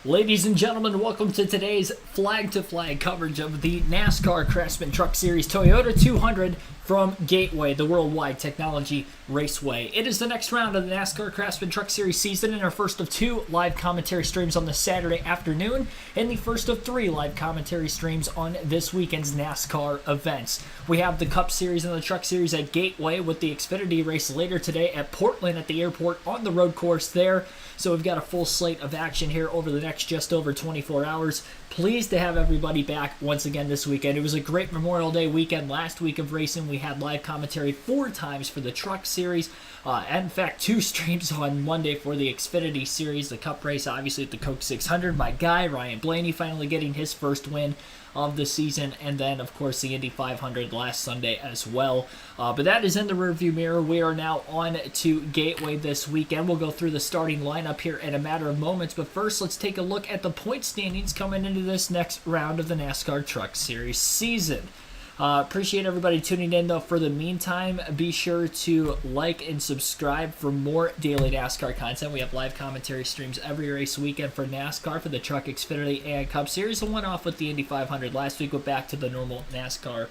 Ladies and gentlemen, welcome to today's flag-to-flag coverage of the NASCAR Craftsman Truck Series Toyota 200 from Gateway, the Worldwide Technology Raceway. It is the next round of the NASCAR Craftsman Truck Series season and our first of two live commentary streams on the Saturday afternoon and the first of three live commentary streams on this weekend's NASCAR events. We have the Cup Series and the Truck Series at Gateway with the Xfinity race later today at Portland at the airport on the road course there. So we've got a full slate of action here over the next just over 24 hours. Pleased to have everybody back once again this weekend. It was a great Memorial Day weekend last week of racing. We had live commentary 4 times for the Truck Series. And in fact, 2 streams on Monday for the Xfinity Series. The Cup race, obviously, at the Coke 600. My guy, Ryan Blaney, finally getting his first win of the season, and then of course the Indy 500 last Sunday as well. But that is in the rearview mirror. We are now on to Gateway this weekend. We'll go through the starting lineup here in a matter of moments, but first let's take a look at the point standings coming into this next round of the NASCAR Truck Series season. Appreciate everybody tuning in, though. For the meantime, be sure to like and subscribe for more daily NASCAR content. We have live commentary streams every race weekend for NASCAR, for the Truck, Xfinity, and Cup Series. The one off with the Indy 500 last week. We're back to the normal NASCAR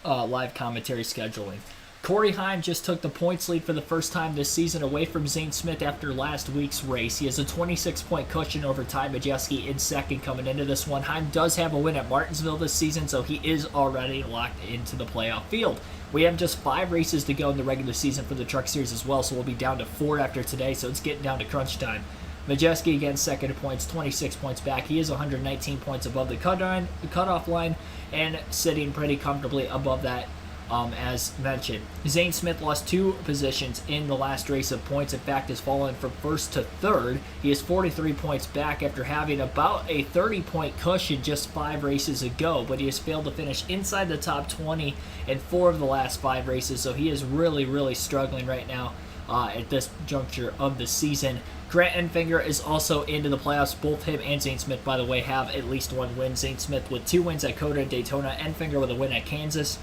live commentary scheduling. Corey Heim just took the points lead for the first time this season away from Zane Smith after last week's race. He has a 26-point cushion over Ty Majeski in second coming into this one. Heim does have a win at Martinsville this season, so he is already locked into the playoff field. We have just 5 races to go in the regular season for the Truck Series as well, so we'll be down to 4 after today, so it's getting down to crunch time. Majeski again second in points, 26 points back. He is 119 points above the cutoff line and sitting pretty comfortably above that. As mentioned, Zane Smith lost 2 positions in the last race of points. In fact, has fallen from first to third. He is 43 points back after having about a 30-point cushion just 5 races ago, but he has failed to finish inside the top 20 in 4 of the last 5 races, so he is really struggling right now at this juncture of the season. Grant Enfinger is also into the playoffs. Both him and Zane Smith, by the way, have at least 1 win. Zane Smith with 2 wins at COTA and Daytona. Enfinger with a win at Kansas.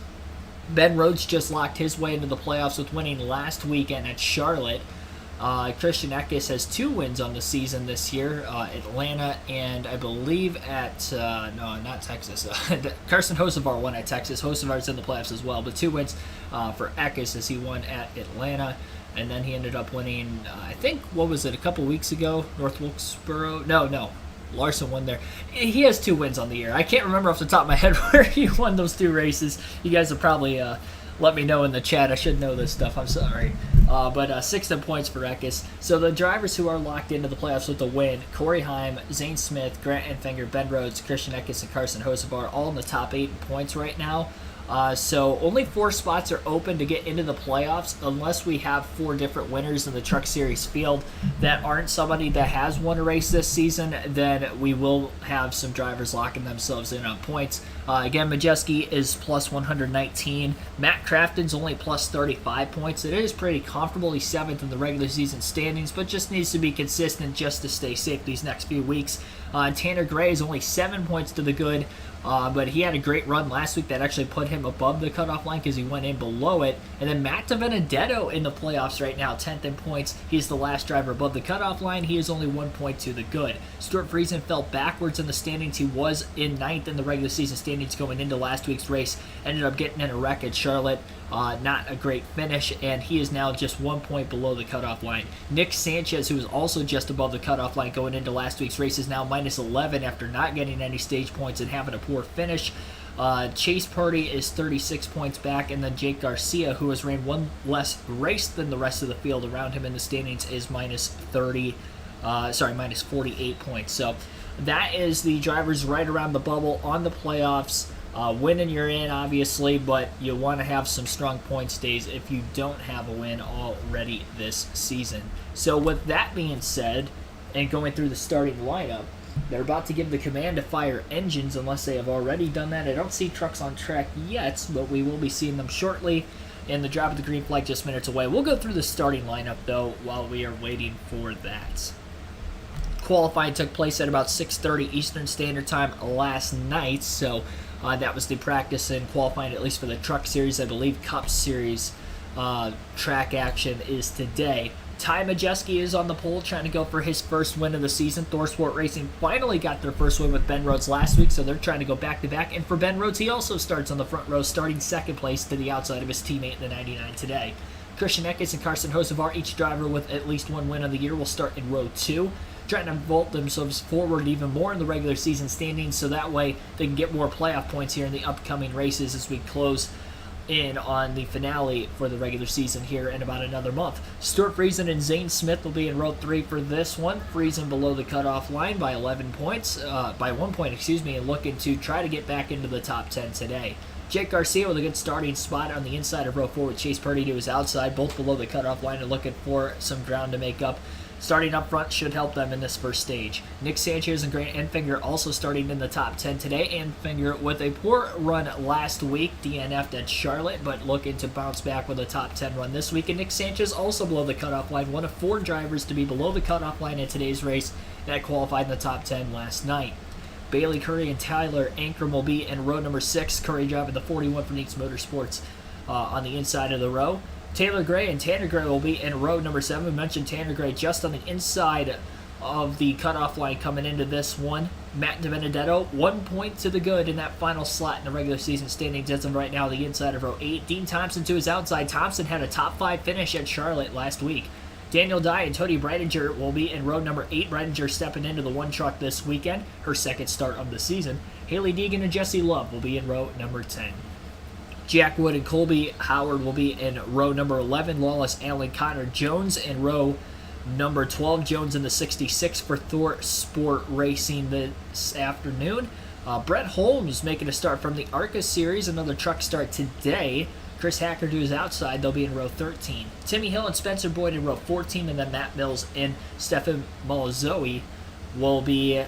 Ben Rhodes just locked his way into the playoffs with winning last weekend at Charlotte. Christian Eckes has 2 wins on the season this year, Atlanta and I believe at, no, not Texas. Carson Hocevar won at Texas. Hocevar's in the playoffs as well, but 2 wins for Eckes as he won at Atlanta. And then he ended up winning, I think, what was it, a couple weeks ago? North Wilkesboro? No. Larson won there. He has 2 wins on the year. I can't remember off the top of my head where he won those 2 races. You guys will probably let me know in the chat. I should know this stuff. I'm sorry. But 6 points for Eckes. So the drivers who are locked into the playoffs with a win, Corey Heim, Zane Smith, Grant Enfinger, Ben Rhodes, Christian Eckes, and Carson Hocevar, all in the top 8 points right now. So only 4 spots are open to get into the playoffs unless we have 4 different winners in the Truck Series field that aren't somebody that has won a race this season. Then we will have some drivers locking themselves in on points. Again, Majeski is plus 119. Matt Crafton's only plus 35 points. It is pretty comfortable. He's 7th in the regular season standings, but just needs to be consistent just to stay safe these next few weeks. Tanner Gray is only 7 points to the good. But he had a great run last week that actually put him above the cutoff line because he went in below it. And then Matt DiBenedetto in the playoffs right now, 10th in points. He's the last driver above the cutoff line. He is only 1 point to the good. Stuart Friesen fell backwards in the standings. He was in 9th in the regular season standings going into last week's race. Ended up getting in a wreck at Charlotte. Not a great finish, and he is now just 1 point below the cutoff line. Nick Sanchez, who was also just above the cutoff line going into last week's race, is now minus 11 after not getting any stage points and having a poor finish. Chase Purdy is 36 points back, and then Jake Garcia, who has ran 1 less race than the rest of the field around him in the standings, is minus 48 points. So that is the drivers right around the bubble on the playoffs. Winning you're in, obviously, but you want to have some strong points days if you don't have a win already this season. So with that being said, and going through the starting lineup, they're about to give the command to fire engines unless they have already done that. I don't see trucks on track yet, but we will be seeing them shortly. And the drop of the green flag just minutes away. We'll go through the starting lineup, though, while we are waiting for that. Qualifying took place at about 6:30 Eastern Standard Time last night, so that was the practice and qualifying, at least for the Truck Series. I believe Cup Series track action is today. Ty Majeski is on the pole trying to go for his first win of the season. ThorSport Racing finally got their first win with Ben Rhodes last week, so they're trying to go back-to-back. And for Ben Rhodes, he also starts on the front row, starting second place to the outside of his teammate in the 99 today. Christian Eckes and Carson Hocevar, each driver with at least one win of the year, will start in row 2, trying to vault themselves forward even more in the regular season standings, so that way they can get more playoff points here in the upcoming races as we close in on the finale for the regular season here in about another month. Stuart Friesen and Zane Smith will be in row 3 for this one. Friesen below the cutoff line by 11 points, by 1 point, and looking to try to get back into the top 10 today. Jake Garcia with a good starting spot on the inside of row 4 with Chase Purdy to his outside, both below the cutoff line and looking for some ground to make up. Starting up front should help them in this first stage. Nick Sanchez and Grant Enfinger also starting in the top 10 today. Enfinger with a poor run last week, DNF'd at Charlotte, but looking to bounce back with a top 10 run this week. And Nick Sanchez also below the cutoff line, one of 4 drivers to be below the cutoff line in today's race that qualified in the top 10 last night. Bailey Curry and Tyler Ankrum will be in row number 6. Curry driving the 41 for Neeks Motorsports on the inside of the row. Taylor Gray and Tanner Gray will be in row number 7. We mentioned Tanner Gray just on the inside of the cutoff line coming into this one. Matt DiBenedetto, 1 point to the good in that final slot in the regular season standings as of right now, the inside of row 8. Dean Thompson to his outside. Thompson had a top 5 finish at Charlotte last week. Daniel Dye and Tony Breidinger will be in row number 8. Breidinger stepping into the one truck this weekend, her second start of the season. Haley Deegan and Jesse Love will be in row number 10. Jack Wood and Colby Howard will be in row number 11. Lawless Allen Connor Jones in row number 12. Jones in the 66 for ThorSport Racing this afternoon. Brett Holmes making a start from the ARCA Series, another truck start today. Chris Hacker to his outside, they'll be in row 13. Timmy Hill and Spencer Boyd in row 14, and then Matt Mills and Stefan Malazoe will be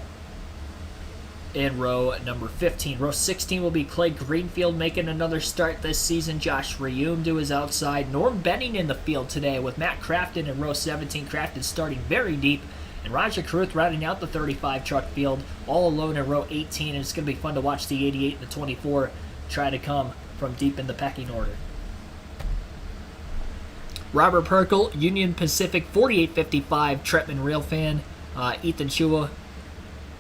in row number 15. Row 16 will be Clay Greenfield making another start this season. Josh Reaume to his outside. Norm Benning in the field today with Matt Crafton in row 17. Crafton starting very deep. And Roger Carruth rounding out the 35 truck field all alone in row 18. And it's going to be fun to watch the 88 and the 24 try to come from deep in the pecking order. Robert Perkel, Union Pacific 4855, Tretman Railfan, Ethan Chua,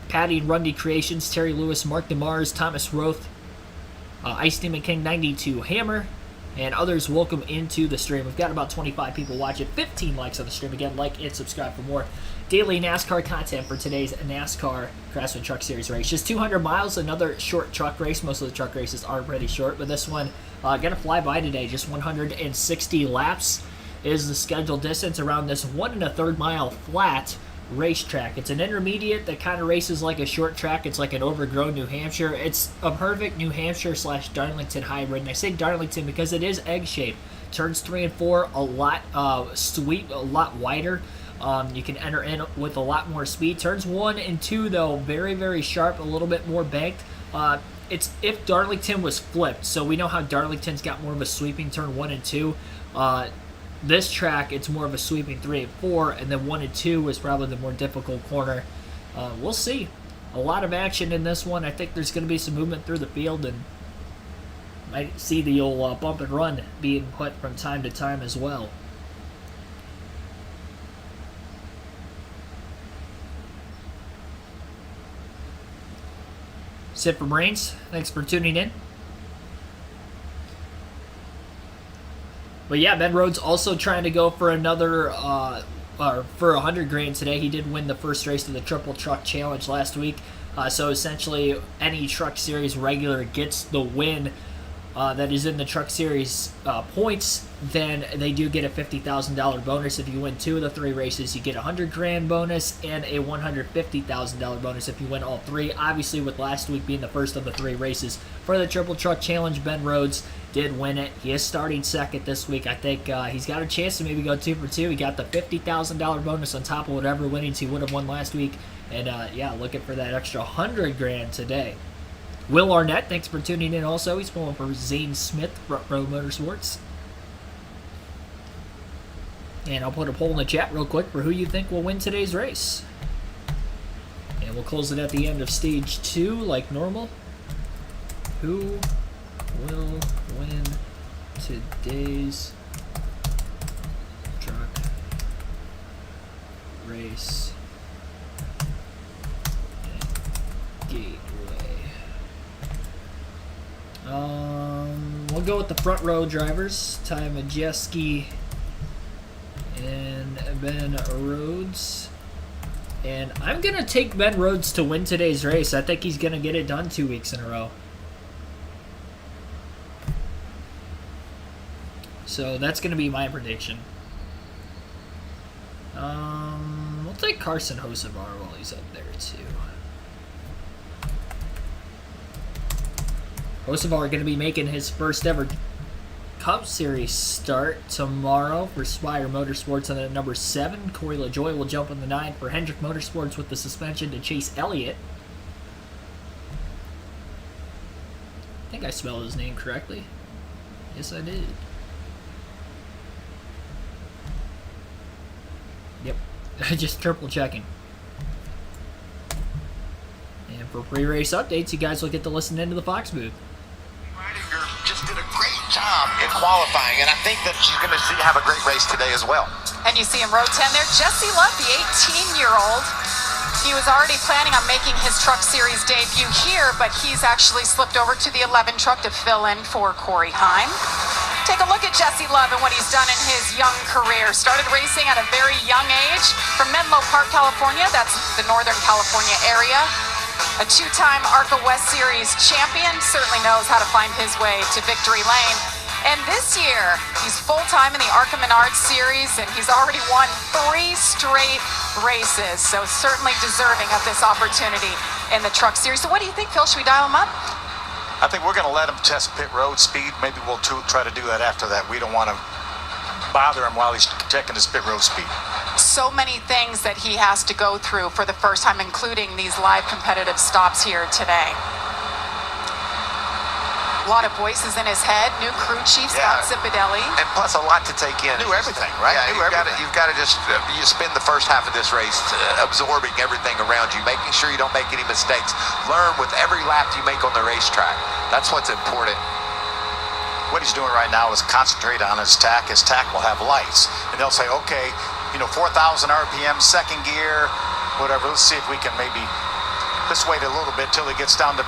Patty and Rundy Creations, Terry Lewis, Mark DeMars, Thomas Roth, Ice Demon King 92, Hammer, and others welcome into the stream. We've got about 25 people watching, 15 likes on the stream. Again, like and subscribe for more daily NASCAR content for today's NASCAR Craftsman Truck Series race. Just 200 miles, another short truck race. Most of the truck races are pretty short, but this one gonna fly by today. Just 160 laps is the scheduled distance around this 1 1/3 mile flat racetrack. It's an intermediate that kind of races like a short track. It's like an overgrown New Hampshire. It's a perfect New Hampshire / Darlington hybrid, and I say Darlington because it is egg-shaped. Turns 3 and 4 a lot sweep, a lot wider. You can enter in with a lot more speed. Turns 1 and 2 though very, very sharp, a little bit more banked. It's if Darlington was flipped, so we know how Darlington's got more of a sweeping turn 1 and 2. This track, it's more of a sweeping 3 and 4, and then 1 and 2 is probably the more difficult corner. We'll see. A lot of action in this one. I think there's going to be some movement through the field, and might see the old bump and run being put from time to time as well. Sid from Brains, thanks for tuning in. But yeah, Ben Rhodes also trying to go for another, for 100 grand today. He did win the first race of the Triple Truck Challenge last week. So essentially, any Truck Series regular gets the win that is in the Truck Series points, then they do get a $50,000 bonus. If you win 2 of the 3 races, you get a 100 grand bonus and a $150,000 bonus if you win all 3. Obviously, with last week being the first of the 3 races for the Triple Truck Challenge, Ben Rhodes did win it. He is starting second this week. I think he's got a chance to maybe go 2 for 2. He got the $50,000 bonus on top of whatever winnings he would have won last week. And yeah, looking for that extra 100 grand today. Will Arnett, thanks for tuning in also. He's pulling for Zane Smith, Front Row Motorsports. And I'll put a poll in the chat real quick for who you think will win today's race. And we'll close it at the end of stage 2 like normal. Who will win today's Truck race at Gateway. We'll go with the front row drivers, Ty Majeski and Ben Rhodes. And I'm going to take Ben Rhodes to win today's race. I think he's going to get it done 2 weeks in a row. So that's going to be my prediction. We'll take Carson Hocevar while he's up there too. Hocevar going to be making his first ever Cup Series start tomorrow for Spire Motorsports on at number 7. Corey LaJoie will jump on the 9 for Hendrick Motorsports with the suspension to Chase Elliott. I think I spelled his name correctly. Yes, I did. Yep, just triple checking. And for pre-race updates, you guys will get to listen into the Fox booth. Just did a great job in qualifying, and I think that she's going to have a great race today as well. And you see in row 10 there, Jesse Love, the 18-year-old. He was already planning on making his Truck Series debut here, but he's actually slipped over to the 11 truck to fill in for Corey Heim. Take a look at Jesse Love and what he's done in his young career. Started racing at a very young age from Menlo Park, California. That's the Northern California area. A two-time ARCA West Series champion, certainly knows how to find his way to victory lane. And this year, he's full-time in the ARCA Menards Series, and he's already won 3 straight races, so certainly deserving of this opportunity in the Truck Series. So what do you think, Phil? Should we dial him up? I think we're going to let him test pit road speed. Maybe we'll try to do that after that. We don't want to bother him while he's checking his pit road speed. So many things that he has to go through for the first time, including these live competitive stops here today. A lot of voices in his head. New crew chief, Scott Cipodelli. And plus a lot to take in. Knew everything, right? Yeah, you've got to just you spend the first half of this race absorbing everything around you, making sure you don't make any mistakes. Learn with every lap you make on the racetrack. That's what's important. What he's doing right now is concentrate on his tack. His tack will have lights. And they'll say, okay, 4,000 RPM, second gear, whatever. Let's see if we can maybe... Let's wait a little bit till he gets down to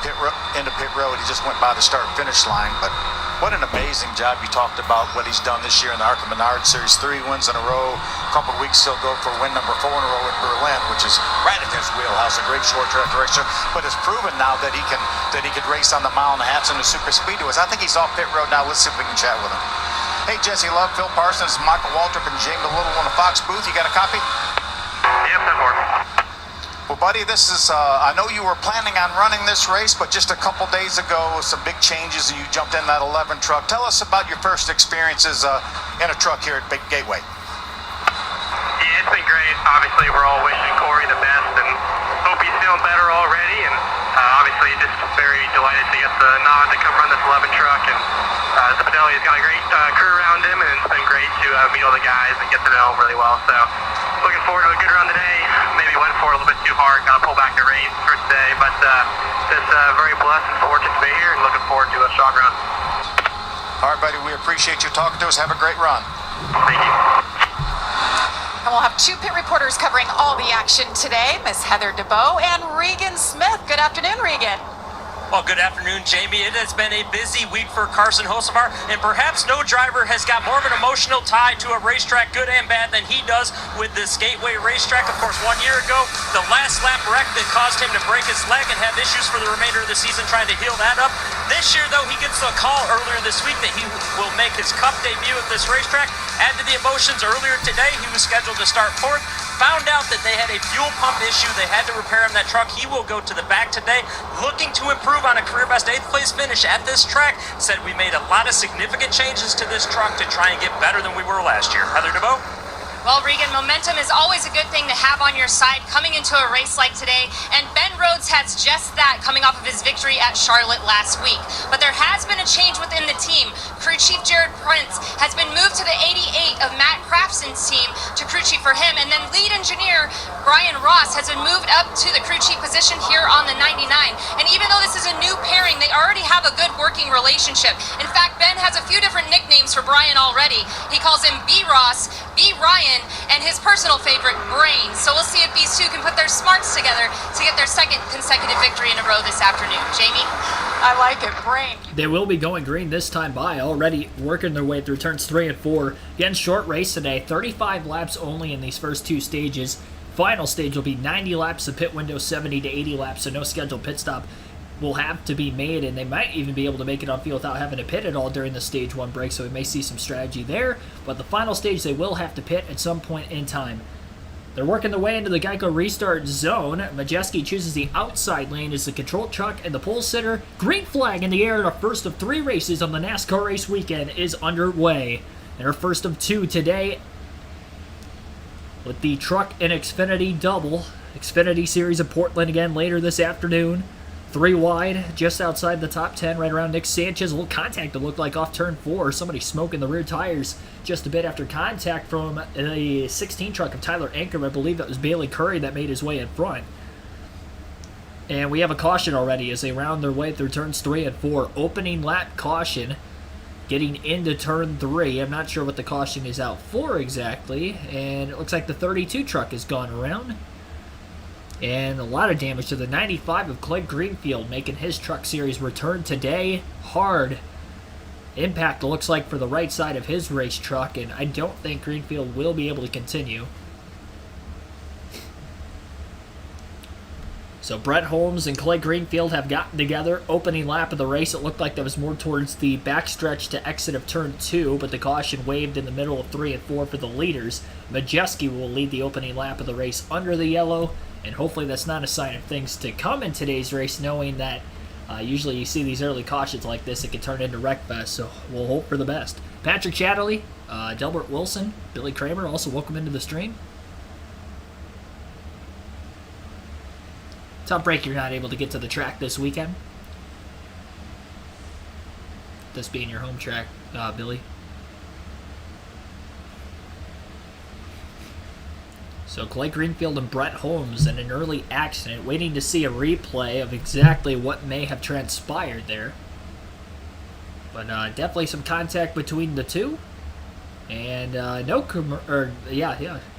into pit road. He just went by the start-finish line. But what an amazing job. You talked about what he's done this year in the ARCA Menards Series. 3 wins in a row. A couple of weeks he'll go for win number 4 in a row at Berlin, which is right in his wheelhouse. A great short track racer. But it's proven now that he could race on the mile and a half and the super speedways. I think he's off pit road now. Let's see if we can chat with him. Hey, Jesse Love, Phil Parsons, Michael Waltrip, and Jamie Little on the Fox booth. You got a copy? Yep, that's working. Well, buddy, this is, I know you were planning on running this race, but just a couple days ago, some big changes, and you jumped in that 11 truck. Tell us about your first experiences in a truck here at Big Gateway. Yeah, it's been great. Obviously, we're all wishing Corey the best, and hope he's feeling better already, and obviously just very delighted to get the nod to come run this 11 truck, and Cipodelli's got a great crew around him, and it's been great to meet all the guys and get to know them really well, so looking forward to a good run today. Maybe went for it a little bit too hard, got to pull back the reins for today, but just very blessed and fortunate to be here and looking forward to a strong run. All right, buddy, we appreciate you talking to us. Have a great run. Thank you. And we'll have 2 pit reporters covering all the action today, Miss Heather DeBoe and Regan Smith. Good afternoon, Regan. Well, good afternoon, Jamie. It has been a busy week for Carson Hocevar, and perhaps no driver has got more of an emotional tie to a racetrack, good and bad, than he does with this Gateway racetrack. Of course, 1 year ago, the last lap wreck that caused him to break his leg and have issues for the remainder of the season trying to heal that up. This year, though, he gets a call earlier this week that he will make his Cup debut at this racetrack. Add to the emotions, earlier today, he was scheduled to start 4th. Found out that they had a fuel pump issue. They had to repair him that truck. He will go to the back today, looking to improve on a career best 8th place finish at this track. Said we made a lot of significant changes to this truck to try and get better than we were last year. Heather DeBoe? Well, Regan, momentum is always a good thing to have on your side coming into a race like today, and Ben Rhodes has just that coming off of his victory at Charlotte last week. But there has been a change within the team. Crew Chief Jared Prince has been moved to the 88 of Matt Craftsman's team to crew chief for him, and then lead engineer Brian Ross has been moved up to the crew chief position here on the 99. And even though this is a new pairing, they already have a good working relationship. In fact, Ben has a few different nicknames for Brian already. He calls him B. Ross, B. Ryan, and his personal favorite, Brain. So we'll see if these two can put their smarts together to get their second consecutive victory in a row this afternoon. Jamie? I like it, Brain. They will be going green this time by, already working their way through turns 3 and 4. Again, short race today, 35 laps only in these first two stages. Final stage will be 90 laps, the pit window 70 to 80 laps, so no scheduled pit stop will have to be made, and they might even be able to make it on field without having to pit at all during the stage 1 break, so we may see some strategy there. But the final stage, they will have to pit at some point in time. They're working their way into the Geico restart zone. Majeski chooses the outside lane as the control truck and the pole sitter. Green flag in the air. Our first of 3 races on the NASCAR race weekend is underway. And our first of 2 today with the truck and Xfinity double. Xfinity Series of Portland again later this afternoon. 3 wide, just outside the top 10, right around Nick Sanchez. A little contact, it looked like, off turn 4. Somebody smoking the rear tires just a bit after contact from the 16 truck of Tyler Ankrum. I believe that was Bailey Curry that made his way in front. And we have a caution already as they round their way through turns 3 and 4. Opening lap caution getting into turn 3. I'm not sure what the caution is out for exactly. And it looks like the 32 truck has gone around. And a lot of damage to the 95 of Clay Greenfield, making his Truck Series return today. Hard impact, it looks like, for the right side of his race truck, and I don't think Greenfield will be able to continue. So Brett Holmes and Clay Greenfield have gotten together. Opening lap of the race, it looked like that was more towards the backstretch to exit of turn 2, but the caution waved in the middle of 3 and 4 for the leaders. Majeski will lead the opening lap of the race under the yellow. And hopefully that's not a sign of things to come in today's race, knowing that usually you see these early cautions like this, it can turn into wreckfest, so we'll hope for the best. Patrick Chatterley, Delbert Wilson, Billy Kramer, also welcome into the stream. Tough break you're not able to get to the track this weekend. This being your home track, Billy. So Clay Greenfield and Brett Holmes in an early accident, waiting to see a replay of exactly what may have transpired there. But definitely some contact between the two. And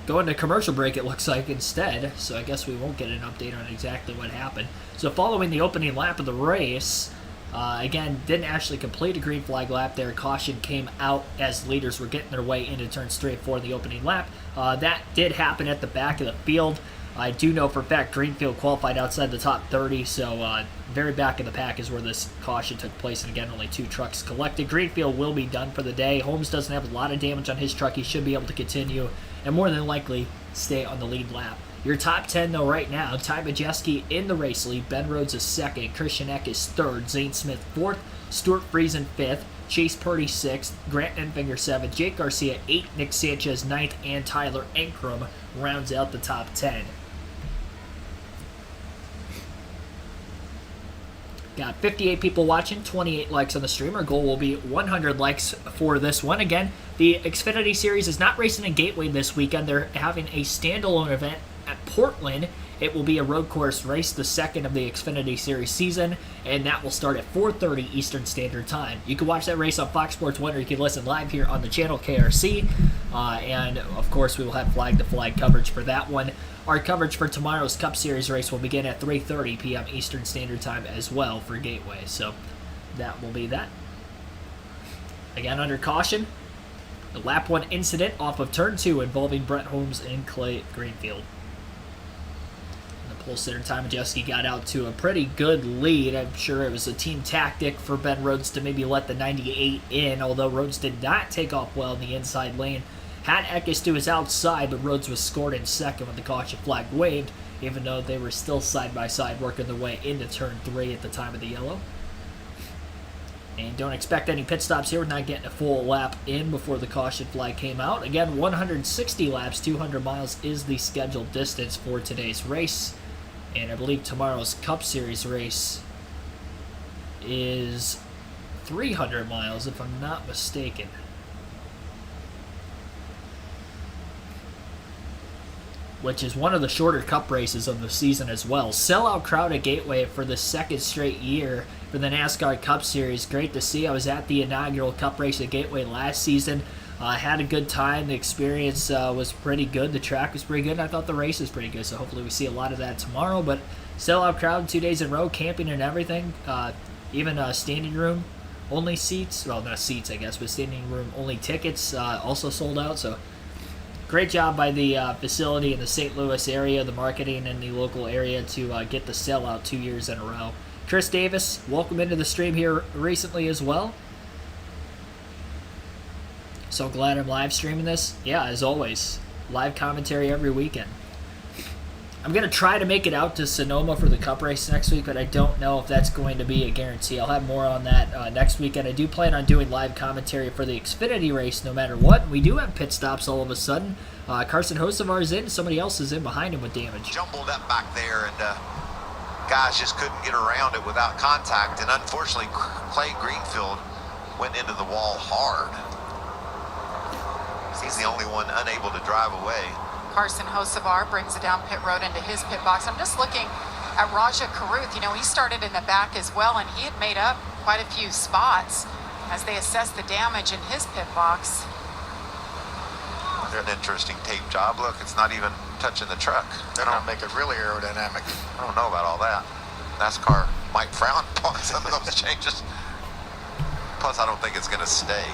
going to commercial break, it looks like, instead. So I guess we won't get an update on exactly what happened. So following the opening lap of the race, again, didn't actually complete a green flag lap there. Caution came out as leaders were getting their way into turns 3 and 4 in the opening lap. That did happen at the back of the field. I do know for a fact Greenfield qualified outside the top 30, so very back of the pack is where this caution took place. And again, only 2 trucks collected. Greenfield will be done for the day. Holmes doesn't have a lot of damage on his truck. He should be able to continue and more than likely stay on the lead lap. Your top 10, though, right now, Ty Majeski in the race lead. Ben Rhodes is 2nd. Christian Eck is 3rd. Zane Smith 4th. Stuart Friesen 5th. Chase Purdy 6th. Grant Enfinger 7th. Jake Garcia 8th. Nick Sanchez 9th. And Tyler Ankrum rounds out the top 10. Got 58 people watching, 28 likes on the stream. Our goal will be 100 likes for this one. Again, the Xfinity Series is not racing in Gateway this weekend. They're having a standalone event at Portland. It will be a road course race, the second of the Xfinity Series season, and that will start at 4:30 Eastern Standard Time. You can watch that race on Fox Sports 1, or you can listen live here on the channel KRC, and of course we will have flag-to-flag coverage for that one. Our coverage for tomorrow's Cup Series race will begin at 3:30 p.m. Eastern Standard Time as well for Gateway, so that will be that. Again, under caution, the lap 1 incident off of turn 2 involving Brett Holmes and Clay Greenfield. Pole sitter Ty Majeski got out to a pretty good lead. I'm sure it was a team tactic for Ben Rhodes to maybe let the 98 in, although Rhodes did not take off well in the inside lane. Had Eckes to his outside, but Rhodes was scored in 2nd when the caution flag waved, even though they were still side by side working their way into turn 3 at the time of the yellow. And don't expect any pit stops here. We're not getting a full lap in before the caution flag came out. Again, 160 laps, 200 miles is the scheduled distance for today's race. And I believe tomorrow's Cup Series race is 300 miles, if I'm not mistaken. Which is one of the shorter Cup races of the season as well. Sellout crowd at Gateway for the 2nd straight year for the NASCAR Cup Series. Great to see. I was at the inaugural Cup race at Gateway last season. Had a good time. The experience was pretty good. The track was pretty good. And I thought the race was pretty good. So hopefully we see a lot of that tomorrow. But sellout crowd 2 days in a row, camping and everything. Even standing room only seats. Well, not seats, I guess, but standing room only tickets also sold out. So great job by the facility in the St. Louis area, the marketing in the local area to get the sellout 2 years in a row. Chris Davis, welcome into the stream here recently as well. So glad I'm live streaming this. Yeah, as always, live commentary every weekend. I'm going to try to make it out to Sonoma for the Cup race next week, but I don't know if that's going to be a guarantee. I'll have more on that next weekend. I do plan on doing live commentary for the Xfinity race no matter what. We do have pit stops all of a sudden. Carson Hocevar's in. Somebody else is in behind him with damage. Jumbled up back there, and guys just couldn't get around it without contact. And unfortunately, Clay Greenfield went into the wall hard. He's the only one unable to drive away. Carson Hocevar brings it down pit road into his pit box. I'm just looking at Raja Karuth. You know, he started in the back as well, and he had made up quite a few spots as they assess the damage in his pit box. They're an interesting tape job. Look, it's not even touching the truck. They're going to make it really aerodynamic. I don't know about all that. NASCAR might frown upon some of those changes. Plus, I don't think it's going to stay.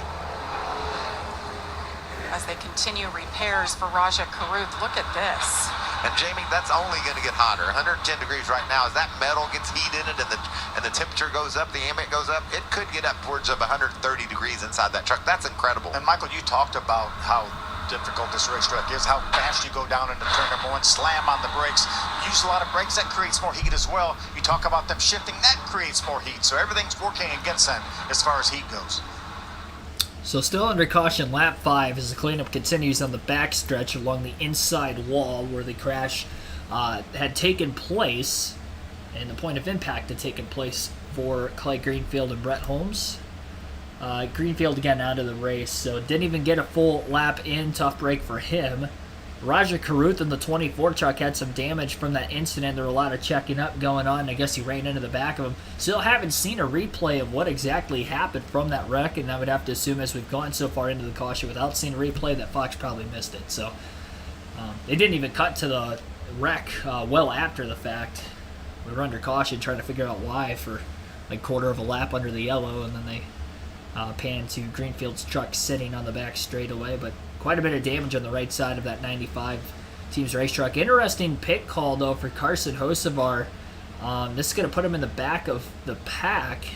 As they continue repairs for Raja Karuth, look at this. And Jamie, that's only going to get hotter. 110 degrees right now. As that metal gets heat in it and the temperature goes up, the ambient goes up, it could get upwards of 130 degrees inside that truck. That's incredible. And Michael, you talked about how difficult this racetrack is, how fast you go down into turn number 1, slam on the brakes, use a lot of brakes, that creates more heat as well. You talk about them shifting, that creates more heat. So everything's working against them as far as heat goes. So still under caution, lap 5 as the cleanup continues on the backstretch along the inside wall where the crash had taken place, and the point of impact had taken place for Clay Greenfield and Brett Holmes. Greenfield again out of the race, so didn't even get a full lap in. Tough break for him. Raja Karuth in the 24 truck had some damage from that incident. There were a lot of checking up going on. I guess he ran into the back of him. Still haven't seen a replay of what exactly happened from that wreck, and I would have to assume as we've gone so far into the caution without seeing a replay that Fox probably missed it. So they didn't even cut to the wreck well after the fact. We were under caution trying to figure out why for like quarter of a lap under the yellow, and then they pan to Greenfield's truck sitting on the back straightaway, but quite a bit of damage on the right side of that 95 team's race truck. Interesting pit call, though, for Carson Hocevar. This is going to put him in the back of the pack.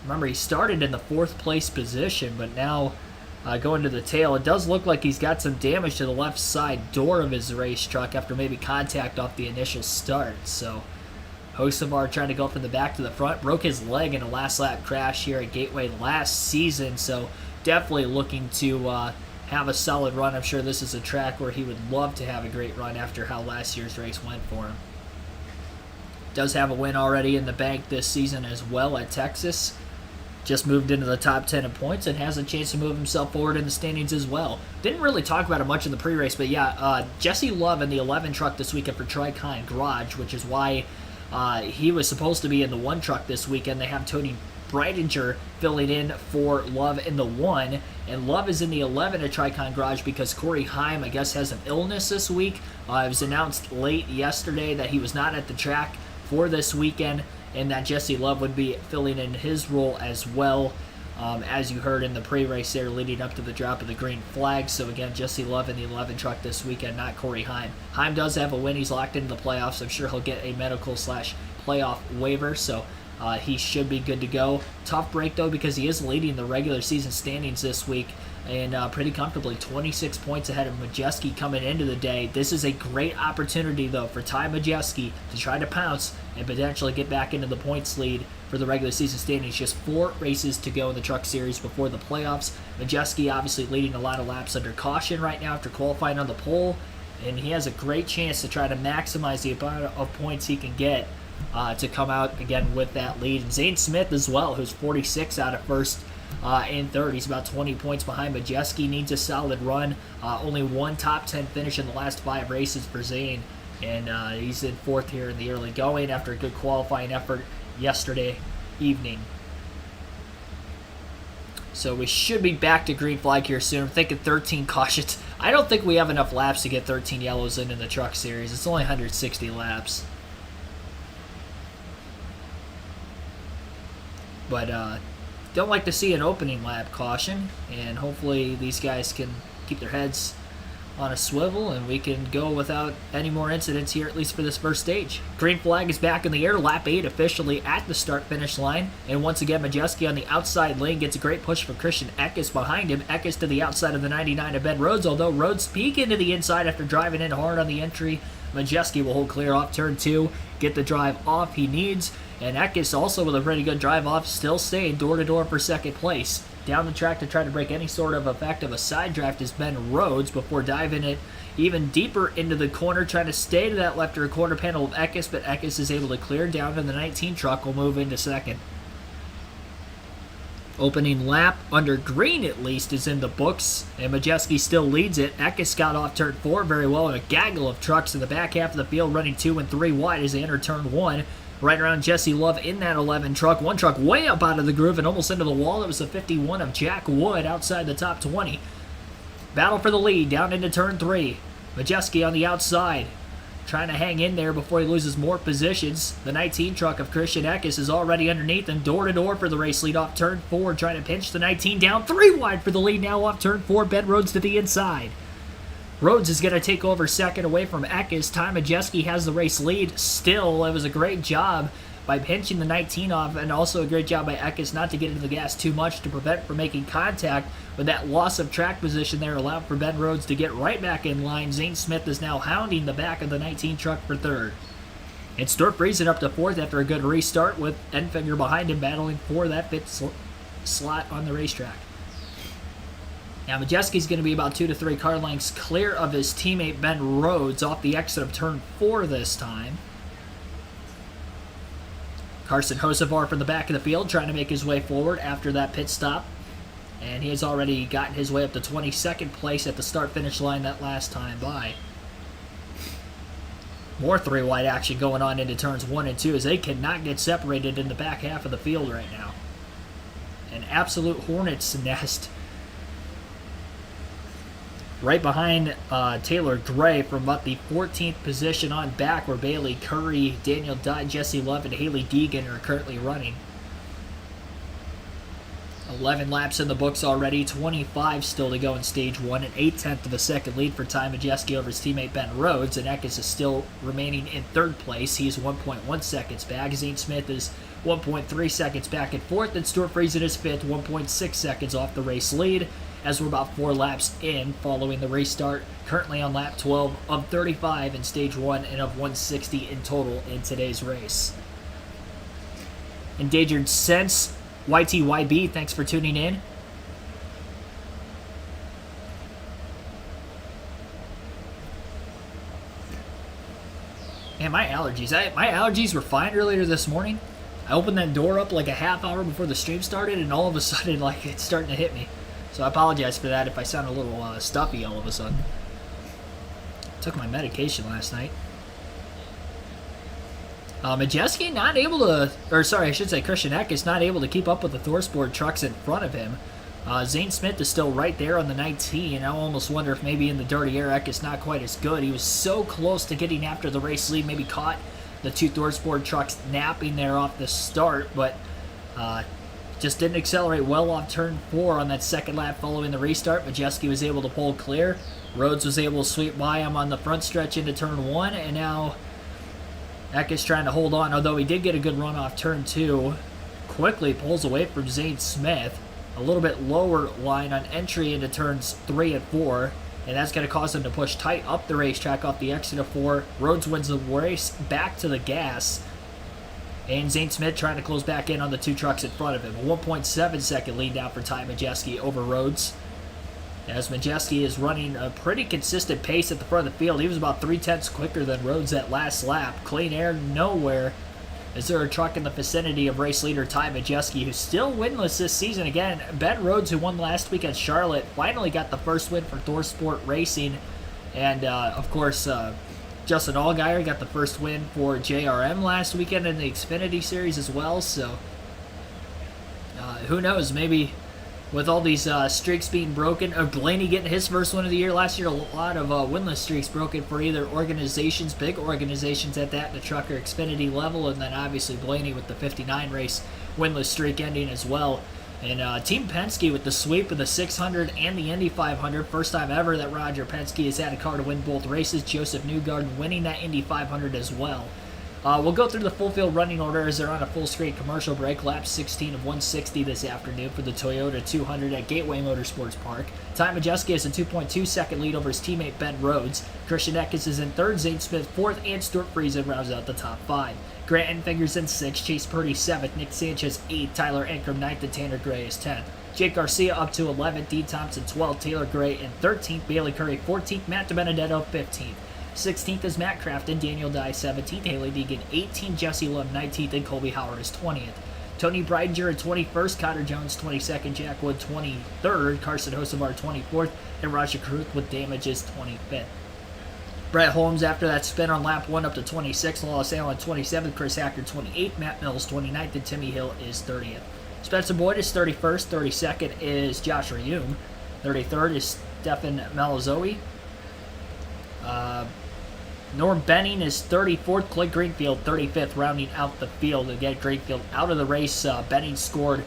Remember, he started in the 4th place position, but now going to the tail. It does look like he's got some damage to the left side door of his race truck after maybe contact off the initial start. So Hocevar trying to go from the back to the front. Broke his leg in a last lap crash here at Gateway last season, so definitely looking to have a solid run. I'm sure this is a track where he would love to have a great run after how last year's race went for him. Does have a win already in the bank this season as well at Texas. Just moved into the top 10 in points and has a chance to move himself forward in the standings as well. Didn't really talk about it much in the pre-race, but yeah, Jesse Love in the 11 truck this weekend for Tricon Garage, which is why he was supposed to be in the 1 truck this weekend. They have Tony Breidinger filling in for Love in the 1, and Love is in the 11 at Tricon Garage because Corey Heim, I guess, has an illness this week. It was announced late yesterday that he was not at the track for this weekend, and that Jesse Love would be filling in his role as well, as you heard in the pre-race there leading up to the drop of the green flag. So again, Jesse Love in the 11 truck this weekend, not Corey Heim. Heim does have a win. He's locked into the playoffs. I'm sure he'll get a medical/playoff waiver, so he should be good to go. Tough break, though, because he is leading the regular season standings this week and pretty comfortably, 26 points ahead of Majeski coming into the day. This is a great opportunity, though, for Ty Majeski to try to pounce and potentially get back into the points lead for the regular season standings. Just 4 races to go in the Truck Series before the playoffs. Majeski obviously leading a lot of laps under caution right now after qualifying on the pole, and he has a great chance to try to maximize the amount of points he can get to come out again with that lead. And Zane Smith as well, who's 46 out of first and third. He's about 20 points behind Majeski. Needs a solid run. Only 1 top 10 finish in the last 5 races for Zane, and he's in 4th here in the early going after a good qualifying effort yesterday evening. So we should be back to green flag here soon. I'm thinking 13 cautions. I don't think we have enough laps to get 13 yellows in the truck series. It's only 160 laps. But don't like to see an opening lap caution. And hopefully these guys can keep their heads on a swivel and we can go without any more incidents here, at least for this first stage. Green flag is back in the air. Lap 8 officially at the start-finish line. And once again, Majeski on the outside lane gets a great push from Christian Eckes behind him. Eckes to the outside of the 99 of Ben Rhodes, although Rhodes peek into the inside after driving in hard on the entry. Majeski will hold clear off turn 2, get the drive off he needs. And Eckes also with a pretty good drive off, still staying door-to-door for second place. Down the track to try to break any sort of effect of a side draft is Ben Rhodes before diving it even deeper into the corner, trying to stay to that left rear corner panel of Eckes, but Eckes is able to clear down to the 19 truck, will move into second. Opening lap under green at least is in the books, and Majeski still leads it. Eckes got off turn 4 very well, and a gaggle of trucks in the back half of the field running 2 and 3 wide as they enter turn 1. Right around Jesse Love in that 11 truck. One truck way up out of the groove and almost into the wall. It was the 51 of Jack Wood outside the top 20. Battle for the lead down into turn 3. Majeski on the outside, trying to hang in there before he loses more positions. The 19 truck of Christian Eckes is already underneath him, door-to-door for the race lead off turn 4, trying to pinch the 19 down. 3 wide for the lead now off turn 4. Ben Rhodes to the inside. Rhodes is going to take over second away from Eckes. Ty Majeski has the race lead still. It was a great job by pinching the 19 off, and also a great job by Eckes not to get into the gas too much to prevent from making contact. But that loss of track position there allowed for Ben Rhodes to get right back in line. Zane Smith is now hounding the back of the 19 truck for third. And Stuart Friesen up to fourth after a good restart with Enfinger behind him battling for that fifth slot on the racetrack. Now, Majeski's going to be about 2 to 3 car lengths clear of his teammate Ben Rhodes off the exit of turn 4 this time. Carson Hocevar from the back of the field trying to make his way forward after that pit stop. And he has already gotten his way up to 22nd place at the start-finish line that last time by. More 3-wide action going on into turns 1 and 2 as they cannot get separated in the back half of the field right now. An absolute hornet's nest. Right behind Taylor Gray from about the 14th position on back, where Bailey Curry, Daniel Dye, Jesse Love, and Haley Deegan are currently running. 11 laps in the books already, 25 still to go in stage 1, an 8/10 of a second lead for Ty Majeski over his teammate Ben Rhodes, and Eckes is still remaining in third place. He's 1.1 seconds back. Zane Smith is 1.3 seconds back in fourth, and Stuart Friesen is fifth, 1.6 seconds off the race lead, as we're about 4 laps in following the restart. Currently on lap 12 of 35 in stage 1 and of 160 in total in today's race. Endangered Sense, YTYB, thanks for tuning in. Man, my allergies were fine earlier this morning. I opened that door up like a half hour before the stream started, and all of a sudden, like, it's starting to hit me. So I apologize for that if I sound a little stuffy all of a sudden. Took my medication last night. Majeski not able to, or sorry, I should say Christian Eckes not able to keep up with the ThorSport trucks in front of him. Zane Smith is still right there on the 19. I almost wonder if maybe in the dirty air Eckes not quite as good. He was so close to getting after the race lead, maybe caught the 2 ThorSport trucks napping there off the start, but just didn't accelerate well off turn 4 on that second lap following the restart. Majeski was able to pull clear. Rhodes was able to sweep by him on the front stretch into turn 1, and now Eckes trying to hold on, although he did get a good run off turn 2. Quickly pulls away from Zane Smith. A little bit lower line on entry into turns 3 and 4, and that's going to cause him to push tight up the racetrack off the exit of 4. Rhodes wins the race back to the gas. And Zane Smith trying to close back in on the 2 trucks in front of him. A 1.7 second lead down for Ty Majeski over Rhodes. As Majeski is running a pretty consistent pace at the front of the field. He was about 3/10 quicker than Rhodes that last lap. Clean air nowhere. Is there a truck in the vicinity of race leader Ty Majeski, who's still winless this season? Again, Ben Rhodes, who won last week at Charlotte, finally got the first win for ThorSport Racing. And, of course, Justin Allgaier got the first win for JRM last weekend in the Xfinity Series as well, so who knows, maybe with all these streaks being broken. Blaney getting his first win of the year last year. A lot of winless streaks broken for either organizations, big organizations at that, the truck or Xfinity level, and then obviously Blaney with the 59 race winless streak ending as well. And Team Penske with the sweep of the 600 and the Indy 500. First time ever that Roger Penske has had a car to win both races. Joseph Newgarden winning that Indy 500 as well. We'll go through the full field running order as they're on a full straight commercial break. Lap 16 of 160 this afternoon for the Toyota 200 at Gateway Motorsports Park. Ty Majeski has a 2.2 second lead over his teammate Ben Rhodes. Christian Eckes is in third, Zane Smith fourth, and Stuart Friesen rounds out the top five. Grant Enfinger's in sixth, Chase Purdy seventh, Nick Sanchez eighth, Tyler Ankrum ninth, and Tanner Gray is 10th. Jake Garcia up to 11th, Dean Thompson 12th, Taylor Gray in 13th, Bailey Curry 14th, Matt DiBenedetto 15th. 16th is Matt Crafton, Daniel Dye 17th, Haley Deegan 18th, Jesse Love 19th, and Colby Howard is 20th. Tony Breidinger at 21st, Cotter Jones 22nd, Jack Wood 23rd, Carson Hocevar 24th, and Raja Karuth with damages 25th. Brett Holmes after that spin on lap 1 up to 26th, Lawless Allen 27th, Chris Hacker 28th, Matt Mills 29th, and Timmy Hill is 30th. Spencer Boyd is 31st, 32nd is Joshua Hume, 33rd is Stefan Malazzoe. Norm Benning is 34th, Clay Greenfield 35th, rounding out the field. Again, Greenfield out of the race. Benning scored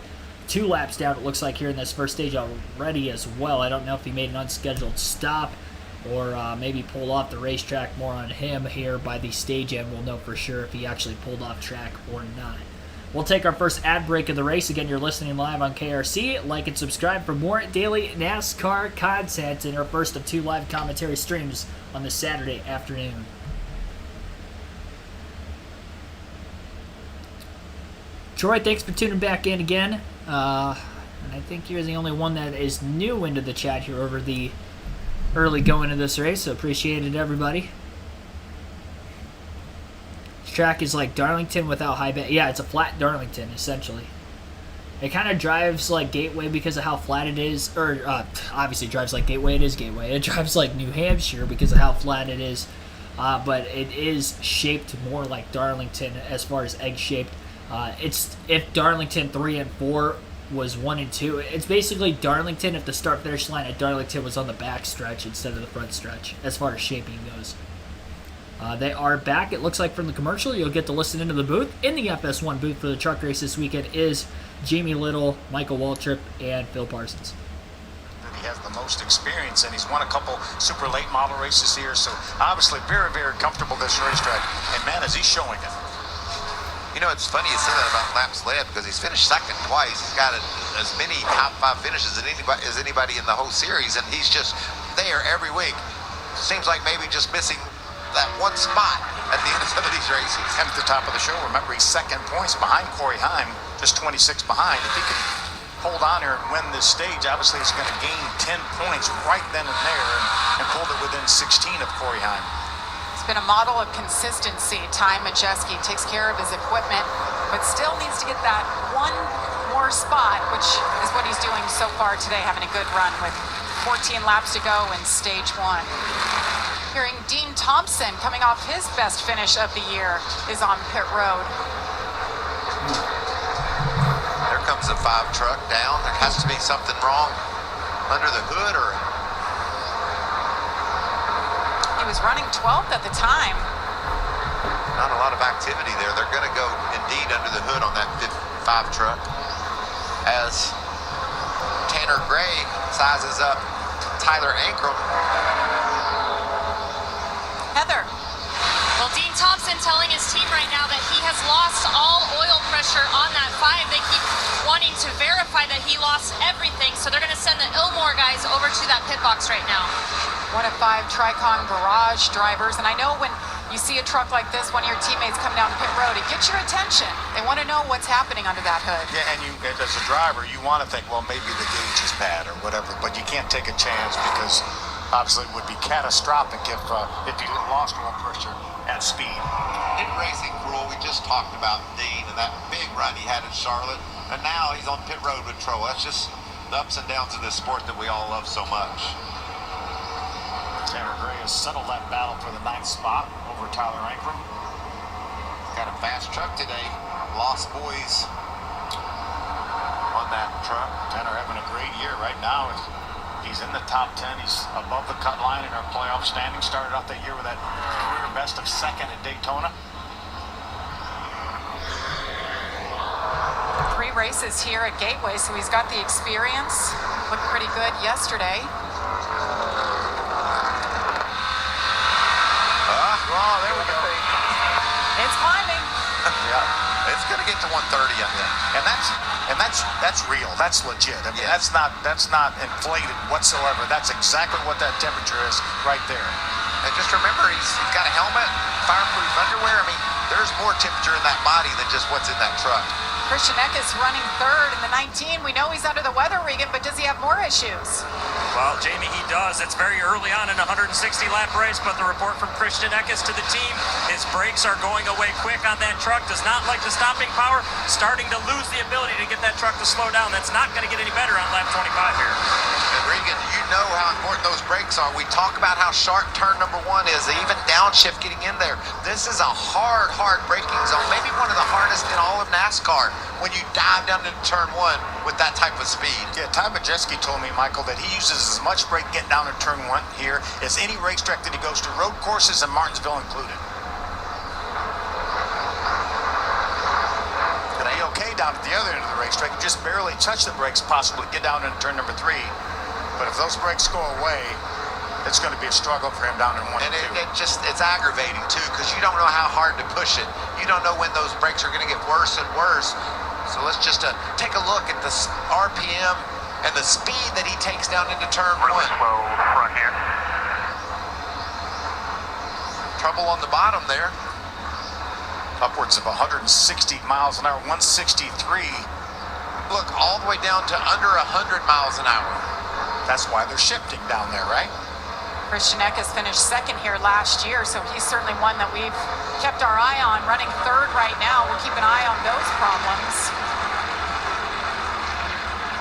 2 laps down, it looks like, here in this first stage already as well. I don't know if he made an unscheduled stop or maybe pulled off the racetrack. More on him here by the stage end. We'll know for sure if he actually pulled off track or not. We'll take our first ad break of the race. Again, you're listening live on KRC. Like and subscribe for more daily NASCAR content in our first of 2 live commentary streams on this Saturday afternoon. Troy, thanks for tuning back in again. And I think you're the only one that is new into the chat here over the early going of this race, so appreciate it, everybody. This track is like Darlington without high bend. Yeah, it's a flat Darlington, essentially. It kind of drives like Gateway because of how flat it is. Or, obviously drives like Gateway, it is Gateway. It drives like New Hampshire because of how flat it is. But it is shaped more like Darlington as far as egg-shaped. It's if Darlington 3 and 4 was 1 and 2. It's basically Darlington if the start-finish line at Darlington was on the back stretch instead of the front stretch, as far as shaping goes. They are back, it looks like, from the commercial. You'll get to listen into the booth. In the FS1 booth for the truck race this weekend is Jamie Little, Michael Waltrip, and Phil Parsons. He has the most experience, and he's won a couple super late model races here, so obviously very, very comfortable this racetrack. And man, is he showing it. You know, it's funny you say that about laps led because he's finished second twice. He's got as many top 5 finishes as anybody in the whole series, and he's just there every week. Seems like maybe just missing that one spot at the end of some of these races. And at the top of the show, remember, he's second points behind Corey Heim, just 26 behind. If he can hold on here and win this stage, obviously he's going to gain 10 points right then and there and pull it within 16 of Corey Heim. Been a model of consistency. Ty Majeski takes care of his equipment, but still needs to get that one more spot, which is what he's doing so far today, having a good run with 14 laps to go in stage 1. Hearing Dean Thompson, coming off his best finish of the year, is on pit road. There comes the 5 truck down. There has to be something wrong under the hood, or was running 12th at the time. Not a lot of activity there. They're going to go indeed under the hood on that 5 truck as Tanner Gray sizes up Tyler Ankrum. Heather. Well, Dean Thompson telling his team right now that he has lost all oil pressure on that 5. They keep wanting to verify that he lost everything, so they're going to send the Ilmore guys over to that pit box right now. One of 5 Tricon garage drivers, and I know when you see a truck like this, one of your teammates come down pit road, it gets your attention. They want to know what's happening under that hood. Yeah, and you, as a driver, you want to think, well, maybe the gauge is bad or whatever, but you can't take a chance because obviously it would be catastrophic if you lost oil pressure at speed. In racing, Cruel, we just talked about Dean and that big run he had at Charlotte, and now he's on pit road with Troll. That's just the ups and downs of this sport that we all love so much. Tanner Gray has settled that battle for the 9th spot over Tyler Ankrum. Got a fast truck today. Lost boys on that truck. Tanner having a great year right now. He's in the top 10. He's above the cut line in our playoff standing. Started off that year with that career best of second at Daytona. 3 races here at Gateway, so he's got the experience. Looked pretty good yesterday. Oh, there we go. It's climbing. Yeah, it's going to get to 130, I think. And that's real. That's legit. I mean, that's not inflated whatsoever. That's exactly what that temperature is right there. And just remember, he's got a helmet, fireproof underwear. I mean, there's more temperature in that body than just what's in that truck. Christian Eckes running 3rd in the 19. We know he's under the weather, Regan, but does he have more issues? Well, Jamie, he does. It's very early on in a 160-lap race, but the report from Christian Eckes to the team, his brakes are going away quick on that truck, does not like the stopping power, starting to lose the ability to get that truck to slow down. That's not going to get any better on lap 25 here. And Regan, you know how important those brakes are. We talk about how sharp turn number 1 is, even downshift getting in there. This is a hard braking zone, maybe one of the hardest in all of NASCAR when you dive down into turn 1 with that type of speed. Yeah, Ty Majeski told me, Michael, that he uses as much brake getting down in turn 1 here as any racetrack that he goes to, road courses and Martinsville included. And A-OK down at the other end of the racetrack, you just barely touch the brakes, possibly get down into turn number 3. But if those brakes go away, it's going to be a struggle for him down in 1 and 2. It's aggravating too, because you don't know how hard to push it. You don't know when those brakes are going to get worse and worse. So let's just take a look at the RPM and the speed that he takes down into turn 1. Really slow front here. Trouble on the bottom there. Upwards of 160 miles an hour, 163. Look, all the way down to under 100 miles an hour. That's why they're shifting down there, right? Christian Eckes finished 2nd here last year, so he's certainly one that we've kept our eye on. Running 3rd right now. We'll keep an eye on those problems.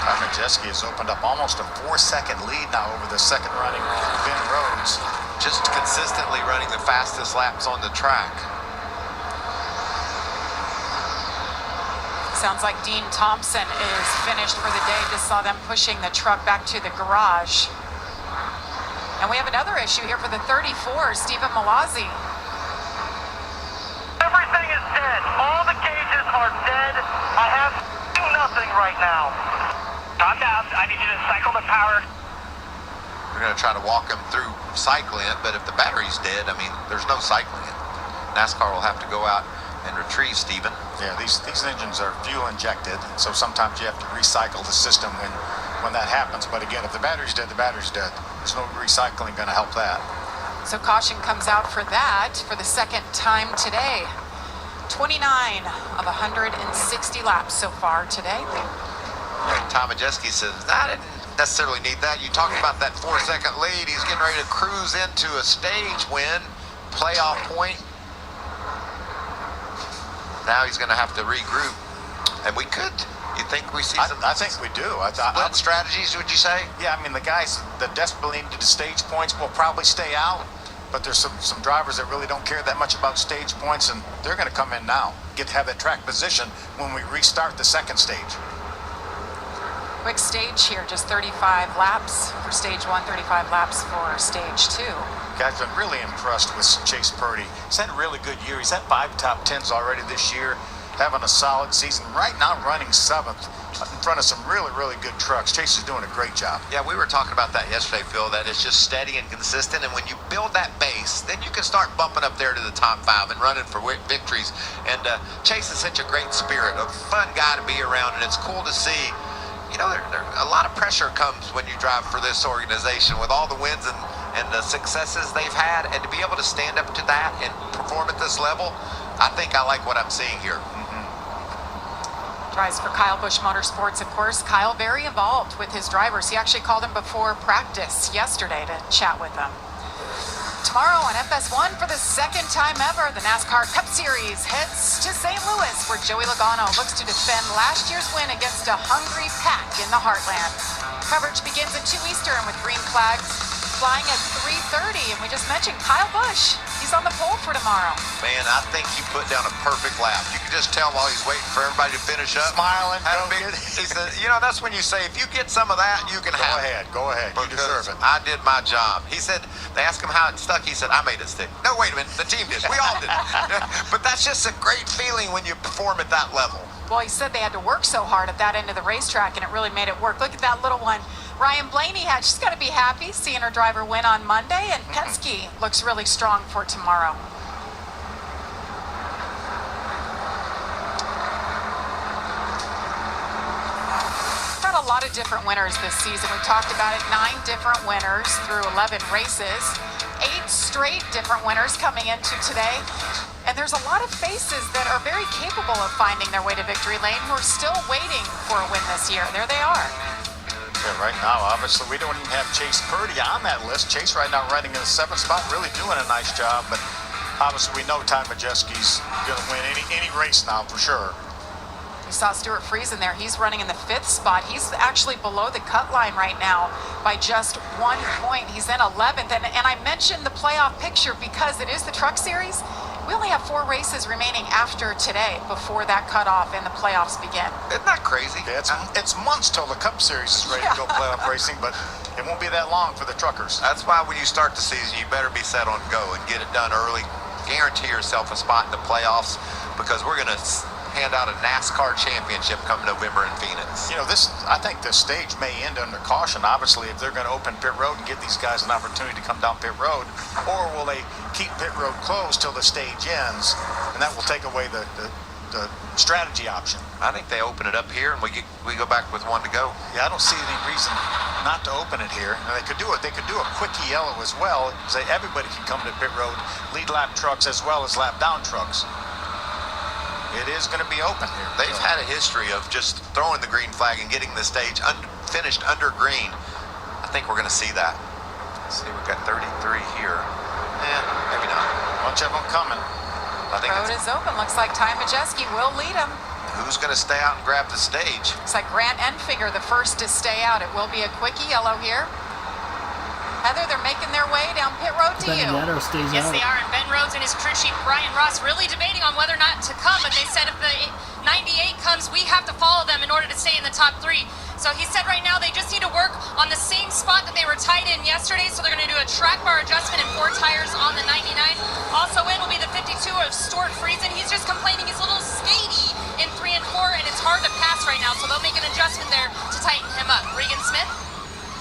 Ty Majeski has opened up almost a 4-second lead now over the second running Ben Rhodes. Just consistently running the fastest laps on the track. Sounds like Dean Thompson is finished for the day. Just saw them pushing the truck back to the garage. And we have another issue here for the 34, Stephen Malazzi. Everything is dead. All the gauges are dead. I have nothing right now. Calm down. I need you to cycle the power. We're going to try to walk him through cycling it, but if the battery's dead, I mean, there's no cycling it. NASCAR will have to go out and retrieve Stephen. Yeah, these engines are fuel injected, so sometimes you have to recycle the system when that happens. But again, if the battery's dead, the battery's dead. There's no recycling going to help that. So caution comes out for that for the 2nd time today. 29 of 160 laps so far today. Tom Majeski says, I didn't necessarily need that. You talked about that 4-second lead. He's getting ready to cruise into a stage win, playoff point. Now he's going to have to regroup. And we could. You think we see some? I think we do. Split strategies, would you say? Yeah, I mean, the guys that desperately needed the stage points will probably stay out. But there's some drivers that really don't care that much about stage points, and they're going to come in now, have that track position when we restart the 2nd stage. Quick stage here, just 35 laps for stage 1, 35 laps for stage 2. Guys, been really impressed with Chase Purdy. He's had a really good year. He's had 5 top 10s already this year, having a solid season. Right now, running 7th in front of some really, really good trucks. Chase is doing a great job. Yeah, we were talking about that yesterday, Phil, that it's just steady and consistent. And when you build that base, then you can start bumping up there to the top 5 and running for victories. And Chase is such a great spirit, a fun guy to be around. And it's cool to see. You know, a lot of pressure comes when you drive for this organization with all the wins and the successes they've had, and to be able to stand up to that and perform at this level, I think I like what I'm seeing here. Drives for Kyle Busch Motorsports, of course. Kyle very involved with his drivers. He actually called them before practice yesterday to chat with them. Tomorrow on FS1 for the 2nd time ever, the NASCAR Cup Series heads to St. Louis, where Joey Logano looks to defend last year's win against a hungry pack in the Heartland. Coverage begins at 2 Eastern with green flags flying at 3:30, and we just mentioned Kyle Busch. He's on the pole for tomorrow. Man, I think he put down a perfect lap. You can just tell while he's waiting for everybody to finish up. Smiling. He said, you know, that's when you say, if you get some of that, you can have it. Go ahead. You deserve it. I did my job. He said, they asked him how it stuck. He said, I made it stick. No, wait a minute. The team did. We all did. But that's just a great feeling when you perform at that level. Well, he said they had to work so hard at that end of the racetrack, and it really made it work. Look at that little one Ryan Blaney had. She's got to be happy seeing her driver win on Monday, and Penske looks really strong for tomorrow. Got a lot of different winners this season. We talked about it, 9 different winners through 11 races, 8 straight different winners coming into today. And there's a lot of faces that are very capable of finding their way to victory lane who are still waiting for a win this year. There they are. Yeah, right now, obviously, we don't even have Chase Purdy on that list. Chase right now riding in the 7th spot, really doing a nice job. But obviously, we know Ty Majeski's going to win any race now for sure. You saw Stuart Friesen there. He's running in the 5th spot. He's actually below the cut line right now by just 1 point. He's in 11th. And I mentioned the playoff picture because it is the Truck Series. We only have 4 races remaining after today before that cutoff and the playoffs begin. Isn't that crazy? Yeah, it's months till the Cup Series is ready to go playoff racing, but it won't be that long for the truckers. That's why when you start the season, you better be set on go and get it done early. Guarantee yourself a spot in the playoffs, because we're going to hand out a NASCAR championship come November in Phoenix. You know, I think this stage may end under caution. Obviously, if they're going to open pit road and give these guys an opportunity to come down pit road, or will they keep pit road closed till the stage ends, and that will take away the strategy option. I think they open it up here and we go back with 1 to go. Yeah, I don't see any reason not to open it here. And they could do it. They could do a quickie yellow as well. Say everybody can come to pit road, lead lap trucks as well as lap down trucks. It is going to be open here. They've had a history of just throwing the green flag and getting the stage finished under green. I think we're going to see that. Let's see, we've got 33 here. Maybe not. Bunch of them coming. I think Road is open. Looks like Ty Majeski will lead him. Who's going to stay out and grab the stage? Looks like Grant Enfinger, the first to stay out. It will be a quickie yellow here. Heather, they're making their way down pit road to you. Benedetto stays Yes, out. they are. And Ben Rhodes and his crew chief Brian Ross really debating on whether or not to come, but they said if the 98 comes, we have to follow them in order to stay in the top 3. So he said right now they just need to work on the same spot that they were tied in yesterday, so they're going to do a track bar adjustment and 4 tires on the 99. Also in will be the 52 of Stuart Friesen. He's just complaining he's a little skatey in 3 and 4, and it's hard to pass right now, so they'll make an adjustment there to tighten him up. Regan Smith?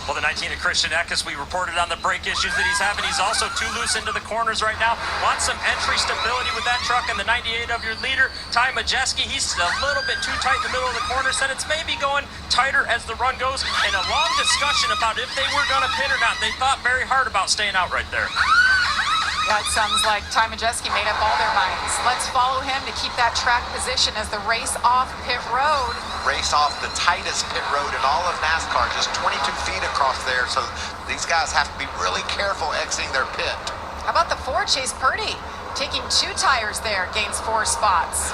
Well, the 19 of Christian Eckes, we reported on the brake issues that he's having. He's also too loose into the corners right now. Wants some entry stability with that truck. And the 98 of your leader, Ty Majeski, he's a little bit too tight in the middle of the corner. Said it's maybe going tighter as the run goes. And a long discussion about if they were going to pit or not. They thought very hard about staying out right there. That sounds like Ty Majeski made up all their minds. Let's follow him to keep that track position as the race off pit road. Race off the tightest pit road in all of NASCAR, just 22 feet across there. So these guys have to be really careful exiting their pit. How about the 4, Chase Purdy? Taking 2 tires there, gains 4 spots.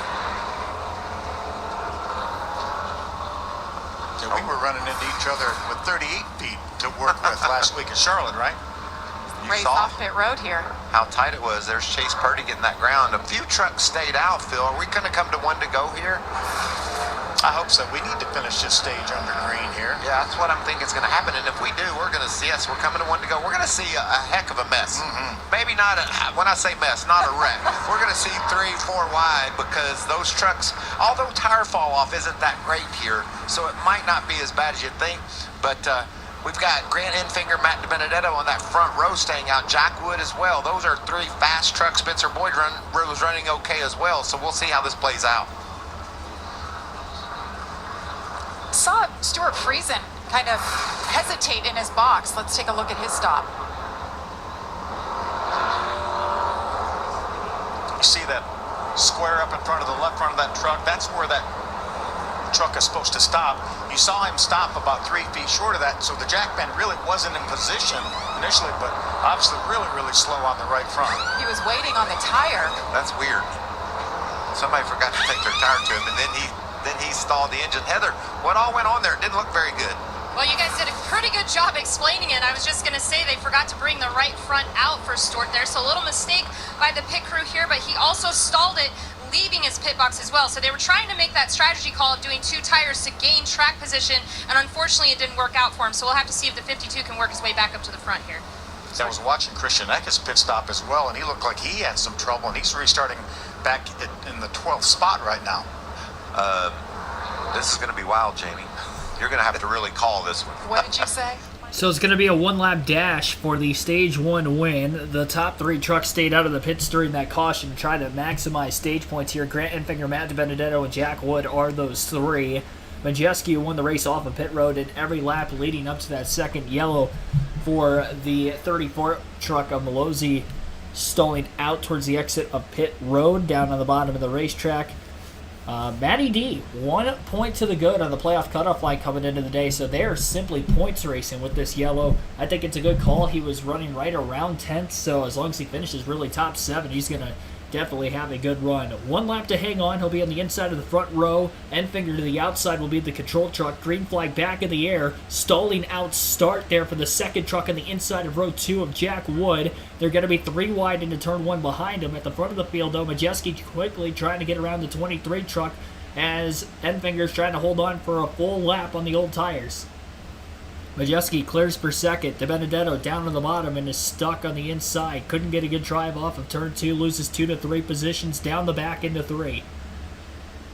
Yeah, we were running into each other with 38 feet to work with last week in Charlotte, right? Race off pit road here. How tight it was. There's Chase Purdy getting that ground. A few trucks stayed out, Phil. Are we going to come to 1 to go here? I hope so. We need to finish this stage under green here. Yeah, that's what I'm thinking is going to happen. And if we do, we're going to see, yes, we're coming to 1 to go. We're going to see a heck of a mess. Maybe not when I say mess, not a wreck. We're going to see 3, 4 wide, because those trucks, although tire fall off isn't that great here, so it might not be as bad as you think. But we've got Grant Enfinger, Matt DiBenedetto on that front row staying out. Jack Wood as well. Those are 3 fast trucks. Spencer Boyd was running okay as well. So we'll see how this plays out. Saw Stuart Friesen kind of hesitate in his box. Let's take a look at his stop. You see that square up in front of the left front of that truck? That's where that truck is supposed to stop. You saw him stop about 3 feet short of that, so the jack bend really wasn't in position initially, but obviously really slow on the right front. He was waiting on the tire. That's weird. Somebody forgot to take their tire to him, and then he stalled the engine. Heather, what all went on there? It didn't look very good. Well, you guys did a pretty good job explaining it. I was just going to say they forgot to bring the right front out for Stewart there, so a little mistake by the pit crew here, but he also stalled it, leaving his pit box as well. So they were trying to make that strategy call of doing 2 tires to gain track position, and unfortunately it didn't work out for him. So we'll have to see if the 52 can work his way back up to the front here. I was watching Christian Eckes pit stop as well, and he looked like he had some trouble, and he's restarting back in the 12th spot right now. This is going to be wild, Jamie. You're going to have to really call this one. What did you say? So it's going to be a one-lap dash for the Stage 1 win. The top 3 trucks stayed out of the pits during that caution to try to maximize stage points here. Grant Enfinger, Matt DiBenedetto, and Jack Wood are those 3. Majeski won the race off of pit road in every lap leading up to that second yellow for the 34 truck of Malozzi, stalling out towards the exit of pit road down on the bottom of the racetrack. Matty D, 1 point to the good on the playoff cutoff line coming into the day, so they're simply points racing with this yellow. I think it's a good call. He was running right around 10th, so as long as he finishes really top 7, he's going to definitely have a good run. 1 lap to hang on. He'll be on the inside of the front row. Enfinger to the outside will be the control truck. Green flag back in the air. Stalling out start there for the second truck on the inside of row 2 of Jack Wood. They're going to be 3 wide into turn 1 behind him. At the front of the field, though, Majeski quickly trying to get around the 23 truck as Enfinger's trying to hold on for a full lap on the old tires. Majeski clears for second. DiBenedetto down on the bottom and is stuck on the inside. Couldn't get a good drive off of turn 2. Loses 2 to 3 positions down the back into 3.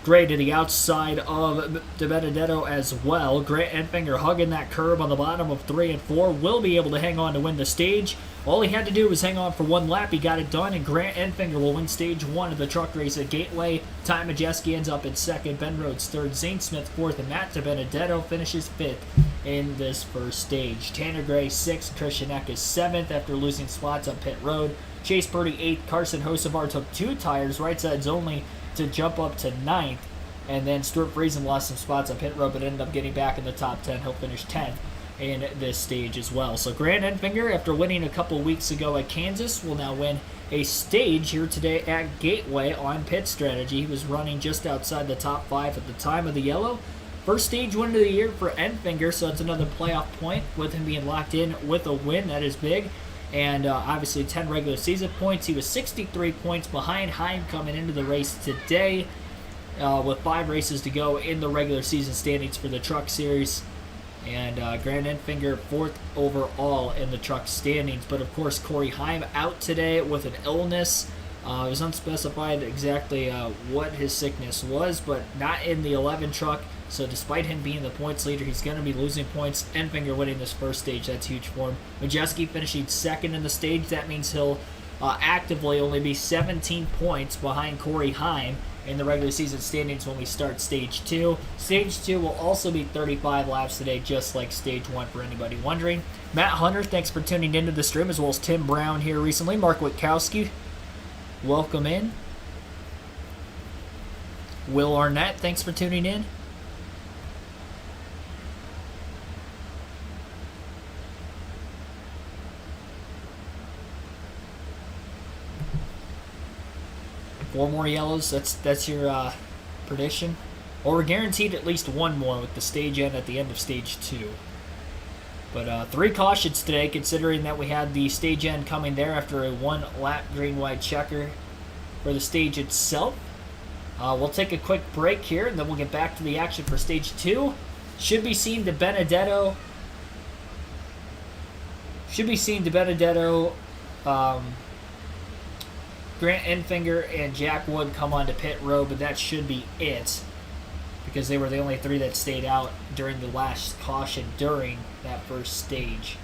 Gray to the outside of DiBenedetto as well. Grant Enfinger hugging that curb on the bottom of 3 and 4. Will be able to hang on to win the stage. All he had to do was hang on for 1 lap. He got it done, and Grant Enfinger will win stage 1 of the truck race at Gateway. Ty Majeski ends up in 2nd. Ben Rhodes 3rd. Zane Smith 4th. And Matt DiBenedetto finishes 5th in this first stage. Tanner Gray 6th. Christian Eckes 7th after losing spots on pit road. Chase Purdy 8th. Carson Hocevar took 2 tires, right sides only, to jump up to 9th. And then Stuart Friesen lost some spots on pit road, but ended up getting back in the top 10. He'll finish 10th in this stage as well. So Grant Enfinger, after winning a couple weeks ago at Kansas, will now win a stage here today at Gateway on pit strategy. He was running just outside the top 5 at the time of the yellow. First stage win of the year for Enfinger, so it's another playoff point with him being locked in with a win. That is big. And obviously 10 regular season points. He was 63 points behind Heim coming into the race today with 5 races to go in the regular season standings for the Truck Series. And Grant Enfinger 4th overall in the truck standings. But of course, Corey Heim out today with an illness. It was unspecified exactly what his sickness was, but not in the 11 truck. So despite him being the points leader, he's going to be losing points. Enfinger winning this first stage, that's huge for him. Majeski finishing 2nd in the stage. That means he'll actively only be 17 points behind Corey Heim in the regular season standings when we start Stage 2. Stage 2 will also be 35 laps today, just like Stage 1 for anybody wondering. Matt Hunter, thanks for tuning into the stream, as well as Tim Brown here recently. Mark Witkowski, welcome in. Will Arnett, thanks for tuning in. Four more yellows, that's your prediction? Or we're guaranteed at least 1 more with the stage end at the end of Stage 2. But 3 cautions today, considering that we had the stage end coming there after a 1-lap green-white checker for the stage itself. We'll take a quick break here, and then we'll get back to the action for Stage 2. Should be seeing DiBenedetto. Grant Enfinger and Jack Wood come onto pit road, but that should be it, because they were the only 3 that stayed out during the last caution during that first stage.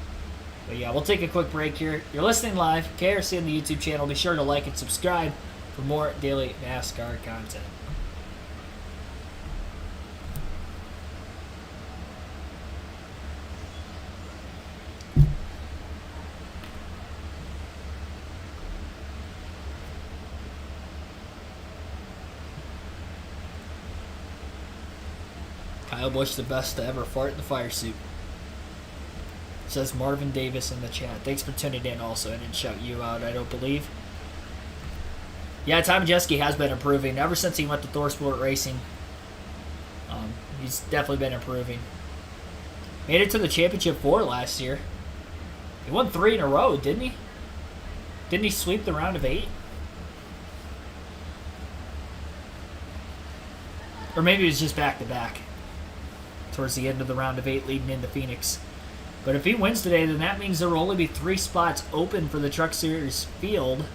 But yeah, we'll take a quick break here. You're listening live, KRC on the YouTube channel. Be sure to like and subscribe for more daily NASCAR content. Kyle Busch, the best to ever fart in the fire suit. Says Marvin Davis in the chat. Thanks for tuning in also. I didn't shout you out, I don't believe. Yeah, Ty Majeski has been improving ever since he went to Thor Sport Racing. He's definitely been improving. Made it to the championship 4 last year. He won 3 in a row, didn't he? Didn't he sweep the round of 8? Or maybe it was just back-to-back. Towards the end of the round of 8 leading into Phoenix. But if he wins today, then that means there will only be 3 spots open for the Truck Series field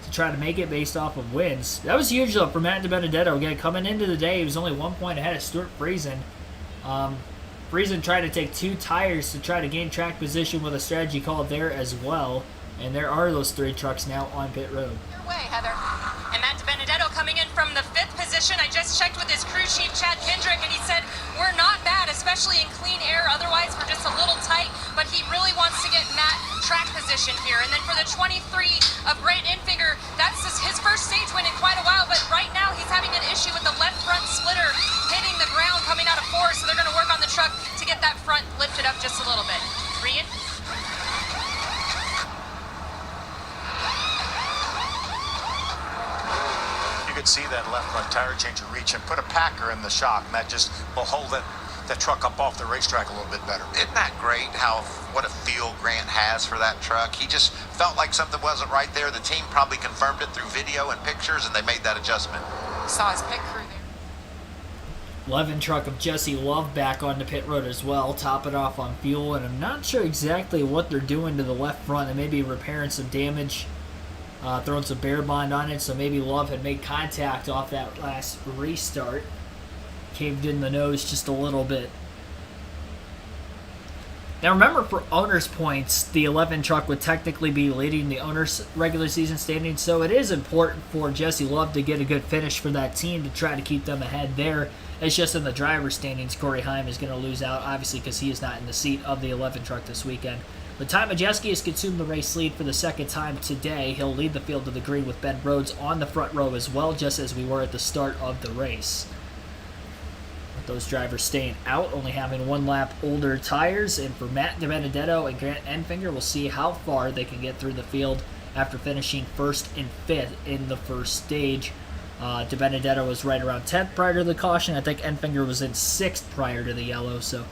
to try to make it based off of wins. That was huge, though, for Matt DiBenedetto. Again, coming into the day, he was only 1 point ahead of Stuart Friesen. Friesen tried to take 2 tires to try to gain track position with a strategy called there as well. And there are those 3 trucks now on pit road. Your way, Heather. And Matt DiBenedetto coming in from the 5th position. I just checked with his crew chief, Chad Kendrick, and he said, we're not bad, especially in clean air. Otherwise, we're just a little tight. But he really wants to get Matt track position here. And then for the 23 of Grant Enfinger, that's his first stage win in quite a while. But right now, he's having an issue with the left front splitter hitting the ground coming out of 4. So they're going to work on the truck to get that front lifted up just a little bit. Rian? See that left front tire changer reach and put a packer in the shock, and that just will hold that truck up off the racetrack a little bit better. Isn't that great what a feel Grant has for that truck? He just felt like something wasn't right there. The team probably confirmed it through video and pictures, and they made that adjustment. Saw his pit crew there. 11 truck of Jesse Love back on the pit road as well, top it off on fuel, and I'm not sure exactly what they're doing to the left front. They may be repairing some damage, throwing some bear bond on it, so maybe Love had made contact off that last restart. Caved in the nose just a little bit. Now remember, for owner's points, the 11 truck would technically be leading the owner's regular season standings, so it is important for Jesse Love to get a good finish for that team to try to keep them ahead there. It's just in the driver's standings, Corey Heim is going to lose out, obviously, because he is not in the seat of the 11 truck this weekend. But Ty Majeski has consumed the race lead for the second time today. He'll lead the field to the green with Ben Rhodes on the front row as well, just as we were at the start of the race. With those drivers staying out, only having 1 lap older tires. And for Matt DiBenedetto and Grant Enfinger, we'll see how far they can get through the field after finishing 1st and 5th in the first stage. DiBenedetto was right around 10th prior to the caution. I think Enfinger was in 6th prior to the yellow. So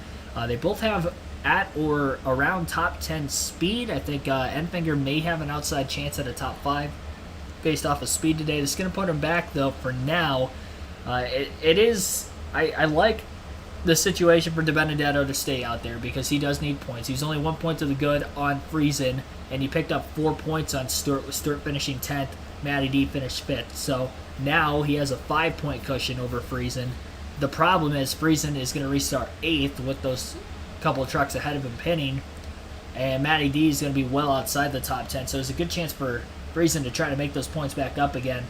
they both have at or around top 10 speed. I think Enfinger may have an outside chance at a top 5 based off of speed today. This is going to put him back, though, for now. I like the situation for DiBenedetto to stay out there because he does need points. He's only 1 point to the good on Friesen, and he picked up 4 points on Stewart, with Stewart finishing 10th. Matty D finished 5th. So now he has a 5-point cushion over Friesen. The problem is Friesen is going to restart 8th with those couple of trucks ahead of him pinning, and Matty D is going to be well outside the top 10, so there's a good chance for Friesen to try to make those points back up again.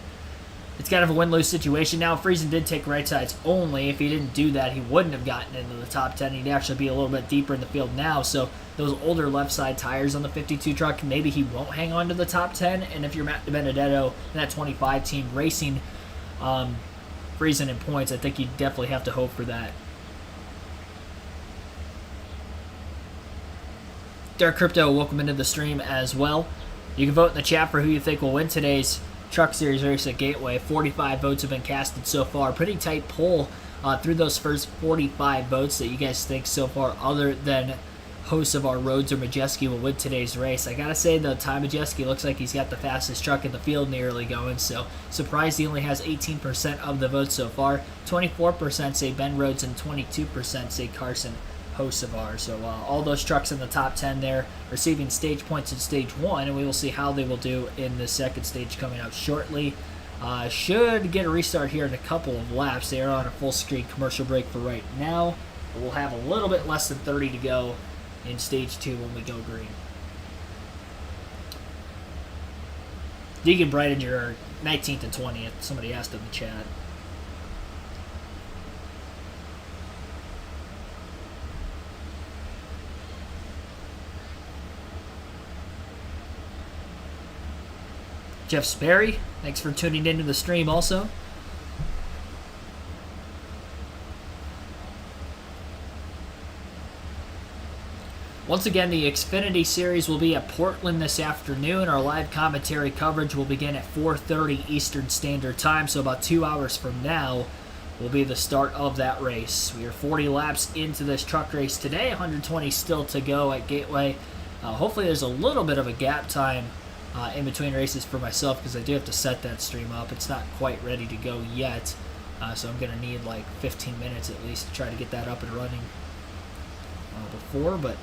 It's kind of a win-lose situation now. Friesen did take right sides only. If he didn't do that, he wouldn't have gotten into the top 10. He'd actually be a little bit deeper in the field now, so those older left side tires on the 52 truck, maybe he won't hang on to the top 10, and if you're Matt DiBenedetto and that 25 team racing Friesen in points, I think you definitely have to hope for that. Derek Crypto, welcome into the stream as well. You can vote in the chat for who you think will win today's Truck Series race at Gateway. 45 votes have been casted so far. Pretty tight poll through those first 45 votes that you guys think so far, other than hosts of our Rhodes or Majeski will win today's race. I gotta say, though, Ty Majeski looks like he's got the fastest truck in the field in the early going, so surprised he only has 18% of the votes so far. 24% say Ben Rhodes and 22% say Carson Hocevar. So all those trucks in the top 10 there receiving stage points in stage 1, and we will see how they will do in the second stage coming out shortly. Should get a restart here in a couple of laps. They are on a full screen commercial break for right now. But we'll have a little bit less than 30 to go in stage 2 when we go green. Deegan Brightinger are 19th and 20th. Somebody asked in the chat. Jeff Sperry, thanks for tuning into the stream also. Once again, the Xfinity Series will be at Portland this afternoon. Our live commentary coverage will begin at 4:30 Eastern Standard Time, so about 2 hours from now. will be the start of that race. We are 40 laps into this truck race today, 120 still to go at Gateway. Hopefully there's a little bit of a gap time in between races for myself, because I do have to set that stream up. It's not quite ready to go yet, so I'm going to need like 15 minutes at least to try to get that up and running before, but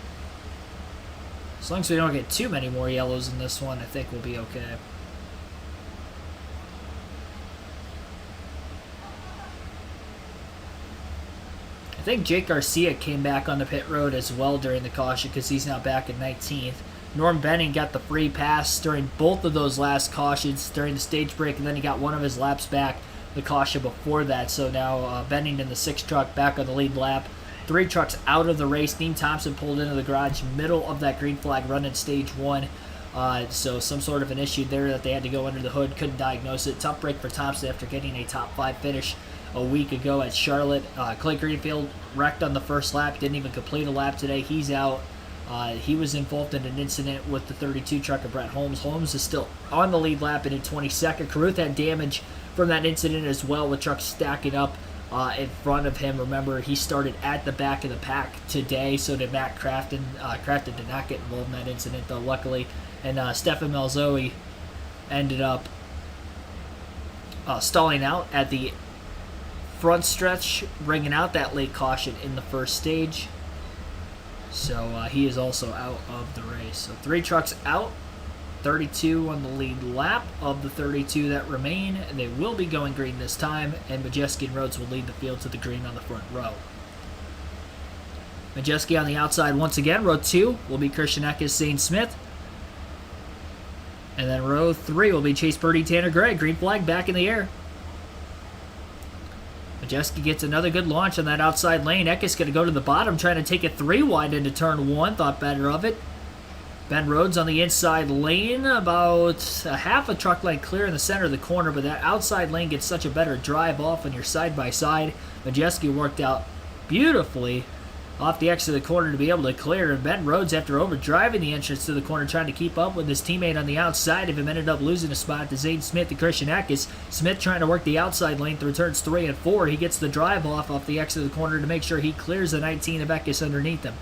as long as we don't get too many more yellows in this one, I think we'll be okay. I think Jake Garcia came back on the pit road as well during the caution, because he's now back at 19th. Norm Benning got the free pass during both of those last cautions during the stage break, and then he got one of his laps back the caution before that. So now Benning in the 6th truck back on the lead lap. 3 trucks out of the race. Dean Thompson pulled into the garage middle of that green flag run in stage 1. So some sort of an issue there that they had to go under the hood. Couldn't diagnose it. Tough break for Thompson after getting a top 5 finish a week ago at Charlotte. Clay Greenfield wrecked on the first lap. Didn't even complete a lap today. He's out. He was involved in an incident with the 32 truck of Brett Holmes. Holmes is still on the lead lap and in 22nd. Carruth had damage from that incident as well, with trucks stacking up in front of him. Remember, he started at the back of the pack today, so did Matt Crafton. Crafton did not get involved in that incident, though, luckily. And Stefan Malzoe ended up stalling out at the front stretch, bringing out that late caution in the first stage. So he is also out of the race. So 3 trucks out, 32 on the lead lap of the 32 that remain. They will be going green this time, and Majeski and Rhodes will lead the field to the green on the front row. Majeski on the outside once again. Row 2 will be Christian Eckes, Zane Smith. And then row 3 will be Chase Purdy, Tanner Gray. Green flag back in the air. Majeski gets another good launch on that outside lane. Eckes going to go to the bottom, trying to take it 3 wide into turn 1. Thought better of it. Ben Rhodes on the inside lane, about a half a truck length clear in the center of the corner, but that outside lane gets such a better drive off when you're side by side. Majeski worked out beautifully off the exit of the corner to be able to clear, and Ben Rhodes, after overdriving the entrance to the corner, trying to keep up with his teammate on the outside of him, ended up losing a spot to Zane Smith and Christian Eckes. Smith trying to work the outside lane through turns 3 and 4. He gets the drive off the exit of the corner to make sure he clears the 19 of Eckes underneath him.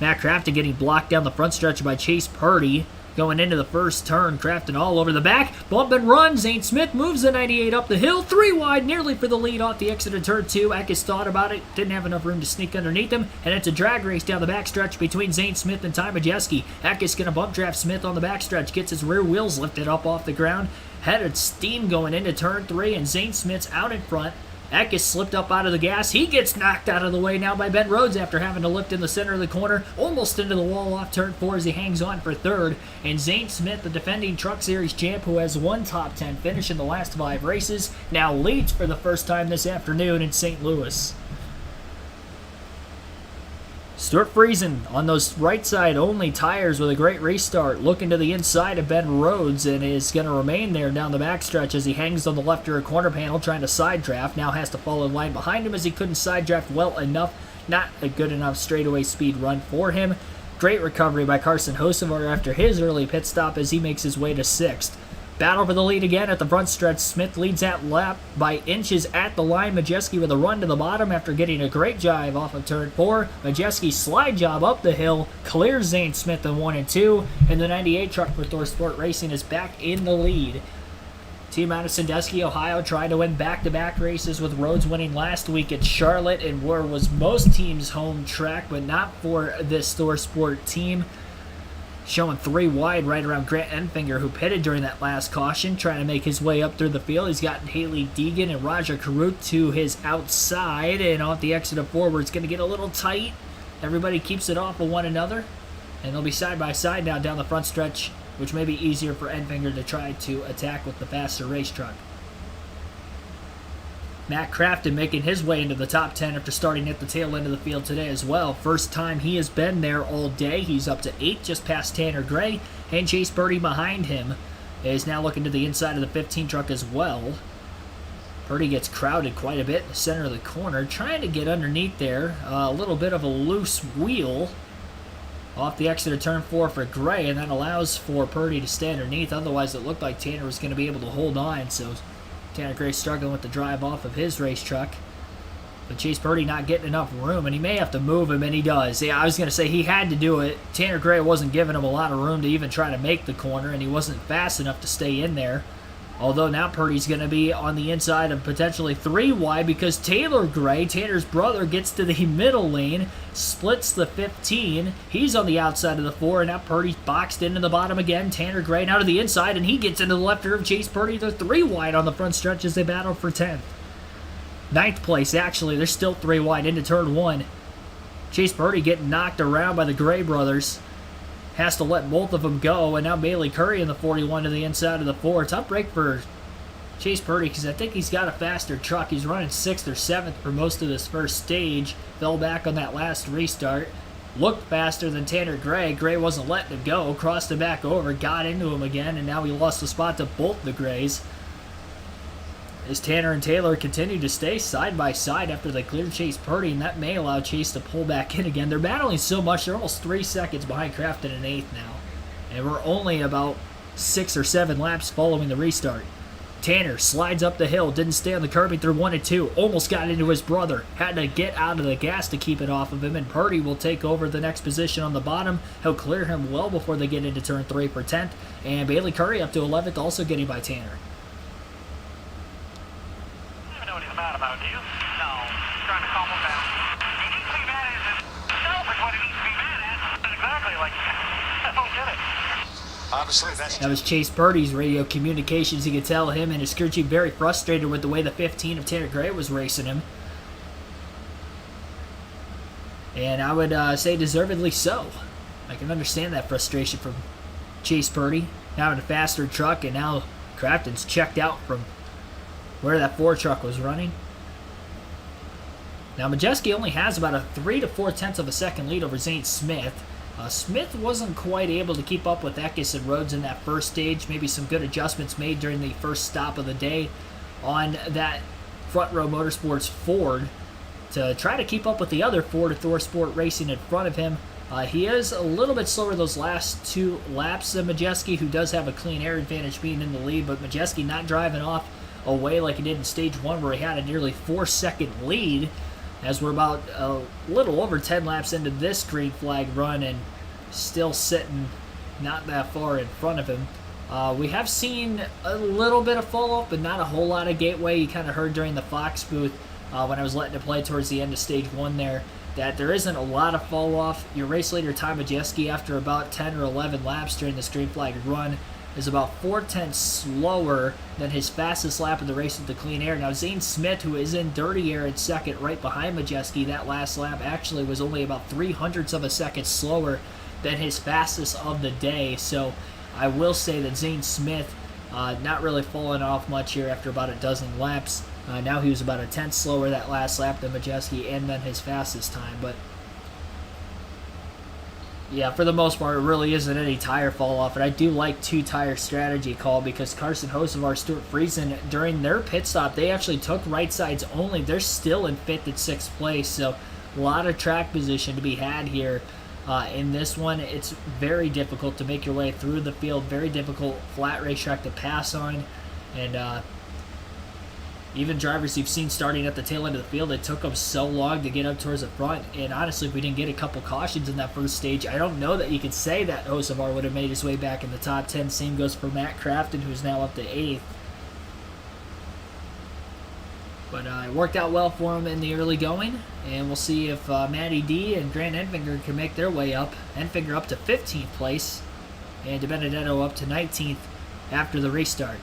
Matt Crafton getting blocked down the front stretch by Chase Purdy. Going into the first turn, Crafton all over the back. Bump and run. Zane Smith moves the 98 up the hill. 3 wide, nearly for the lead off the exit of turn 2. Eckes thought about it. Didn't have enough room to sneak underneath him. And it's a drag race down the backstretch between Zane Smith and Ty Majeski. Eckes going to bump draft Smith on the backstretch. Gets his rear wheels lifted up off the ground. Headed steam going into turn 3. And Zane Smith's out in front. Eckes slipped up out of the gas. He gets knocked out of the way now by Ben Rhodes after having to lift in the center of the corner, almost into the wall off turn 4 as he hangs on for 3rd. And Zane Smith, the defending Truck Series champ who has one top 10 finish in the last 5 races, now leads for the first time this afternoon in St. Louis. Stuart Friesen on those right side only tires with a great restart, looking to the inside of Ben Rhodes, and is going to remain there down the backstretch as he hangs on the left rear corner panel trying to side draft. Now has to follow in line behind him as he couldn't side draft well enough. Not a good enough straightaway speed run for him. Great recovery by Carson Hocevar after his early pit stop as he makes his way to 6th. Battle for the lead again at the front stretch. Smith leads that lap by inches at the line. Majeski with a run to the bottom after getting a great jive off of turn 4. Majeski slide job up the hill, clears Zane Smith in 1 and 2, and the 98 truck for Thor Sport Racing is back in the lead. Team out of Sandusky, Ohio, trying to win back-to-back races, with Rhodes winning last week at Charlotte, and where was most teams' home track, but not for this Thor Sport team. Showing 3 wide right around Grant Enfinger, who pitted during that last caution, trying to make his way up through the field. He's got Haley Deegan and Roger Carruth to his outside, and off the exit of forward, it's going to get a little tight. Everybody keeps it off of one another, and they'll be side by side now down the front stretch, which may be easier for Enfinger to try to attack with the faster race truck. Matt Crafton making his way into the top 10 after starting at the tail end of the field today as well. First time he has been there all day. He's up to 8, just past Tanner Gray, and Chase Purdy behind him is now looking to the inside of the 15 truck as well. Purdy gets crowded quite a bit in the center of the corner, trying to get underneath there. A little bit of a loose wheel off the exit of turn 4 for Gray, and that allows for Purdy to stay underneath. Otherwise, it looked like Tanner was going to be able to hold on, so Tanner Gray struggling with the drive off of his race truck. But Chase Purdy not getting enough room, and he may have to move him, and he does. Yeah, I was going to say he had to do it. Tanner Gray wasn't giving him a lot of room to even try to make the corner, and he wasn't fast enough to stay in there. Although now Purdy's going to be on the inside of potentially 3 wide because Taylor Gray, Tanner's brother, gets to the middle lane, splits the 15. He's on the outside of the 4, and now Purdy's boxed into the bottom again. Tanner Gray now to the inside, and he gets into the left rear of Chase Purdy. They're 3 wide on the front stretch as they battle for 10th. 9th place, actually. They're still 3 wide into turn 1. Chase Purdy getting knocked around by the Gray brothers. Has to let both of them go, and now Bailey Curry in the 41 to the inside of the 4. Tough break for Chase Purdy because I think he's got a faster truck. He's running 6th or 7th for most of this first stage. Fell back on that last restart. Looked faster than Tanner Gray. Gray wasn't letting him go. Crossed him back over, got into him again, and now he lost the spot to both the Grays. As Tanner and Taylor continue to stay side by side after they clear Chase Purdy, and that may allow Chase to pull back in again. They're battling so much, they're almost 3 seconds behind Craftsman in 8th now. And we're only about 6 or 7 laps following the restart. Tanner slides up the hill, didn't stay on the curbing through 1 and 2, almost got into his brother, had to get out of the gas to keep it off of him, and Purdy will take over the next position on the bottom. He'll clear him well before they get into turn 3 for 10th, and Bailey Curry up to 11th, also getting by Tanner. Mad about you? No. Trying to calm him down. He needs to be mad at himself is what he needs to be mad at. Exactly. Like, I don't get it. Obviously, that was Chase Purdy's radio communications. You could tell him and his crew chief very frustrated with the way the 15 of Tanner Gray was racing him. And I would say deservedly so. I can understand that frustration from Chase Purdy. Having a faster truck, and now Craftsman's checked out from where that 4 truck was running. Now Majeski only has about a 3 to 4 tenths of a second lead over Zane Smith. Smith wasn't quite able to keep up with Eckes and Rhodes in that first stage. Maybe some good adjustments made during the first stop of the day on that Front Row Motorsports Ford to try to keep up with the other Ford Thor Sport racing in front of him. He is a little bit slower those last 2 laps than Majeski, who does have a clean air advantage being in the lead, but Majeski not driving off away like he did in stage 1 where he had a nearly 4-second lead, as we're about a little over 10 laps into this green flag run and still sitting not that far in front of him. We have seen a little bit of fall off, but not a whole lot of Gateway. You kind of heard during the Fox booth when I was letting it play towards the end of stage 1 there that there isn't a lot of fall off. Your race leader Ty Majeski, after about 10 or 11 laps during this green flag run, is about 4 tenths slower than his fastest lap of the race with the clean air. Now, Zane Smith, who is in dirty air in second right behind Majeski, that last lap actually was only about 0.03 of a second slower than his fastest of the day. So I will say that Zane Smith not really falling off much here after about a dozen laps. Now he was about a tenth slower that last lap than Majeski and then his fastest time. But yeah, for the most part, it really isn't any tire fall off. And I do like 2-tire strategy call because Carson Hocevar, Stuart Friesen, during their pit stop, they actually took right sides only. They're still in 5th and 6th place. So a lot of track position to be had here in this one. It's very difficult to make your way through the field. Very difficult flat racetrack to pass on. And even drivers you've seen starting at the tail end of the field, it took them so long to get up towards the front. And honestly, if we didn't get a couple cautions in that first stage, I don't know that you could say that Hocevar would have made his way back in the top 10. Same goes for Matt Crafton, who's now up to 8th. But it worked out well for him in the early going. And we'll see if Matty D and Grant Enfinger can make their way up. Enfinger up to 15th place. And DiBenedetto up to 19th after the restart.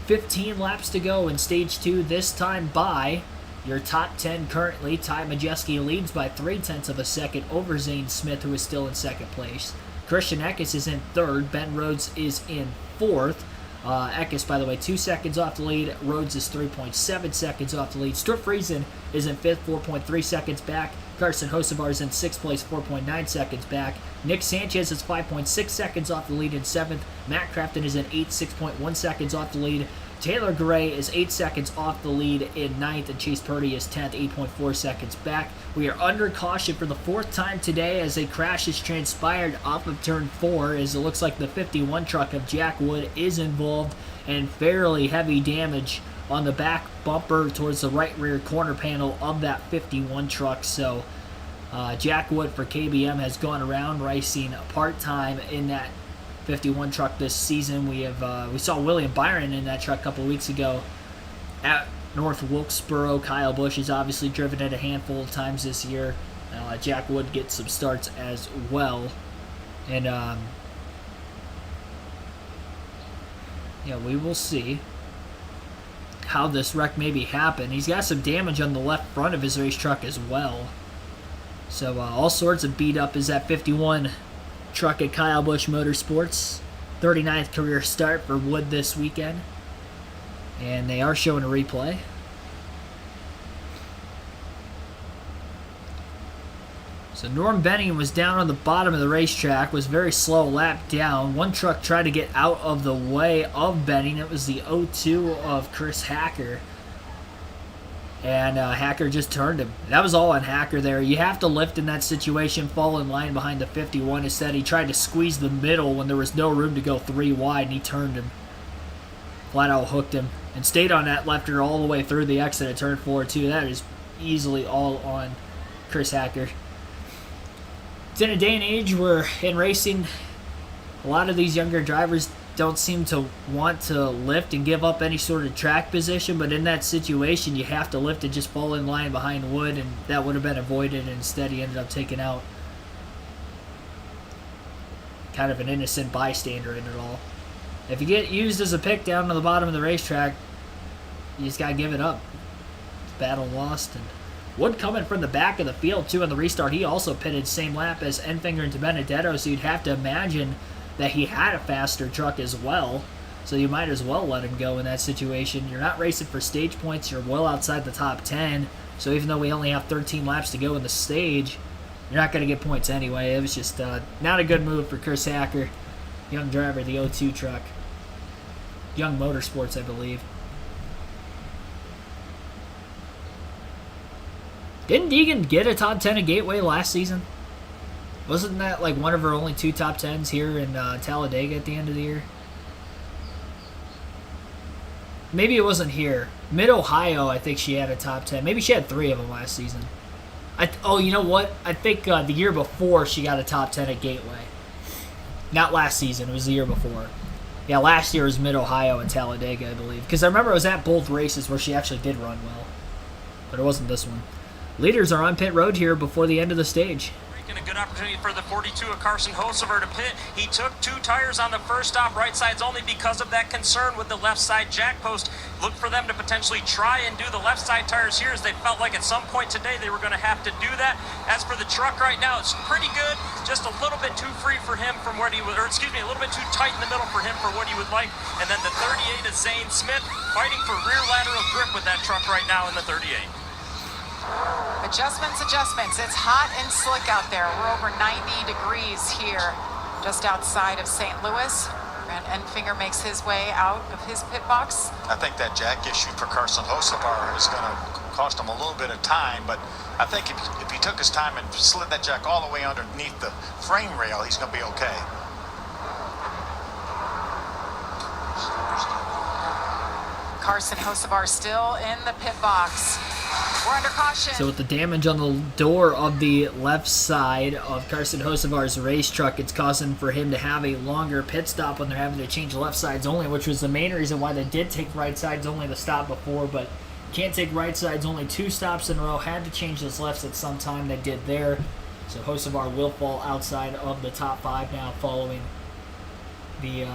15 laps to go in stage 2, this time by your top 10 currently. Ty Majeski leads by 0.3 of a second over Zane Smith, who is still in 2nd place. Christian Eckes is in 3rd. Ben Rhodes is in 4th. Eckes, by the way, 2 seconds off the lead. Rhodes is 3.7 seconds off the lead. Stuart Friesen is in 5th, 4.3 seconds back. Carson Hocevar is in 6th place, 4.9 seconds back. Nick Sanchez is 5.6 seconds off the lead in 7th. Matt Crafton is in 8th, 6.1 seconds off the lead. Taylor Gray is 8 seconds off the lead in 9th, and Chase Purdy is 10th, 8.4 seconds back. We are under caution for the 4th time today as a crash has transpired off of turn 4, as it looks like the 51 truck of Jack Wood is involved, and fairly heavy damage on the back bumper towards the right rear corner panel of that 51 truck. So Jack Wood for KBM has gone around racing part-time in that 51 truck this season. We saw William Byron in that truck a couple weeks ago at North Wilkesboro. Kyle Busch has obviously driven it a handful of times this year. Jack Wood gets some starts as well. And we will see how this wreck maybe happened. He's got some damage on the left front of his race truck as well. So all sorts of beat up is that 51 truck at Kyle Busch Motorsports. 39th career start for Wood this weekend. And they are showing a replay. So Norm Benning was down on the bottom of the racetrack, was very slow lap down. One truck tried to get out of the way of Benning. It was the 02 of Chris Hacker. And Hacker just turned him. That was all on Hacker there. You have to lift in that situation, fall in line behind the 51. Instead, he tried to squeeze the middle when there was no room to go 3 wide, and he turned him. Flat out hooked him. And stayed on that lefter all the way through the exit at turn 4, too. That is easily all on Chris Hacker. It's in a day and age where in racing, a lot of these younger drivers don't seem to want to lift and give up any sort of track position, but in that situation, you have to lift and just fall in line behind Wood, and that would have been avoided, and instead he ended up taking out kind of an innocent bystander in it all. If you get used as a pick down to the bottom of the racetrack, you just got to give it up. Battle lost. And Wood coming from the back of the field, too, on the restart. He also pitted same lap as Enfinger and DiBenedetto, so you'd have to imagine that he had a faster truck as well. So you might as well let him go in that situation. You're not racing for stage points. You're well outside the top 10. So even though we only have 13 laps to go in the stage, you're not going to get points anyway. It was just not a good move for Chris Hacker, young driver of the 02 truck. Young Motorsports, I believe. Didn't Deegan get a top 10 at Gateway last season? Wasn't that like one of her only 2 top 10s here in Talladega at the end of the year? Maybe it wasn't here. Mid-Ohio, I think she had a top 10. Maybe she had 3 of them last season. You know what? I think the year before she got a top 10 at Gateway. Not last season. It was the year before. Yeah, last year was Mid-Ohio and Talladega, I believe. Because I remember it was at both races where she actually did run well. But it wasn't this one. Leaders are on pit road here before the end of the stage. A good opportunity for the 42 of Carson Hocevar to pit. He took 2 tires on the first stop, right sides only, because of that concern with the left side jack post. Look for them to potentially try and do the left side tires here, as they felt like at some point today they were going to have to do that. As for the truck right now, it's pretty good, just a little bit too free for him from what he would, a little bit too tight in the middle for him for what he would like. And then the 38 is Zane Smith fighting for rear lateral grip with that truck right now in the 38. Adjustments. It's hot and slick out there. We're over 90 degrees here, just outside of St. Louis. Grant Enfinger makes his way out of his pit box. I think that jack issue for Carson Hocevar is going to cost him a little bit of time, but I think if he took his time and slid that jack all the way underneath the frame rail, he's going to be okay. Carson Hocevar still in the pit box. We're under caution. So with the damage on the door of the left side of Carson Hocevar's race truck, it's causing for him to have a longer pit stop when they're having to change left sides only, which was the main reason why they did take right sides only to stop before, but can't take right sides only 2 stops in a row. Had to change those lefts at some time. They did there. So Hocevar will fall outside of the top 5 now following the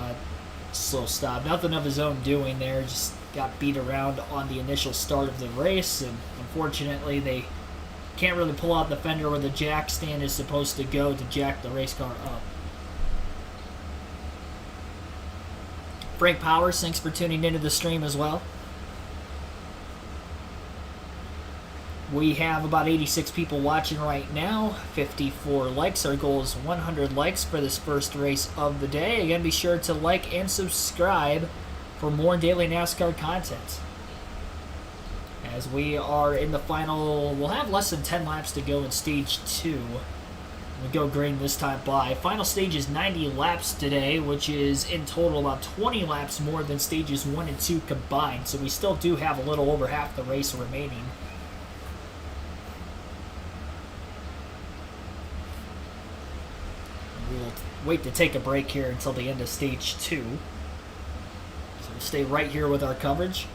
slow stop. Nothing of his own doing there, just got beat around on the initial start of the race, and unfortunately they can't really pull out the fender where the jack stand is supposed to go to jack the race car up. Frank Powers, thanks for tuning into the stream as well. We have about 86 people watching right now, 54 likes. Our goal is 100 likes for this first race of the day. Again, be sure to like and subscribe for more daily NASCAR content. As we are in the final, we'll have less than 10 laps to go in stage 2. We go green this time by. Final stage is 90 laps today, which is in total about 20 laps more than stages 1 and 2 combined. So we still do have a little over half the race remaining. We'll wait to take a break here until the end of stage 2. So we'll stay right here with our coverage.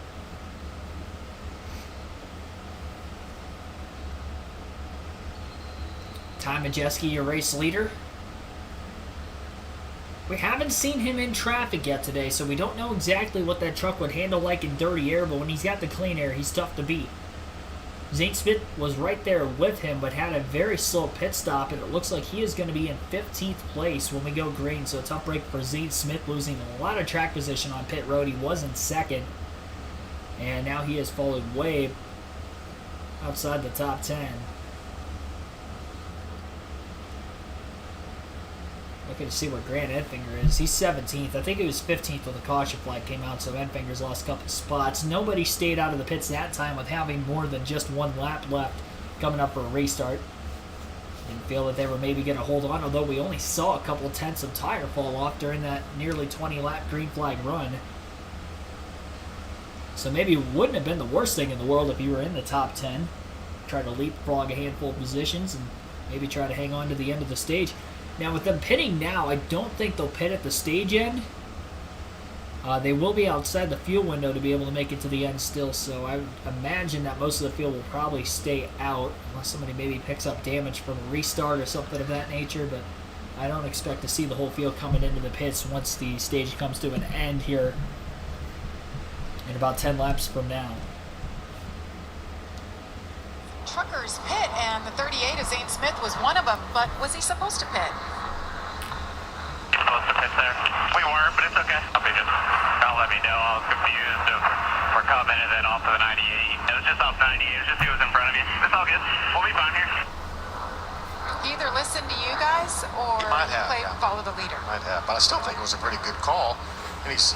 Ty Majeski, your race leader. We haven't seen him in traffic yet today, so we don't know exactly what that truck would handle like in dirty air, but when he's got the clean air, he's tough to beat. Zane Smith was right there with him, but had a very slow pit stop, and it looks like he is going to be in 15th place when we go green, so a tough break for Zane Smith, losing a lot of track position on pit road. He was in second, and now he has fallen way outside the top 10. Looking to see where Grant Enfinger is. He's 17th. I think he was 15th when the caution flag came out, so Enfinger's lost a couple spots. Nobody stayed out of the pits that time with having more than just one lap left coming up for a restart. Didn't feel that they were maybe going to hold on, although we only saw a couple tenths of tire fall off during that nearly 20-lap green flag run. So maybe it wouldn't have been the worst thing in the world if you were in the top 10. Try to leapfrog a handful of positions and maybe try to hang on to the end of the stage. Now, with them pitting now, I don't think they'll pit at the stage end. They will be outside the fuel window to be able to make it to the end still, so I would imagine that most of the field will probably stay out, unless somebody maybe picks up damage from a restart or something of that nature, but I don't expect to see the whole field coming into the pits once the stage comes to an end here in about 10 laps from now. Truckers pit, and the 38 of Zane Smith was one of them, but was he supposed to pit? Supposed to pit there. We weren't, but it's okay. They just don't let me know. I was confused if we're coming and then off to the 98. It was just off 98. It was just he was in front of you. It's all good. We'll be fine here. He either listened to you guys or follow the leader. Might have, but I still think it was a pretty good call. And he's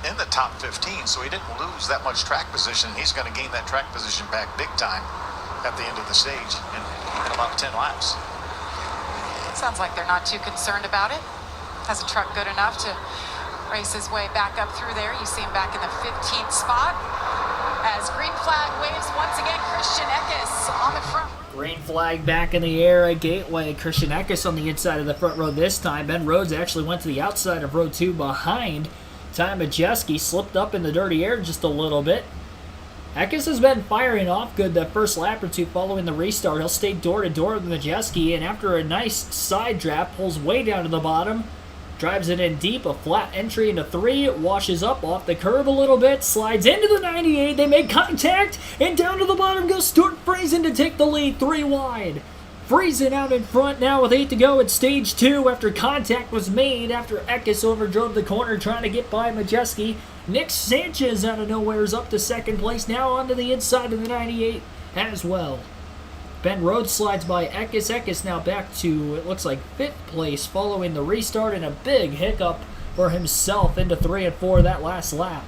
in the top 15, so he didn't lose that much track position. He's going to gain that track position back big time at the end of the stage in about 10 laps. Sounds like they're not too concerned about it. Has a truck good enough to race his way back up through there? You see him back in the 15th spot. As green flag waves once again, Christian Eckes on the front. Green flag back in the air at Gateway. Christian Eckes on the inside of the front row this time. Ben Rhodes actually went to the outside of row 2 behind. Ty Majeski slipped up in the dirty air just a little bit. Eckes has been firing off good that first lap or two following the restart. He'll stay door-to-door with Majeski, and after a nice side draft, pulls way down to the bottom, drives it in deep, a flat entry into 3, washes up off the curb a little bit, slides into the 98, they make contact, and down to the bottom goes Stuart Friesen to take the lead, 3 wide. Friesen out in front now with 8 to go at stage 2 after contact was made after Eckes overdrove the corner trying to get by Majeski. Nick Sanchez out of nowhere is up to second place, now onto the inside of the 98 as well. Ben Rhodes slides by Eckes. Eckes now back to, it looks like, 5th place following the restart and a big hiccup for himself into 3 and 4 that last lap.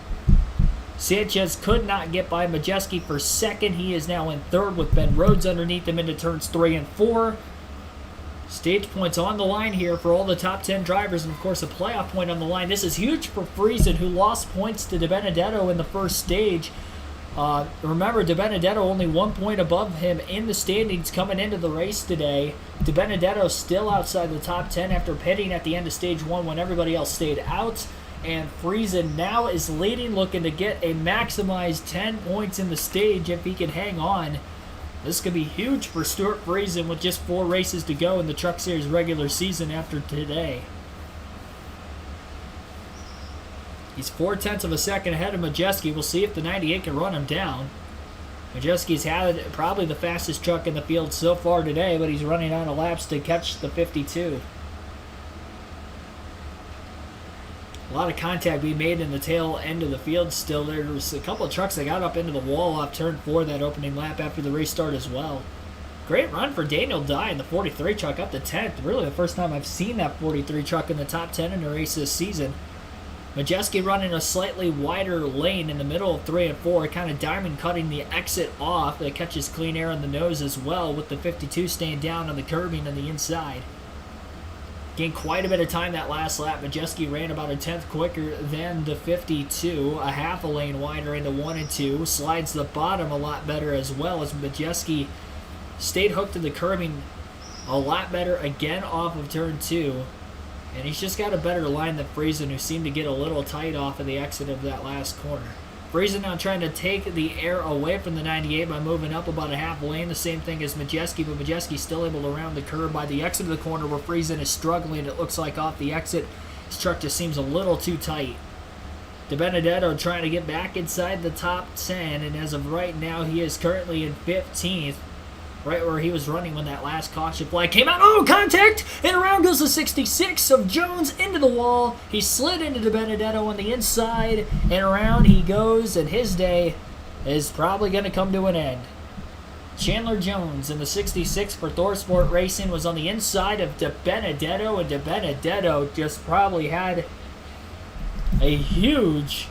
Sanchez could not get by Majeski for second. He is now in 3rd with Ben Rhodes underneath him into turns 3 and 4. Stage points on the line here for all the top 10 drivers, and of course a playoff point on the line. This is huge for Friesen, who lost points to DiBenedetto in the first stage. Remember, DiBenedetto only 1 point above him in the standings coming into the race today. DiBenedetto still outside the top 10 after pitting at the end of stage 1 when everybody else stayed out. And Friesen now is leading, looking to get a maximized 10 points in the stage if he can hang on. This could be huge for Stuart Friesen with just 4 races to go in the Truck Series regular season after today. He's 0.4 of a second ahead of Majeski. We'll see if the 98 can run him down. Majeski's had probably the fastest truck in the field so far today, but he's running out of laps to catch the 52. A lot of contact being made in the tail end of the field still. There was a couple of trucks that got up into the wall off turn 4 that opening lap after the restart as well. Great run for Daniel Dye in the 43 truck up to 10th. Really the first time I've seen that 43 truck in the top 10 in a race this season. Majeski running a slightly wider lane in the middle of 3 and 4, kind of diamond cutting the exit off. That catches clean air on the nose as well, with the 52 staying down on the curbing on the inside. Gained quite a bit of time that last lap. Majeski ran about a tenth quicker than the 52, a half a lane wider into 1 and 2. Slides the bottom a lot better as well, as Majeski stayed hooked to the curbing a lot better again off of turn 2. And he's just got a better line than Friesen, who seemed to get a little tight off of the exit of that last corner. Friesen now trying to take the air away from the 98 by moving up about a half lane. The same thing as Majeski, but Majeski's still able to round the curve by the exit of the corner where Friesen is struggling. It looks like off the exit, his truck just seems a little too tight. DiBenedetto trying to get back inside the top 10, and as of right now, he is currently in 15th. Right where he was running when that last caution flag came out. Oh, contact! And around goes the 66 of Jones into the wall. He slid into DiBenedetto on the inside, and around he goes, and his day is probably going to come to an end. Chandler Jones in the 66 for ThorSport Racing was on the inside of DiBenedetto, and DiBenedetto just probably had a huge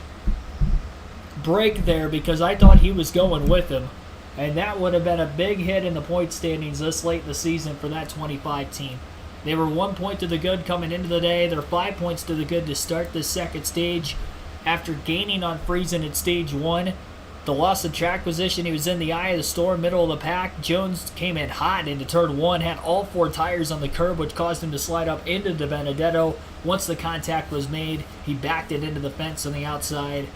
break there because I thought he was going with him. And that would have been a big hit in the point standings this late in the season for that 25 team. They were 1 point to the good coming into the day. They're 5 points to the good to start this second stage. After gaining on Friesen at stage 1, the loss of track position, he was in the eye of the storm, middle of the pack. Jones came in hot into turn 1, had all 4 tires on the curb, which caused him to slide up into DiBenedetto. Once the contact was made, he backed it into the fence on the outside.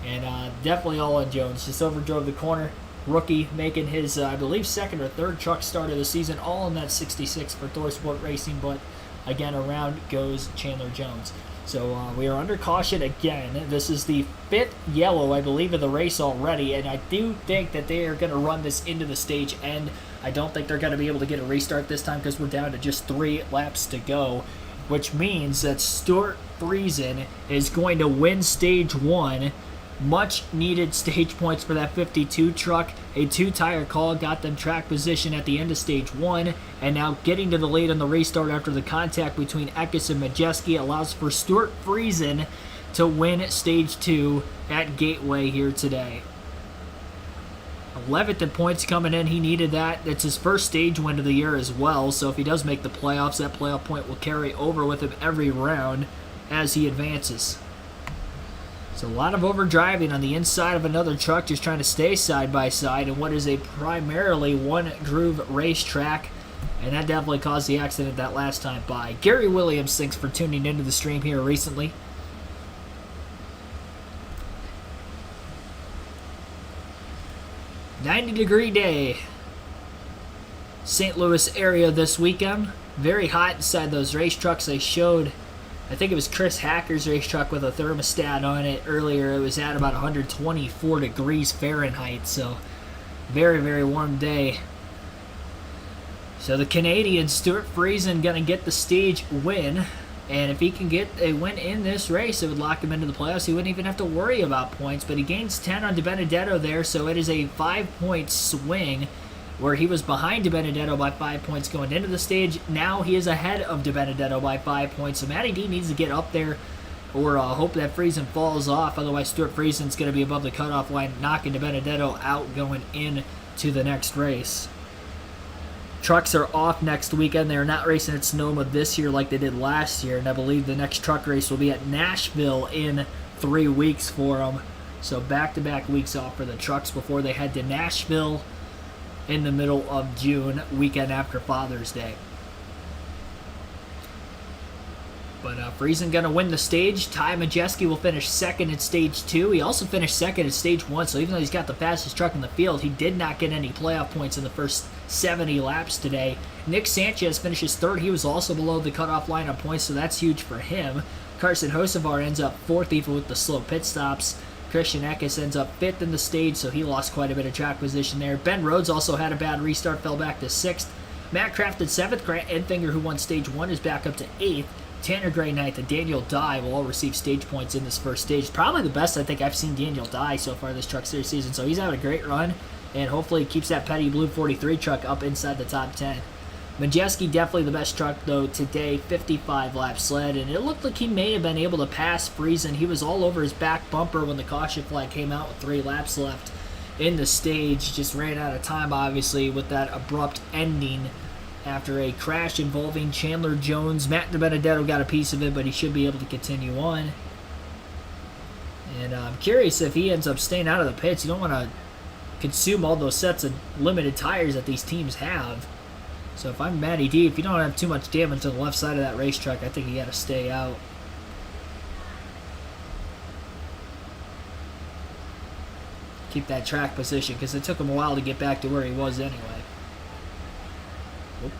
And definitely all on Jones. Just overdrove the corner. Rookie making his, I believe, second or third truck start of the season, all in that 66 for ThorSport Racing, but again, around goes Chandler Jones. So we are under caution again. This is the 5th yellow, I believe, of the race already, and I do think that they are going to run this into the stage end. I don't think they're going to be able to get a restart this time because we're down to just 3 laps to go, which means that Stuart Friesen is going to win stage 1. Much needed stage points for that 52 truck. A 2-tire call got them track position at the end of stage 1, and now getting to the lead on the restart after the contact between Eckes and Majeski allows for Stuart Friesen to win stage 2 at Gateway here today. 11th in points coming in. He needed that. It's his first stage win of the year as well, so if he does make the playoffs, that playoff point will carry over with him every round as he advances. So a lot of overdriving on the inside of another truck, just trying to stay side by side in what is a primarily one-groove racetrack, and that definitely caused the accident that last time by. Gary Williams, thanks for tuning into the stream here recently. "90-degree day. St. Louis area this weekend. Very hot inside those race trucks. They showed, I think it was Chris Hacker's race truck with a thermostat on it earlier. It was at about 124 degrees Fahrenheit, so very, very warm day. So the Canadian Stuart Friesen going to get the stage win, and if he can get a win in this race, it would lock him into the playoffs. He wouldn't even have to worry about points, but he gains 10 on DiBenedetto there, so it is a 5-point swing where he was behind DiBenedetto by 5 points going into the stage. Now he is ahead of DiBenedetto by 5 points. So Matty D needs to get up there or hope that Friesen falls off. Otherwise, Stuart Friesen's going to be above the cutoff line, knocking DiBenedetto out going into the next race. Trucks are off next weekend. They're not racing at Sonoma this year like they did last year. And I believe the next truck race will be at Nashville in 3 weeks for them. So back-to-back weeks off for the trucks before they head to Nashville in the middle of June, weekend after Father's Day. But Friesen going to win the stage. Ty Majeski will finish second in stage 2. He also finished second in stage 1, so even though he's got the fastest truck in the field, he did not get any playoff points in the first 70 laps today. Nick Sanchez finishes third. He was also below the cutoff line on points, so that's huge for him. Carson Hocevar ends up fourth even with the slow pit stops. Christian Eckes ends up 5th in the stage, so he lost quite a bit of track position there. Ben Rhodes also had a bad restart, fell back to 6th. Matt Craft at 7th. Grant Enfinger, who won stage 1, is back up to 8th. Tanner Gray 9th and Daniel Dye will all receive stage points in this first stage. Probably the best I think I've seen Daniel Dye so far this Truck Series season, so he's having a great run, and hopefully keeps that Petty Blue 43 truck up inside the top 10. Majeski definitely the best truck, though, today. 55 lap sled, and it looked like he may have been able to pass Friesen. He was all over his back bumper when the caution flag came out with 3 laps left in the stage. Just ran out of time, obviously, with that abrupt ending after a crash involving Chandler Jones. Matt DiBenedetto got a piece of it, but he should be able to continue on. And I'm curious if he ends up staying out of the pits. You don't want to consume all those sets of limited tires that these teams have. So if I'm Matty D, if you don't have too much damage on the left side of that racetrack, I think you got to stay out. Keep that track position, because it took him a while to get back to where he was anyway. Oop.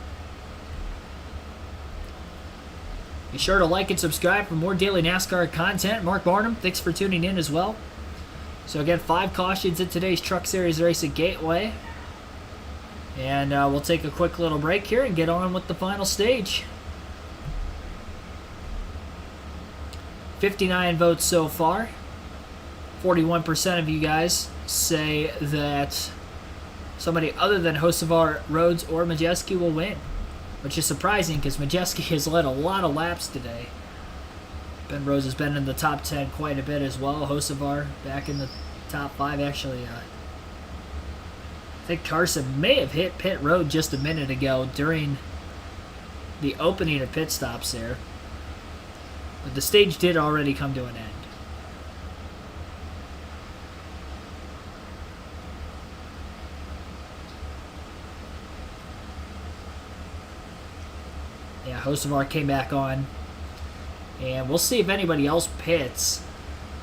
Be sure to like and subscribe for more daily NASCAR content. Mark Barnum, thanks for tuning in as well. So again, 5 cautions in today's Truck Series race at Gateway. And we'll take a quick little break here and get on with the final stage. 59 votes so far. 41% of you guys say that somebody other than Hocevar, Rhodes, or Majeski will win, which is surprising because Majeski has led a lot of laps today. Ben Rhodes has been in the top 10 quite a bit as well. Hocevar back in the top 5 actually. I think Carson may have hit pit road just a minute ago during the opening of pit stops there. But the stage did already come to an end. Yeah, Hocevar came back on. And we'll see if anybody else pits.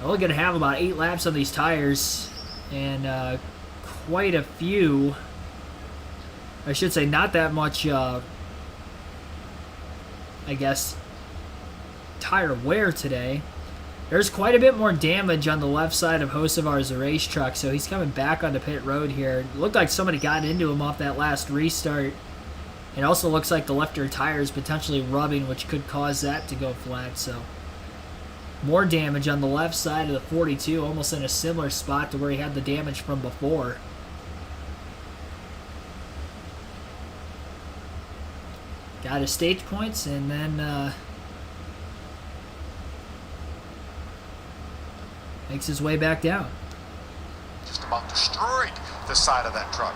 We're only going to have about 8 laps on these tires. And quite a few, I should say not that much, I guess, tire wear today. There's quite a bit more damage on the left side of Hocevar's race truck, so he's coming back onto pit road here. It looked like somebody got into him off that last restart. It also looks like the left rear tire is potentially rubbing, which could cause that to go flat, so more damage on the left side of the 42, almost in a similar spot to where he had the damage from before. Got his stage points, and then makes his way back down. Just about destroyed the side of that truck.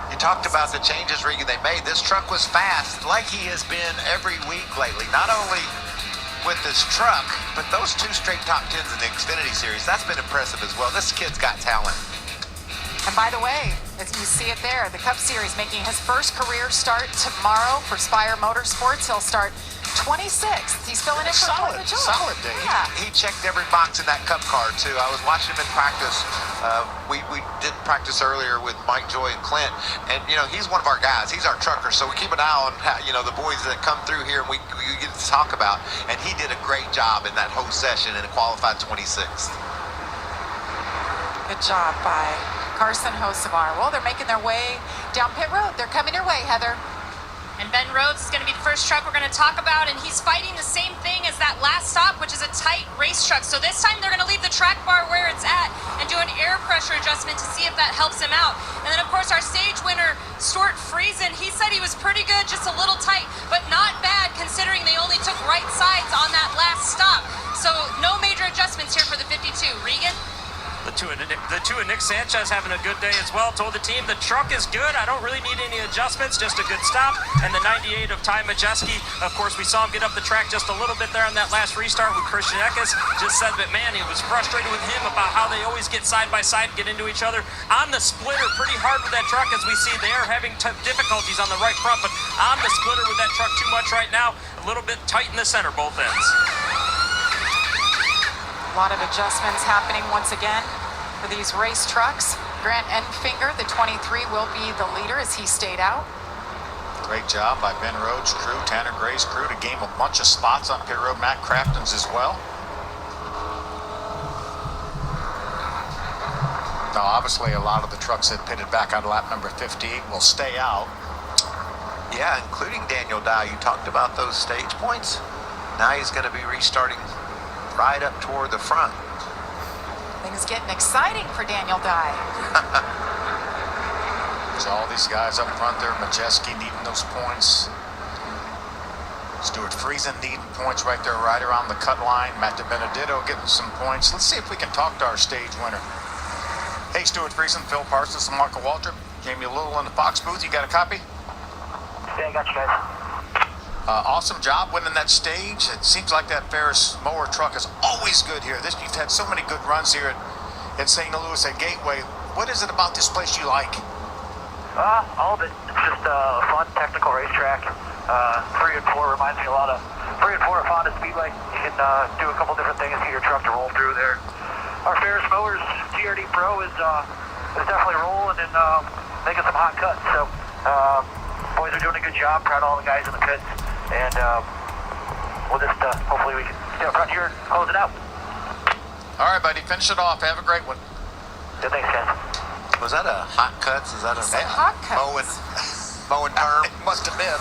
You talked about the changes, Regan, they made. This truck was fast, like he has been every week lately. Not only with this truck, but those 2 straight top 10s in the Xfinity Series. That's been impressive as well. This kid's got talent. And by the way, as you see it there, the Cup Series making his first career start tomorrow for Spire Motorsports. He'll start 26th. He's filling in for Solid day. Yeah. He checked every box in that Cup car, too. I was watching him in practice. We did practice earlier with Mike Joy and Clint. And, you know, he's one of our guys. He's our trucker. So we keep an eye on, you know, the boys that come through here and we get to talk about. And he did a great job in that whole session and qualified 26th. Good job by Carson Hocevar. Well, they're making their way down pit road. They're coming your way, Heather. And Ben Rhodes is going to be the first truck we're going to talk about, and he's fighting the same thing as that last stop, which is a tight race truck. So this time they're going to leave the track bar where it's at and do an air pressure adjustment to see if that helps him out. And then, of course, our stage winner, Stuart Friesen, he said he was pretty good, just a little tight, but not bad considering they only took right sides on that last stop. So no major adjustments here for the 52. Regan? The two of Nick Sanchez having a good day as well. Told the team the truck is good. I don't really need any adjustments, just a good stop. And the 98 of Ty Majeski, of course, we saw him get up the track just a little bit there on that last restart with Christian Eckes. Just said that, man, he was frustrated with him about how they always get side by side, get into each other. On the splitter, pretty hard with that truck, as we see they are having difficulties on the right front, but on the splitter with that truck too much right now, a little bit tight in the center, both ends. A lot of adjustments happening once again for these race trucks. Grant Enfinger, the 23, will be the leader as he stayed out. Great job by Ben Rhodes' crew, Tanner Gray's crew to gain a bunch of spots on pit road. Matt Crafton's as well. Now, obviously, a lot of the trucks that pitted back on lap number 58 will stay out. Yeah, including Daniel Dye. You talked about those stage points. Now he's going to be restarting right up toward the front. Things getting exciting for Daniel Dye. So See all these guys up front there. Majeski needing those points. Stuart Friesen needing points right there, right around the cut line. Matt DiBenedetto getting some points. Let's see if we can talk to our stage winner. Hey, Stuart Friesen, Phil Parsons, and Michael Waltrip. Came you a little in the Fox booth. You got a copy? Yeah, I got you guys. Awesome job winning that stage. It seems like that Ferris mower truck is always good here. You've had so many good runs here at St. Louis at Gateway. What is it about this place you like? All of it. It's just a fun, technical racetrack. 3 and 4 reminds me a lot of 3 and 4 at Honda Speedway. You can do a couple different things, get your truck to roll through there. Our Ferris Mowers GRD Pro is definitely rolling and making some hot cuts. So boys are doing a good job. Proud of all the guys in the pits, and we'll just hopefully we can stay up front here and close it out. All right, buddy, finish it off. Have a great one. Yeah, thanks, guys. Was that a hot cuts? Is that a Hot cuts. Mowing term? Must have been.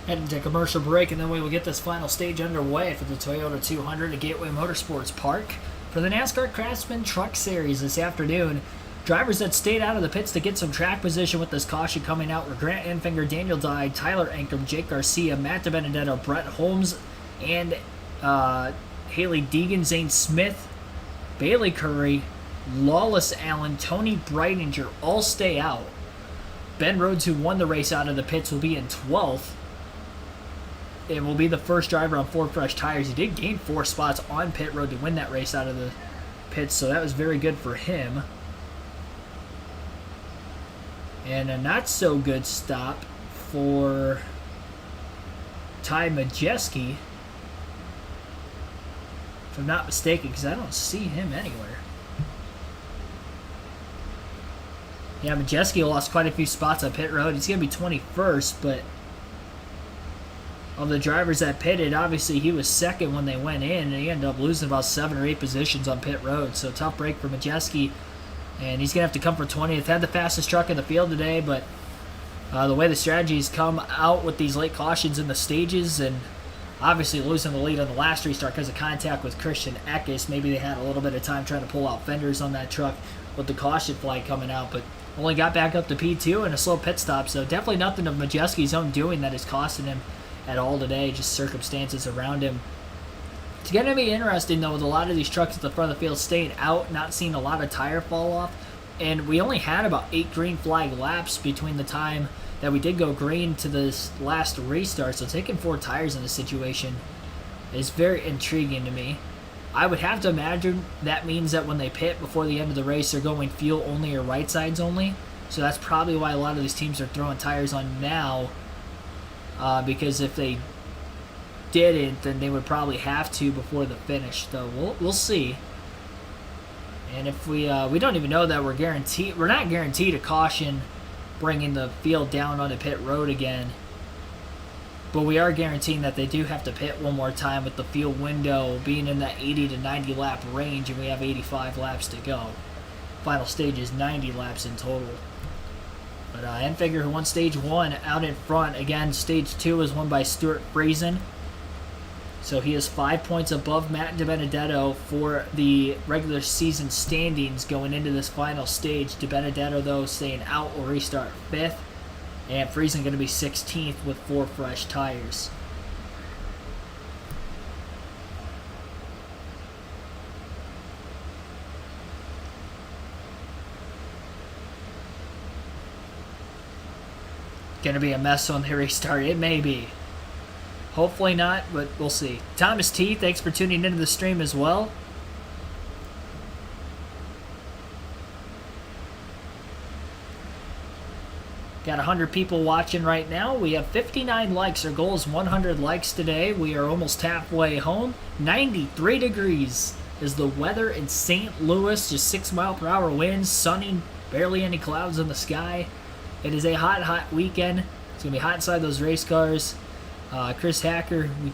Heading to commercial break, and then we will get this final stage underway for the Toyota 200 at Gateway Motorsports Park for the NASCAR Craftsman Truck Series this afternoon. Drivers that stayed out of the pits to get some track position with this caution coming out were Grant Enfinger, Daniel Dye, Tyler Ankrum, Jake Garcia, Matt DiBenedetto, Brett Holmes, and Haley Deegan, Zane Smith, Bailey Curry, Lawless Allen, Tony Breidinger all stay out. Ben Rhodes, who won the race out of the pits, will be in 12th. It will be the first driver on 4 fresh tires. He did gain 4 spots on pit road to win that race out of the pits, so that was very good for him. And a not so good stop for Ty Majeski, if I'm not mistaken, because I don't see him anywhere. Yeah, Majeski lost quite a few spots on pit road. He's going to be 21st, but of the drivers that pitted, obviously he was second when they went in, and he ended up losing about 7 or 8 positions on pit road. So tough break for Majeski, and he's going to have to come for 20th. Had the fastest truck in the field today, but the way the strategies come out with these late cautions in the stages, and obviously losing the lead on the last restart because of contact with Christian Eckes, maybe they had a little bit of time trying to pull out fenders on that truck with the caution flag coming out, but only got back up to P2 and a slow pit stop. So definitely nothing of Majeski's own doing that is costing him at all today, just circumstances around him. It's going to be interesting, though, with a lot of these trucks at the front of the field staying out, not seeing a lot of tire fall off, and we only had about 8 green flag laps between the time that we did go green to this last restart, so taking 4 tires in this situation is very intriguing to me. I would have to imagine that means that when they pit before the end of the race, they're going fuel only or right sides only, so that's probably why a lot of these teams are throwing tires on now, because if they didn't, then they would probably have to before the finish. So we'll see. And if we don't even know that we're not guaranteed a caution bringing the field down onto pit road again, but we are guaranteeing that they do have to pit one more time with the field window being in that 80 to 90 lap range, and we have 85 laps to go. Final stage is 90 laps in total. But Enfinger, who won stage 1, out in front. Again, stage 2 is won by Stuart Friesen. So he is 5 points above Matt DiBenedetto for the regular season standings going into this final stage. DiBenedetto, though, staying out, will restart 5th. And Friesen going to be 16th with 4 fresh tires. Going to be a mess on the restart. It may be. Hopefully not, but we'll see. Thomas T, thanks for tuning into the stream as well. Got 100 people watching right now. We have 59 likes. Our goal is 100 likes today. We are almost halfway home. 93 degrees is the weather in St. Louis. Just 6-mile-per-hour winds. Sunny. Barely any clouds in the sky. It is a hot, hot weekend. It's going to be hot inside those race cars. Chris Hacker, we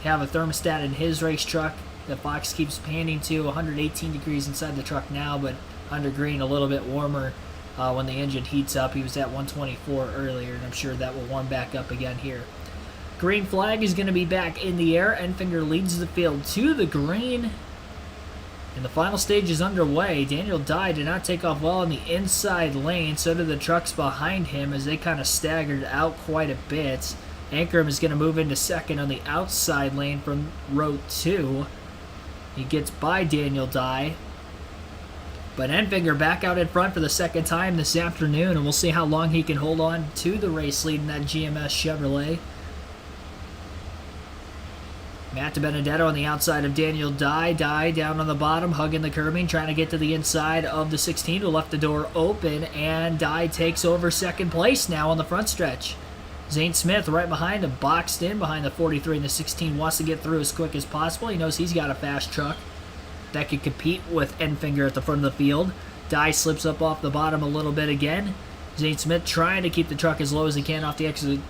have a thermostat in his race truck that Fox keeps panning to. 118 degrees inside the truck now, but under green a little bit warmer when the engine heats up. He was at 124 earlier, and I'm sure that will warm back up again here. Green flag is going to be back in the air. Enfinger leads the field to the green. And the final stage is underway. Daniel Dye did not take off well in the inside lane. So did the trucks behind him as they kind of staggered out quite a bit. Ankrum is going to move into second on the outside lane from row 2. He gets by Daniel Dye. But Enfinger back out in front for the second time this afternoon, and we'll see how long he can hold on to the race lead in that GMS Chevrolet. Matt DiBenedetto on the outside of Daniel Dye. Dye down on the bottom, hugging the curbing, trying to get to the inside of the 16, who left the door open, and Dye takes over second place now on the front stretch. Zane Smith right behind him, boxed in behind the 43 and the 16, wants to get through as quick as possible. He knows he's got a fast truck that could compete with Enfinger at the front of the field. Dye slips up off the bottom a little bit again. Zane Smith trying to keep the truck as low as he can off the exit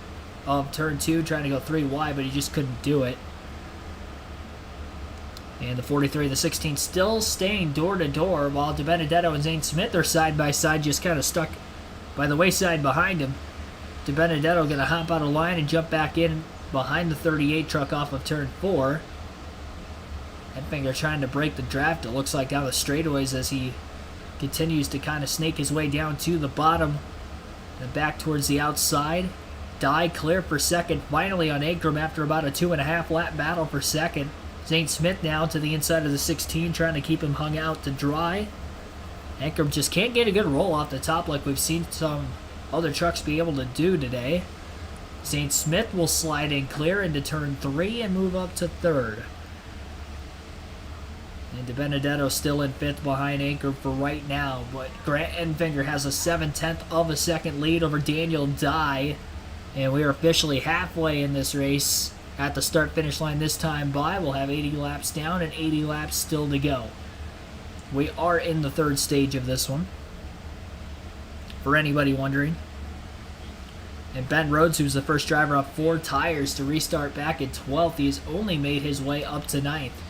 of turn 2, trying to go 3 wide, but he just couldn't do it. And the 43 and the 16 still staying door to door, while DiBenedetto and Zane Smith are side by side, just kind of stuck by the wayside behind him. DiBenedetto going to hop out of line and jump back in behind the 38 truck off of turn 4. Enfinger trying to break the draft, it looks like, down the straightaways as he continues to kind of snake his way down to the bottom and back towards the outside. Dye clear for second, finally on Ankrum after about a 2.5 lap battle for second. Zane Smith now to the inside of the 16, trying to keep him hung out to dry. Ankrum just can't get a good roll off the top like we've seen some other trucks be able to do today. Zane Smith will slide in clear into turn 3 and move up to third. And DiBenedetto still in 5th behind Ankrum for right now, but Grant Enfinger has a 7/10 of a second lead over Daniel Dye, and we are officially halfway in this race at the start-finish line this time by. We'll have 80 laps down and 80 laps still to go. We are in the third stage of this one, for anybody wondering. And Ben Rhodes, who's the first driver off 4 tires to restart back in 12th, he's only made his way up to 9th.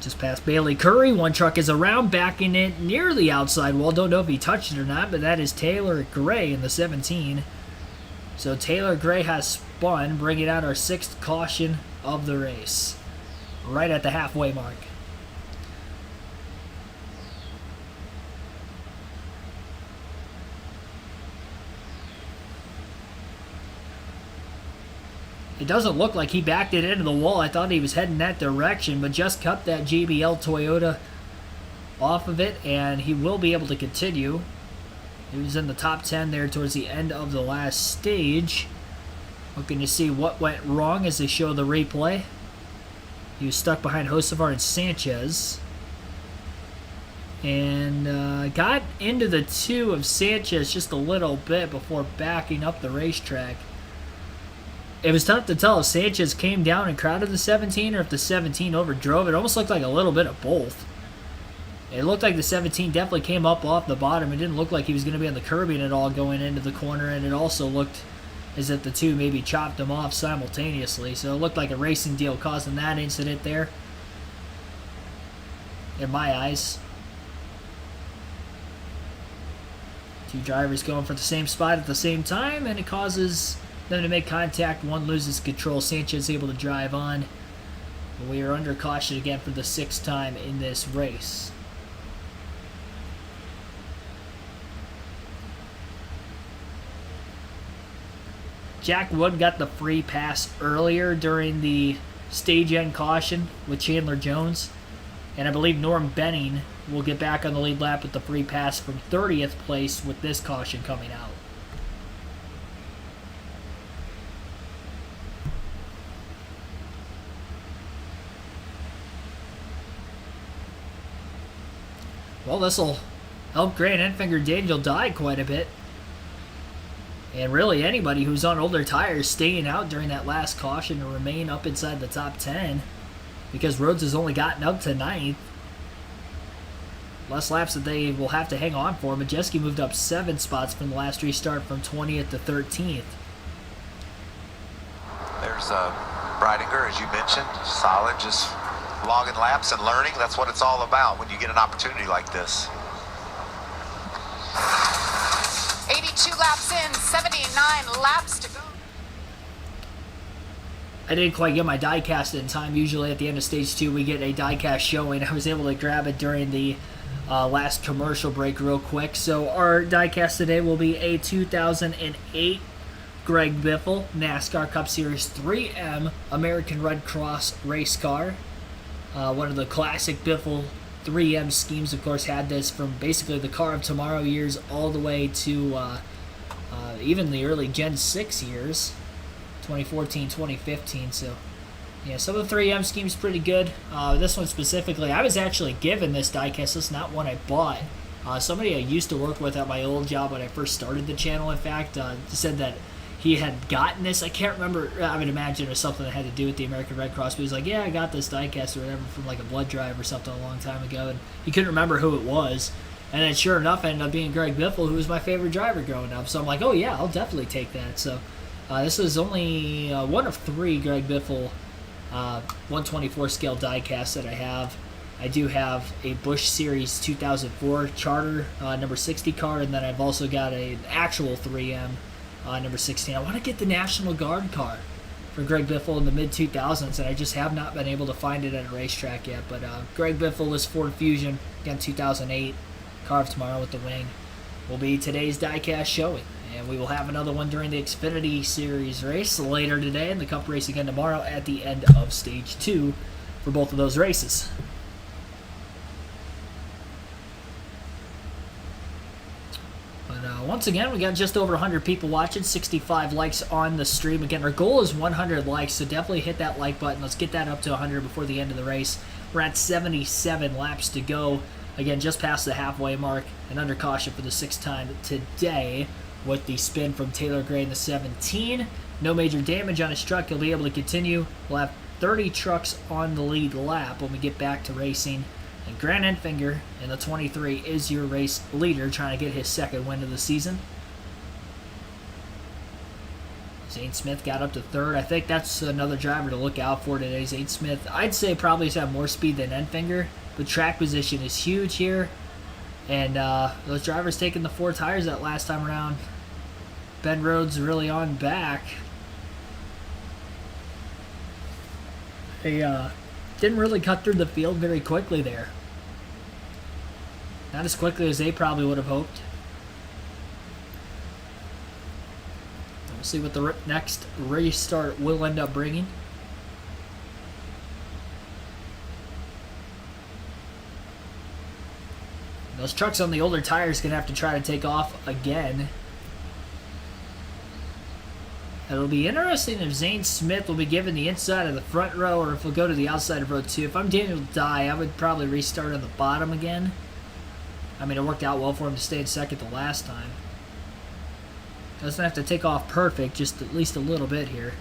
Just past Bailey Curry, one truck is around, backing it near the outside wall. Don't know if he touched it or not, but that is Taylor Gray in the 17. So Taylor Gray has spun, bringing out our 6th caution of the race, right at the halfway mark. It doesn't look like he backed it into the wall. I thought he was heading that direction, but just cut that JBL Toyota off of it, and he will be able to continue. He was in the top 10 there towards the end of the last stage. Looking to see what went wrong as they show the replay. He was stuck behind Josevar and Sanchez. And got into the 2 of Sanchez just a little bit before backing up the racetrack. It was tough to tell if Sanchez came down and crowded the 17 or if the 17 overdrove. It almost looked like a little bit of both. It looked like the 17 definitely came up off the bottom. It didn't look like he was going to be on the curbing at all going into the corner, and it also looked as if the 2 maybe chopped him off simultaneously. So it looked like a racing deal causing that incident there, in my eyes. 2 drivers going for the same spot at the same time, and it causes them to make contact. One loses control. Sanchez able to drive on. We are under caution again for the 6th time in this race. Jack Wood got the free pass earlier during the stage end caution with Chandler Jones. And I believe Norm Benning will get back on the lead lap with the free pass from 30th place with this caution coming out. Well, this will help Grant Enfinger, Daniel Dye quite a bit. And really anybody who's on older tires staying out during that last caution to remain up inside the top 10, because Rhodes has only gotten up to 9th. Less laps that they will have to hang on for. Majeski moved up 7 spots from the last restart from 20th to 13th. There's Breidinger, as you mentioned, solid, just logging laps and learning. That's what it's all about when you get an opportunity like this. 82 laps in, 79 laps to go. I didn't quite get my die cast in time. Usually at the end of stage 2 we get a die cast showing. I was able to grab it during the last commercial break real quick. So our die cast today will be a 2008 Greg Biffle NASCAR Cup Series 3M American Red Cross race car. One of the classic Biffle 3M schemes, of course, had this from basically the Car of Tomorrow years all the way to even the early Gen 6 years, 2014, 2015. So, yeah, some of the 3M schemes pretty good. This one specifically, I was actually given this diecast. This is not one I bought. Somebody I used to work with at my old job when I first started the channel, in fact, said that he had gotten this. I can't remember. I would imagine it was something that had to do with the American Red Cross. But he was like, yeah, I got this diecast or whatever from like a blood drive or something a long time ago. And he couldn't remember who it was. And then sure enough, it ended up being Greg Biffle, who was my favorite driver growing up. So I'm like, oh yeah, I'll definitely take that. So this is only one of 3 Greg Biffle 124 scale diecasts that I have. I do have a Busch Series 2004 Charter number 60 car, and then I've also got an actual 3M number 16. I want to get the National Guard car for Greg Biffle in the mid-2000s, and I just have not been able to find it at a racetrack yet. But Greg Biffle is Ford Fusion, again 2008, Car of Tomorrow with the wing, will be today's diecast showing. And we will have another one during the Xfinity Series race later today, and the Cup race again tomorrow at the end of Stage 2 for both of those races. Once again, we got just over 100 people watching, 65 likes on the stream. Again, our goal is 100 likes, so definitely hit that like button. Let's get that up to 100 before the end of the race. We're at 77 laps to go. Again, just past the halfway mark, and under caution for the 6th time today with the spin from Taylor Gray in the 17. No major damage on his truck. He'll be able to continue. We'll have 30 trucks on the lead lap when we get back to racing. And Grant Enfinger in the 23 is your race leader, trying to get his 2nd win of the season. Zane Smith got up to 3rd. I think that's another driver to look out for today. Zane Smith, I'd say probably has had more speed than Enfinger. The track position is huge here. And those drivers taking the 4 tires that last time around. Ben Rhodes really on back. They didn't really cut through the field very quickly there. Not as quickly as they probably would have hoped. We'll see what the next restart will end up bringing. Those trucks on the older tires are going to have to try to take off again. It'll be interesting if Zane Smith will be given the inside of the front row or if he'll go to the outside of row 2. If I'm Daniel Dye, I would probably restart on the bottom again. I mean, it worked out well for him to stay in 2nd the last time. Doesn't have to take off perfect, just at least a little bit here.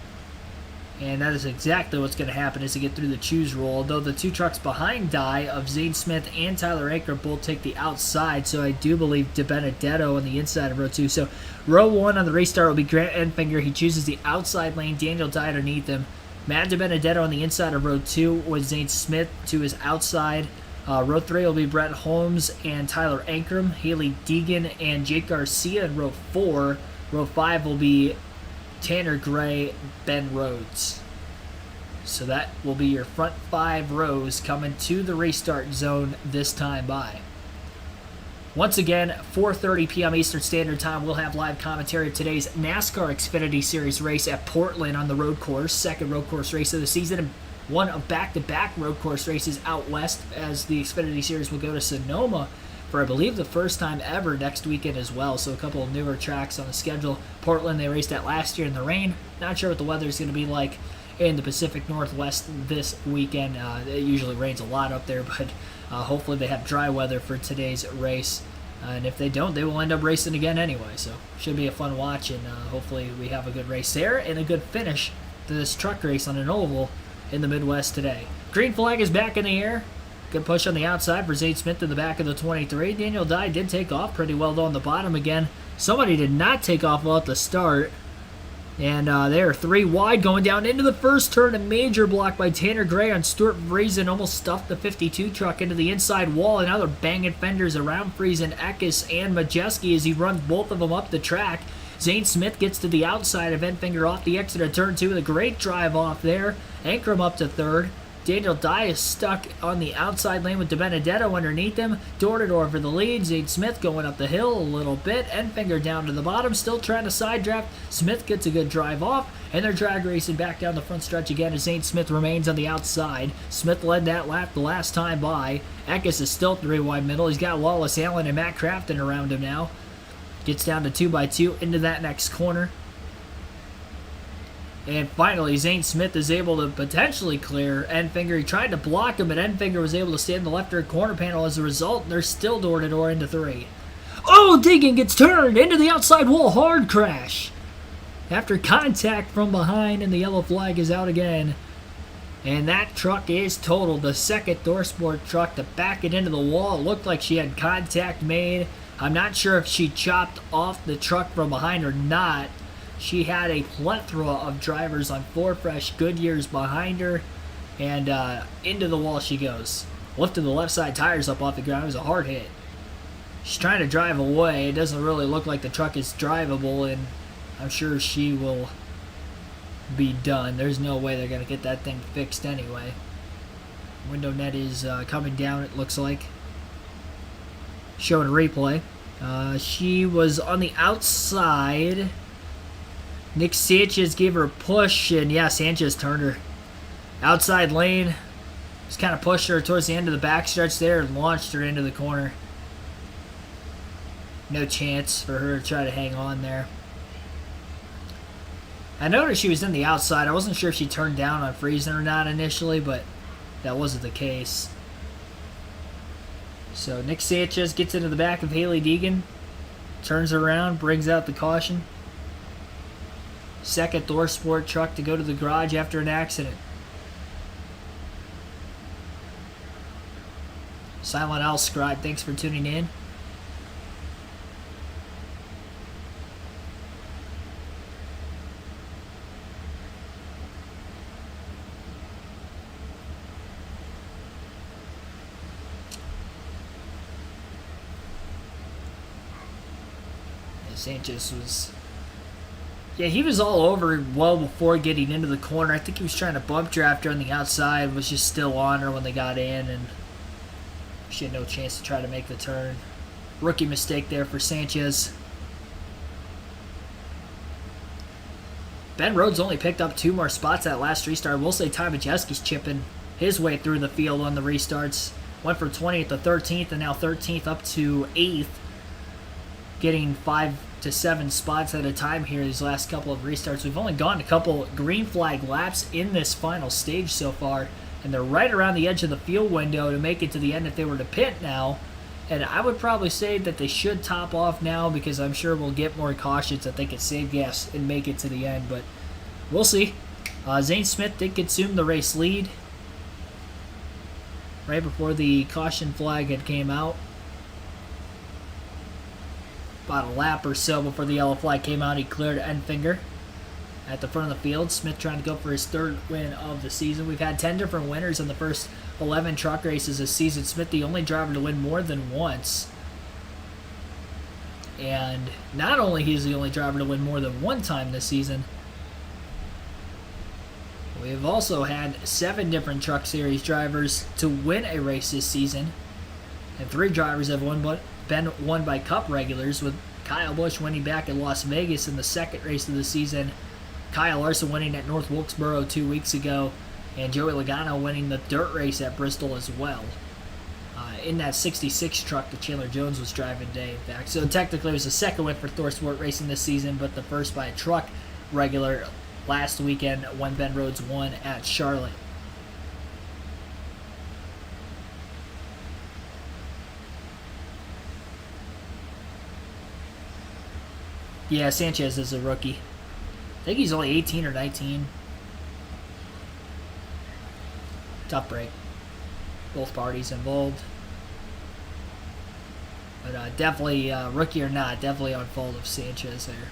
And that is exactly what's going to happen as they get through the choose roll. Although the 2 trucks behind Dye of Zane Smith and Tyler Anker both take the outside, so I do believe DiBenedetto on the inside of row 2. So row 1 on the restart will be Grant Enfinger. He chooses the outside lane. Daniel Dye underneath him. Matt DiBenedetto on the inside of row 2 with Zane Smith to his outside. Row 3 will be Brett Holmes and Tyler Ankrum, Haley Deegan and Jake Garcia in row 4. Row 5 will be Tanner Gray, Ben Rhodes. So that will be your front 5 rows coming to the restart zone this time by. Once again, 4:30 p.m. Eastern Standard Time, we'll have live commentary of today's NASCAR Xfinity Series race at Portland on the road course, 2nd road course race of the season, and one of back-to-back road course races out west, as the Xfinity Series will go to Sonoma for, I believe, the first time ever next weekend as well. So a couple of newer tracks on the schedule. Portland, they raced at last year in the rain. Not sure what the weather is going to be like in the Pacific Northwest this weekend. It usually rains a lot up there, but hopefully they have dry weather for today's race. And if they don't, they will end up racing again anyway. So should be a fun watch, and hopefully we have a good race there and a good finish to this truck race on an oval in the Midwest today. Green flag is back in the air. Good push on the outside for Zane Smith in the back of the 23. Daniel Dye did take off pretty well though on the bottom again. Somebody did not take off well at the start. And they are 3 wide going down into the first turn. A major block by Tanner Gray on Stuart Friesen. Almost stuffed the 52 truck into the inside wall. And now they're banging fenders around Friesen, Eckes, and Majeski as he runs both of them up the track. Zane Smith gets to the outside of Enfinger off the exit of turn 2 with a great drive off there. Ankrum up to third. Daniel Dye is stuck on the outside lane with DiBenedetto underneath him. Door-to-door for the lead. Zane Smith going up the hill a little bit. Enfinger down to the bottom, still trying to side draft. Smith gets a good drive off, and they're drag racing back down the front stretch again as Zane Smith remains on the outside. Smith led that lap the last time by. Eckes is still 3 wide middle. He's got Wallace Allen and Matt Crafton around him now. Gets down to 2x2 into that next corner. And finally, Zane Smith is able to potentially clear Enfinger. He tried to block him, but Enfinger was able to stay in the left rear corner panel. As a result, they're still door-to-door into 3. Oh, Deegan gets turned into the outside wall. Hard crash. After contact from behind, and the yellow flag is out again. And that truck is totaled. The second ThorSport truck to back it into the wall. It looked like she had contact made. I'm not sure if she chopped off the truck from behind or not. She had a plethora of drivers on 4 fresh Goodyears behind her, and into the wall she goes. Lifted the left side tires up off the ground. It was a hard hit. She's trying to drive away. It doesn't really look like the truck is drivable, and I'm sure she will be done. There's no way they're going to get that thing fixed anyway. Window net is coming down, it looks like. Showing a replay. She was on the outside. Nick Sanchez gave her a push, and yeah, Sanchez turned her. Outside lane. Just kind of pushed her towards the end of the backstretch there and launched her into the corner. No chance for her to try to hang on there. I noticed she was in the outside. I wasn't sure if she turned down on Friesen or not initially, but that wasn't the case. So Nick Sanchez gets into the back of Haley Deegan. Turns around, brings out the caution. Second ThorSport truck to go to the garage after an accident. Silent Owl Scribe, thanks for tuning in. Sanchez was... Yeah, he was all over well before getting into the corner. I think he was trying to bump draft her on the outside, was just still on her when they got in, and she had no chance to try to make the turn. Rookie mistake there for Sanchez. Ben Rhodes only picked up 2 more spots that last restart. We'll say Ty Majeski's chipping his way through the field on the restarts. Went from 20th to 13th, and now 13th up to 8th. Getting 5 to 7 spots at a time here these last couple of restarts. We've only gone a couple green flag laps in this final stage so far, and they're right around the edge of the field window to make it to the end if they were to pit now. And I would probably say that they should top off now, because I'm sure we'll get more cautions that they can save gas and make it to the end, but we'll see. Zane Smith did consume the race lead right before the caution flag had came out. About a lap or so before the yellow flag came out, he cleared Enfinger at the front of the field. Smith trying to go for his 3rd win of the season. We've had 10 different winners in the first 11 truck races this season. Smith, the only driver to win more than once. And not only he's the only driver to win more than one time this season, we've also had 7 different Truck Series drivers to win a race this season. And 3 drivers have been won by Cup regulars, with Kyle Busch winning back at Las Vegas in the 2nd race of the season, Kyle Larson winning at North Wilkesboro 2 weeks ago, and Joey Logano winning the dirt race at Bristol as well. In that 66 truck that Chandler Jones was driving today, in fact. So technically it was the 2nd win for ThorSport Racing this season, but the first by a truck regular last weekend when Ben Rhodes won at Charlotte. Yeah, Sanchez is a rookie. I think he's only 18 or 19. Tough break. Both parties involved. But definitely, rookie or not, definitely on fault of Sanchez there.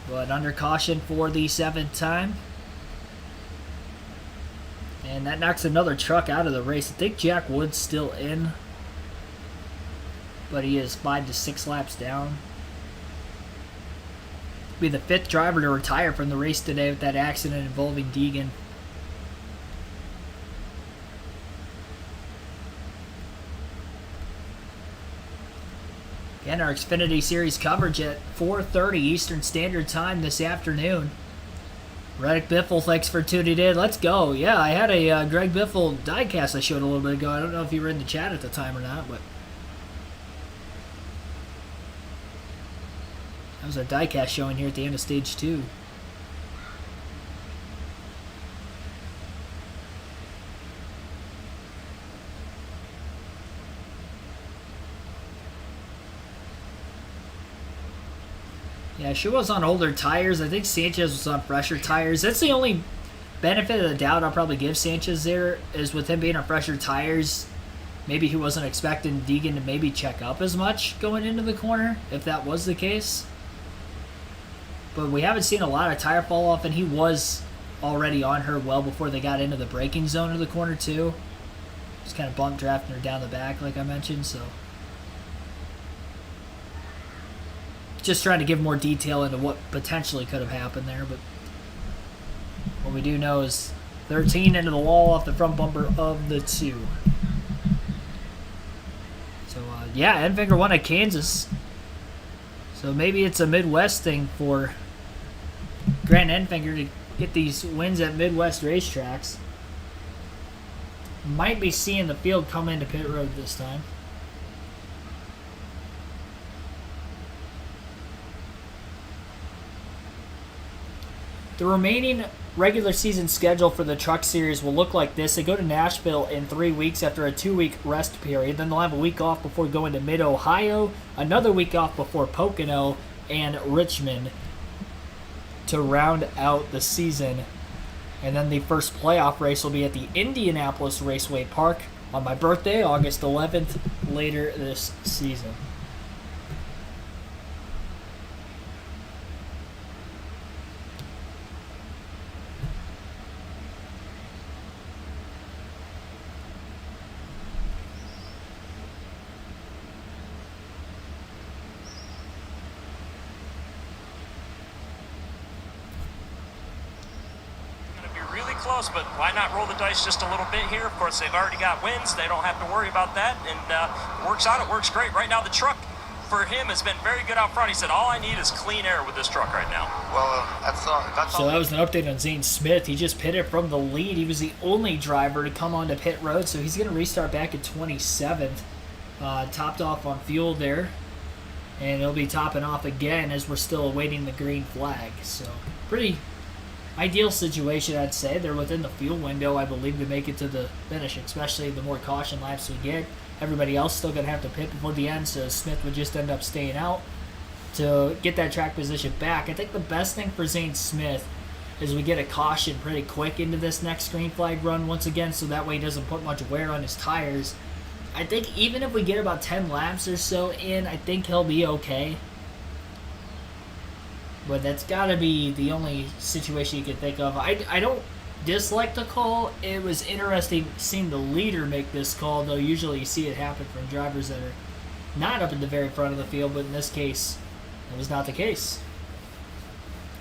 But under caution for the 7th time. And that knocks another truck out of the race. I think Jack Wood's still in, but he is 5 to 6 laps down. Be the 5th driver to retire from the race today with that accident involving Deegan. Again, our Xfinity Series coverage at 4:30 Eastern Standard Time this afternoon. Reddick Biffle, thanks for tuning in. Let's go. Yeah, I had a Greg Biffle diecast I showed a little bit ago. I don't know if you were in the chat at the time or not, but that was our diecast showing here at the end of Stage 2. Yeah, she was on older tires. I think Sanchez was on fresher tires. That's the only benefit of the doubt I'll probably give Sanchez there, is with him being on fresher tires, maybe he wasn't expecting Deegan to maybe check up as much going into the corner, if that was the case. But we haven't seen a lot of tire fall off, and he was already on her well before they got into the braking zone of the corner too. Just kind of bump drafting her down the back like I mentioned, so just trying to give more detail into what potentially could have happened there. But what we do know is 13 into the wall off the front bumper of the 2. So yeah, Enfinger won at Kansas, so maybe it's a Midwest thing for Grant Enfinger to get these wins at Midwest racetracks. Might be seeing the field come into pit road this time. The remaining regular season schedule for the Truck Series will look like this. They go to Nashville in 3 weeks after a 2-week rest period. Then they'll have a week off before going to Mid-Ohio, another week off before Pocono and Richmond to round out the season. And then the first playoff race will be at the Indianapolis Raceway Park on my birthday, August 11th, later this season. Close, but why not roll the dice just a little bit here? Of course, they've already got wins. They don't have to worry about that, and works out. It works great. Right now, the truck for him has been very good out front. He said, all I need is clean air with this truck right now. Well, that's all. So that was an update on Zane Smith. He just pitted from the lead. He was the only driver to come onto pit road, so he's going to restart back at 27th. Topped off on fuel there, and he'll be topping off again as we're still awaiting the green flag. So pretty ideal situation, I'd say. They're within the fuel window, I believe, to make it to the finish, especially the more caution laps we get. Everybody else still going to have to pit before the end, so Smith would just end up staying out to get that track position back. I think the best thing for Zane Smith is we get a caution pretty quick into this next green flag run once again, so that way he doesn't put much wear on his tires. I think even if we get about 10 laps or so in, I think he'll be okay. But that's got to be the only situation you can think of. I don't dislike the call. It was interesting seeing the leader make this call, though usually you see it happen from drivers that are not up at the very front of the field, but in this case, that was not the case.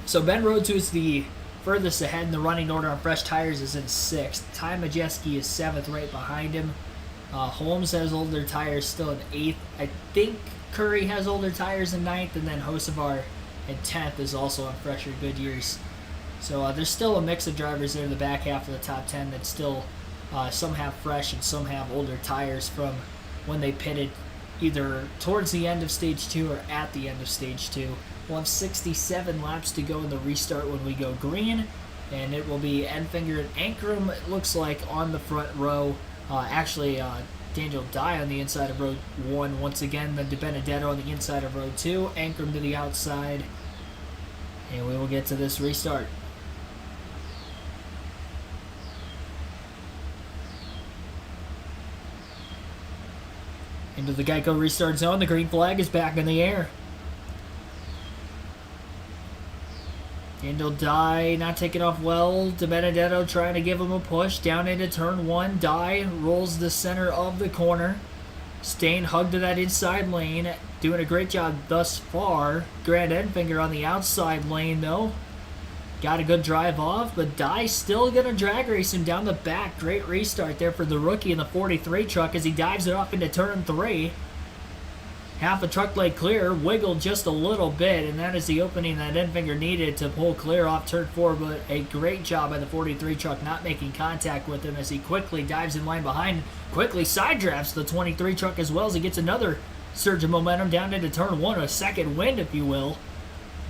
So Ben Rhodes, who is the furthest ahead in the running order on fresh tires, is in 6th. Ty Majeski is 7th, right behind him. Holmes has older tires, still in 8th. I think Curry has older tires in 9th, and then Hocevar and 10th is also on fresher Goodyears. So there's still a mix of drivers there in the back half of the top 10 that still, some have fresh and some have older tires from when they pitted either towards the end of Stage 2 or at the end of Stage 2. We'll have 67 laps to go in the restart when we go green, and it will be Enfinger and Ankrum, it looks like, on the front row. Daniel Dye on the inside of row 1 once again, then DiBenedetto on the inside of row 2, Ankrum to the outside, and we will get to this restart. Into the Geico restart zone, the green flag is back in the air. Daniel Dye not taking off well. DiBenedetto trying to give him a push down into turn 1. Dye rolls the center of the corner. Staying hugged to that inside lane. Doing a great job thus far. Grant Enfinger on the outside lane, though. Got a good drive off, but Dye still going to drag race him down the back. Great restart there for the rookie in the 43 truck as he dives it off into turn 3. Half a truck leg clear, wiggled just a little bit, and that is the opening that Enfinger needed to pull clear off turn 4, but a great job by the 43 truck not making contact with him as he quickly dives in line behind, quickly side drafts the 23 truck as well as he gets another surge of momentum down into turn 1, a second wind, if you will,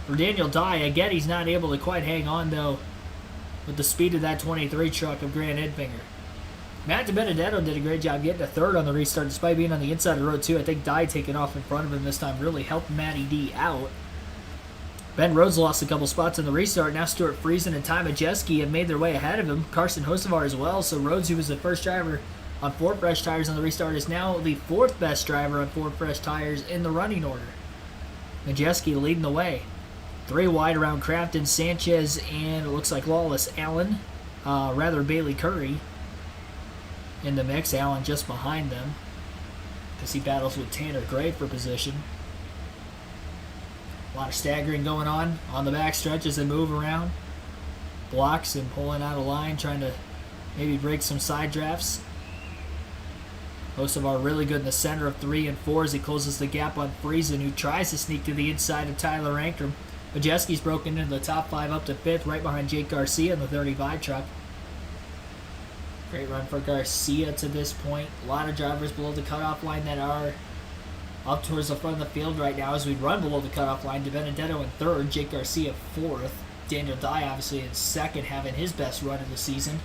for Daniel Dye. Again, he's not able to quite hang on, though, with the speed of that 23 truck of Grant Enfinger. Matt DiBenedetto did a great job getting a third on the restart despite being on the inside of the road, too. I think Dye taking off in front of him this time really helped Matty D out. Ben Rhodes lost a couple spots in the restart. Now Stuart Friesen and Ty Majeski have made their way ahead of him. Carson Hocevar as well. So Rhodes, who was the first driver on 4 fresh tires on the restart, is now the 4th best driver on 4 fresh tires in the running order. Majeski leading the way. 3 wide around Crafton, Sanchez, and it looks like Lawless Allen. Bailey Curry in the mix. Allen just behind them because he battles with Tanner Gray for position. A lot of staggering going on the back stretch as they move around. Blocks and pulling out of line, trying to maybe break some side drafts. Most of our really good in the center of 3 and 4 as he closes the gap on Friesen, who tries to sneak to the inside of Tyler Ankrum. Majeski's broken into the top 5 up to 5th, right behind Jake Garcia in the 35 truck. Great run for Garcia to this point. A lot of drivers below the cutoff line that are up towards the front of the field right now as we run below the cutoff line. DiBenedetto in 3rd, Jake Garcia 4th. Daniel Dye obviously in 2nd, having his best run of the season.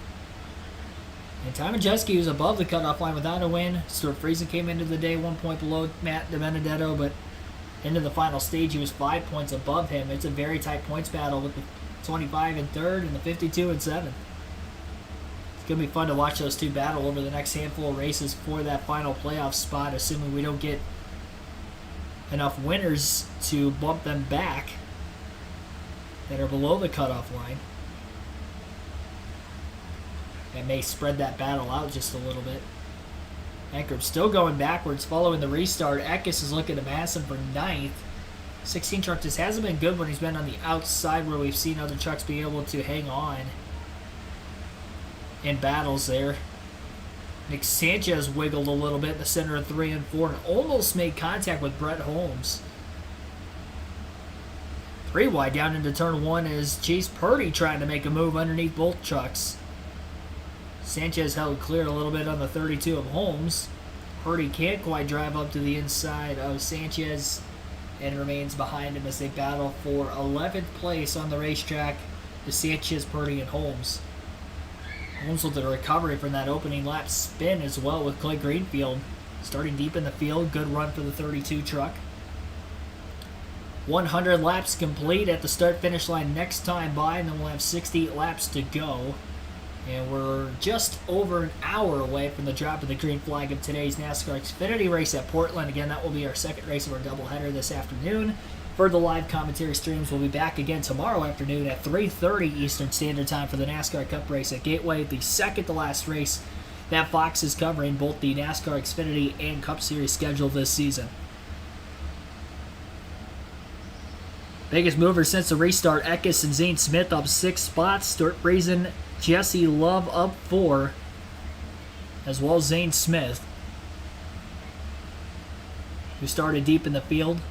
And Ty Majeski was above the cutoff line without a win. Stuart Friesen came into the day 1 point below Matt DiBenedetto, but into the final stage he was 5 points above him. It's a very tight points battle with the 25 in 3rd and the 52 in 7th. It's going to be fun to watch those two battle over the next handful of races for that final playoff spot, assuming we don't get enough winners to bump them back that are below the cutoff line. That may spread that battle out just a little bit. Ankrum still going backwards following the restart. Eckes is looking to mass him for 9th. 16 truck just hasn't been good when he's been on the outside where we've seen other trucks be able to hang on in battles there. Nick Sanchez wiggled a little bit in the center of 3 and 4 and almost made contact with Brett Holmes. 3 wide down into turn 1 is Chase Purdy trying to make a move underneath both trucks. Sanchez held clear a little bit on the 32 of Holmes. Purdy can't quite drive up to the inside of Sanchez and remains behind him as they battle for 11th place on the racetrack to Sanchez, Purdy, and Holmes. Holmes with the recovery from that opening lap spin as well with Clay Greenfield starting deep in the field. Good run for the 32 truck. 100 laps complete at the start-finish line next time by, and then we'll have 60 laps to go. And we're just over an hour away from the drop of the green flag of today's NASCAR Xfinity race at Portland. Again, that will be our second race of our doubleheader this afternoon. For the live commentary streams, we'll be back again tomorrow afternoon at 3:30 Eastern Standard Time for the NASCAR Cup race at Gateway, the second-to-last race that Fox is covering both the NASCAR Xfinity and Cup Series schedule this season. Biggest movers since the restart, Eckes and Zane Smith up 6 spots. Stuart Friesen, Jesse Love up 4, as well as Zane Smith, who started deep in the field.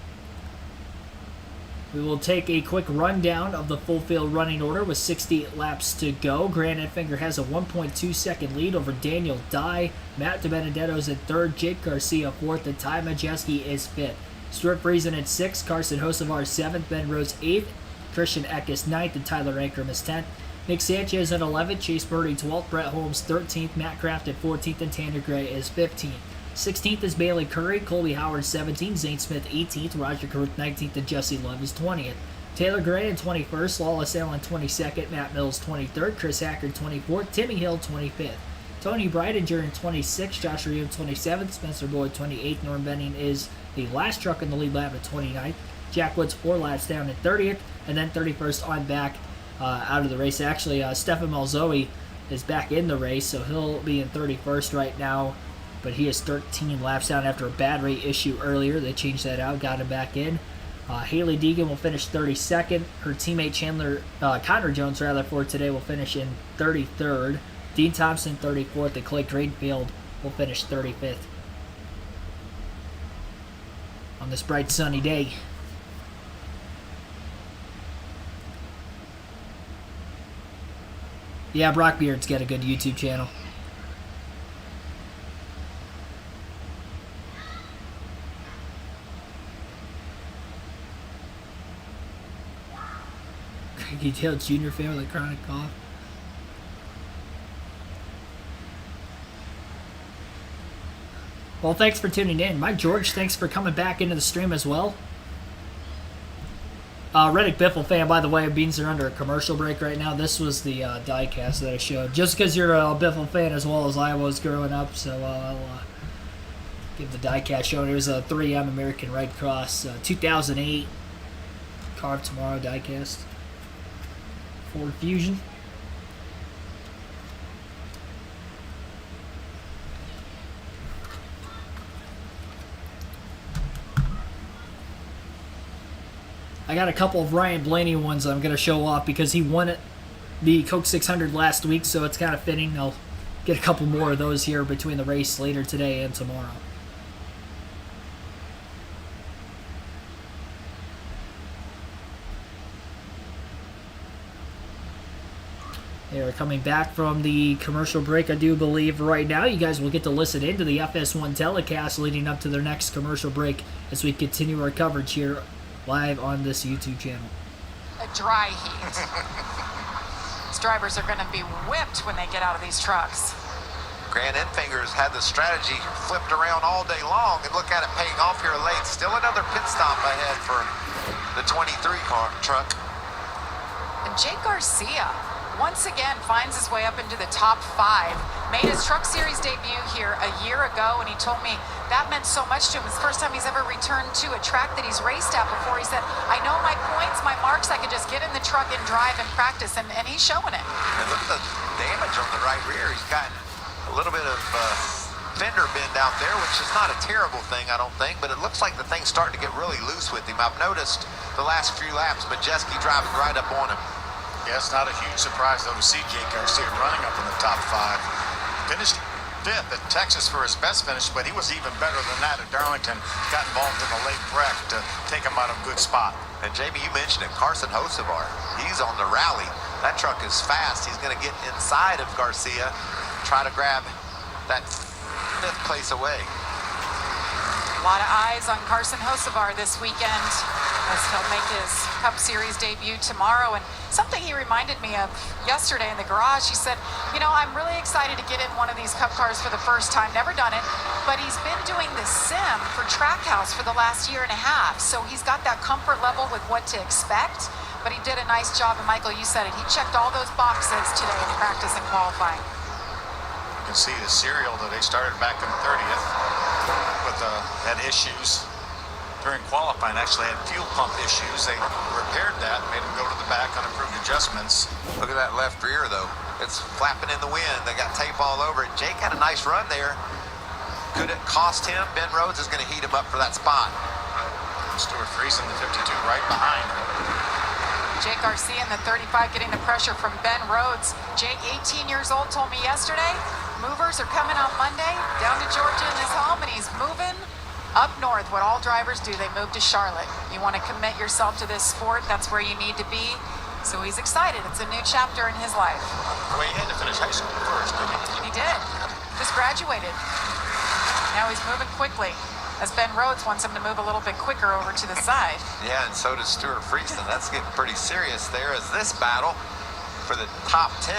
We will take a quick rundown of the full field running order with 60 laps to go. Grant Enfinger has a 1.2 second lead over Daniel Dye. Matt DiBenedetto is in 3rd, Jake Garcia 4th, and Ty Majeski is 5th. Stuart Friesen at 6th, Carson Hocevar 7th, Ben Rhodes 8th, Christian Eckes 9th, and Tyler Ankrum is 10th. Nick Sanchez at 11th, Chase Purdy 12th, Brett Holmes 13th, Matt Craft at 14th, and Tanner Gray is 15th. 16th is Bailey Curry, Colby Howard 17th, Zane Smith 18th, Roger Carruth 19th, and Jesse Love is 20th. Taylor Gray in 21st, Lawless Allen 22nd, Matt Mills 23rd, Chris Hackard 24th, Timmy Hill 25th. Tony Breidinger in 26th, Josh Ryu 27th, Spencer Boyd 28th, Norm Benning is the last truck in the lead lap at 29th, Jack Woods 4 laps down at 30th, and then 31st on back out of the race. Actually, Stefan Malzoe is back in the race, so he'll be in 31st right now but he is 13 laps down after a battery issue earlier. They changed that out, got him back in. Haley Deegan will finish 32nd. Her teammate Connor Jones for today will finish in 33rd. Dean Thompson 34th, and Clay Greenfield will finish 35th on this bright sunny day. Yeah, Brock Beard's got a good YouTube channel. Craigie Dale Jr. fan with a chronic cough. Well, thanks for tuning in. Mike George, thanks for coming back into the stream as well. Reddick Biffle fan, by the way, Beans are under a commercial break right now. This was the diecast that I showed. Just because you're a Biffle fan as well as I was growing up, so I'll give the diecast show. It was a 3M American Red Cross 2008 Carve Tomorrow diecast. Ford Fusion. I got a couple of Ryan Blaney ones I'm going to show off because he won the Coke 600 last week, so it's kind of fitting. I'll get a couple more of those here between the race later today and tomorrow. They are coming back from the commercial break, I do believe, right now. You guys will get to listen into the FS1 telecast leading up to their next commercial break as we continue our coverage here live on this YouTube channel. A dry heat. These drivers are going to be whipped when they get out of these trucks. Grant Enfinger's had the strategy flipped around all day long, and look at it paying off here late. Still another pit stop ahead for the 23 car truck. And Jake Garcia once again finds his way up into the top 5. Made his Truck Series debut here a year ago, and he told me that meant so much to him. It's the first time he's ever returned to a track that he's raced at before. He said, I know my points, my marks, I can just get in the truck and drive and practice, and he's showing it. And look at the damage on the right rear. He's got a little bit of fender bend out there, which is not a terrible thing, I don't think, but it looks like the thing's starting to get really loose with him. I've noticed the last few laps, Majeski driving right up on him. Yeah, it's not a huge surprise, though, to see Jake Garcia running up in the top 5. Finished 5th at Texas for his best finish, but he was even better than that at Darlington. Got involved in a late wreck to take him out of a good spot. And Jamie, you mentioned it, Carson Hocevar. He's on the rally. That truck is fast. He's going to get inside of Garcia, try to grab that 5th place away. A lot of eyes on Carson Hocevar this weekend as he'll make his Cup Series debut tomorrow. And something he reminded me of yesterday in the garage, he said, you know, I'm really excited to get in one of these Cup cars for the first time. Never done it, but he's been doing the sim for Trackhouse for the last year and a half. So he's got that comfort level with what to expect. But he did a nice job, and Michael, you said it. He checked all those boxes today in practice and qualifying. You can see the serial that they started back in 30th, but had issues during qualifying. Actually had fuel pump issues. They repaired that, made him go to the back on improved adjustments. Look at that left rear, though. It's flapping in the wind. They got tape all over it. Jake had a nice run there. Could it cost him? Ben Rhodes is going to heat him up for that spot. Stuart Friesen, the 52, right behind. Jake Garcia in the 35 getting the pressure from Ben Rhodes. Jake, 18 years old, told me yesterday, movers are coming on Monday down to Georgia in his home, and he's moving up north. What all drivers do, they move to Charlotte. You want to commit yourself to this sport, that's where you need to be. So he's excited. It's a new chapter in his life. Well, he had to finish high school first, didn't he? He did. Just graduated. Now he's moving quickly, as Ben Rhodes wants him to move a little bit quicker over to the side. Yeah, and so does Stuart Friesen. That's getting pretty serious there, as this battle for the top 10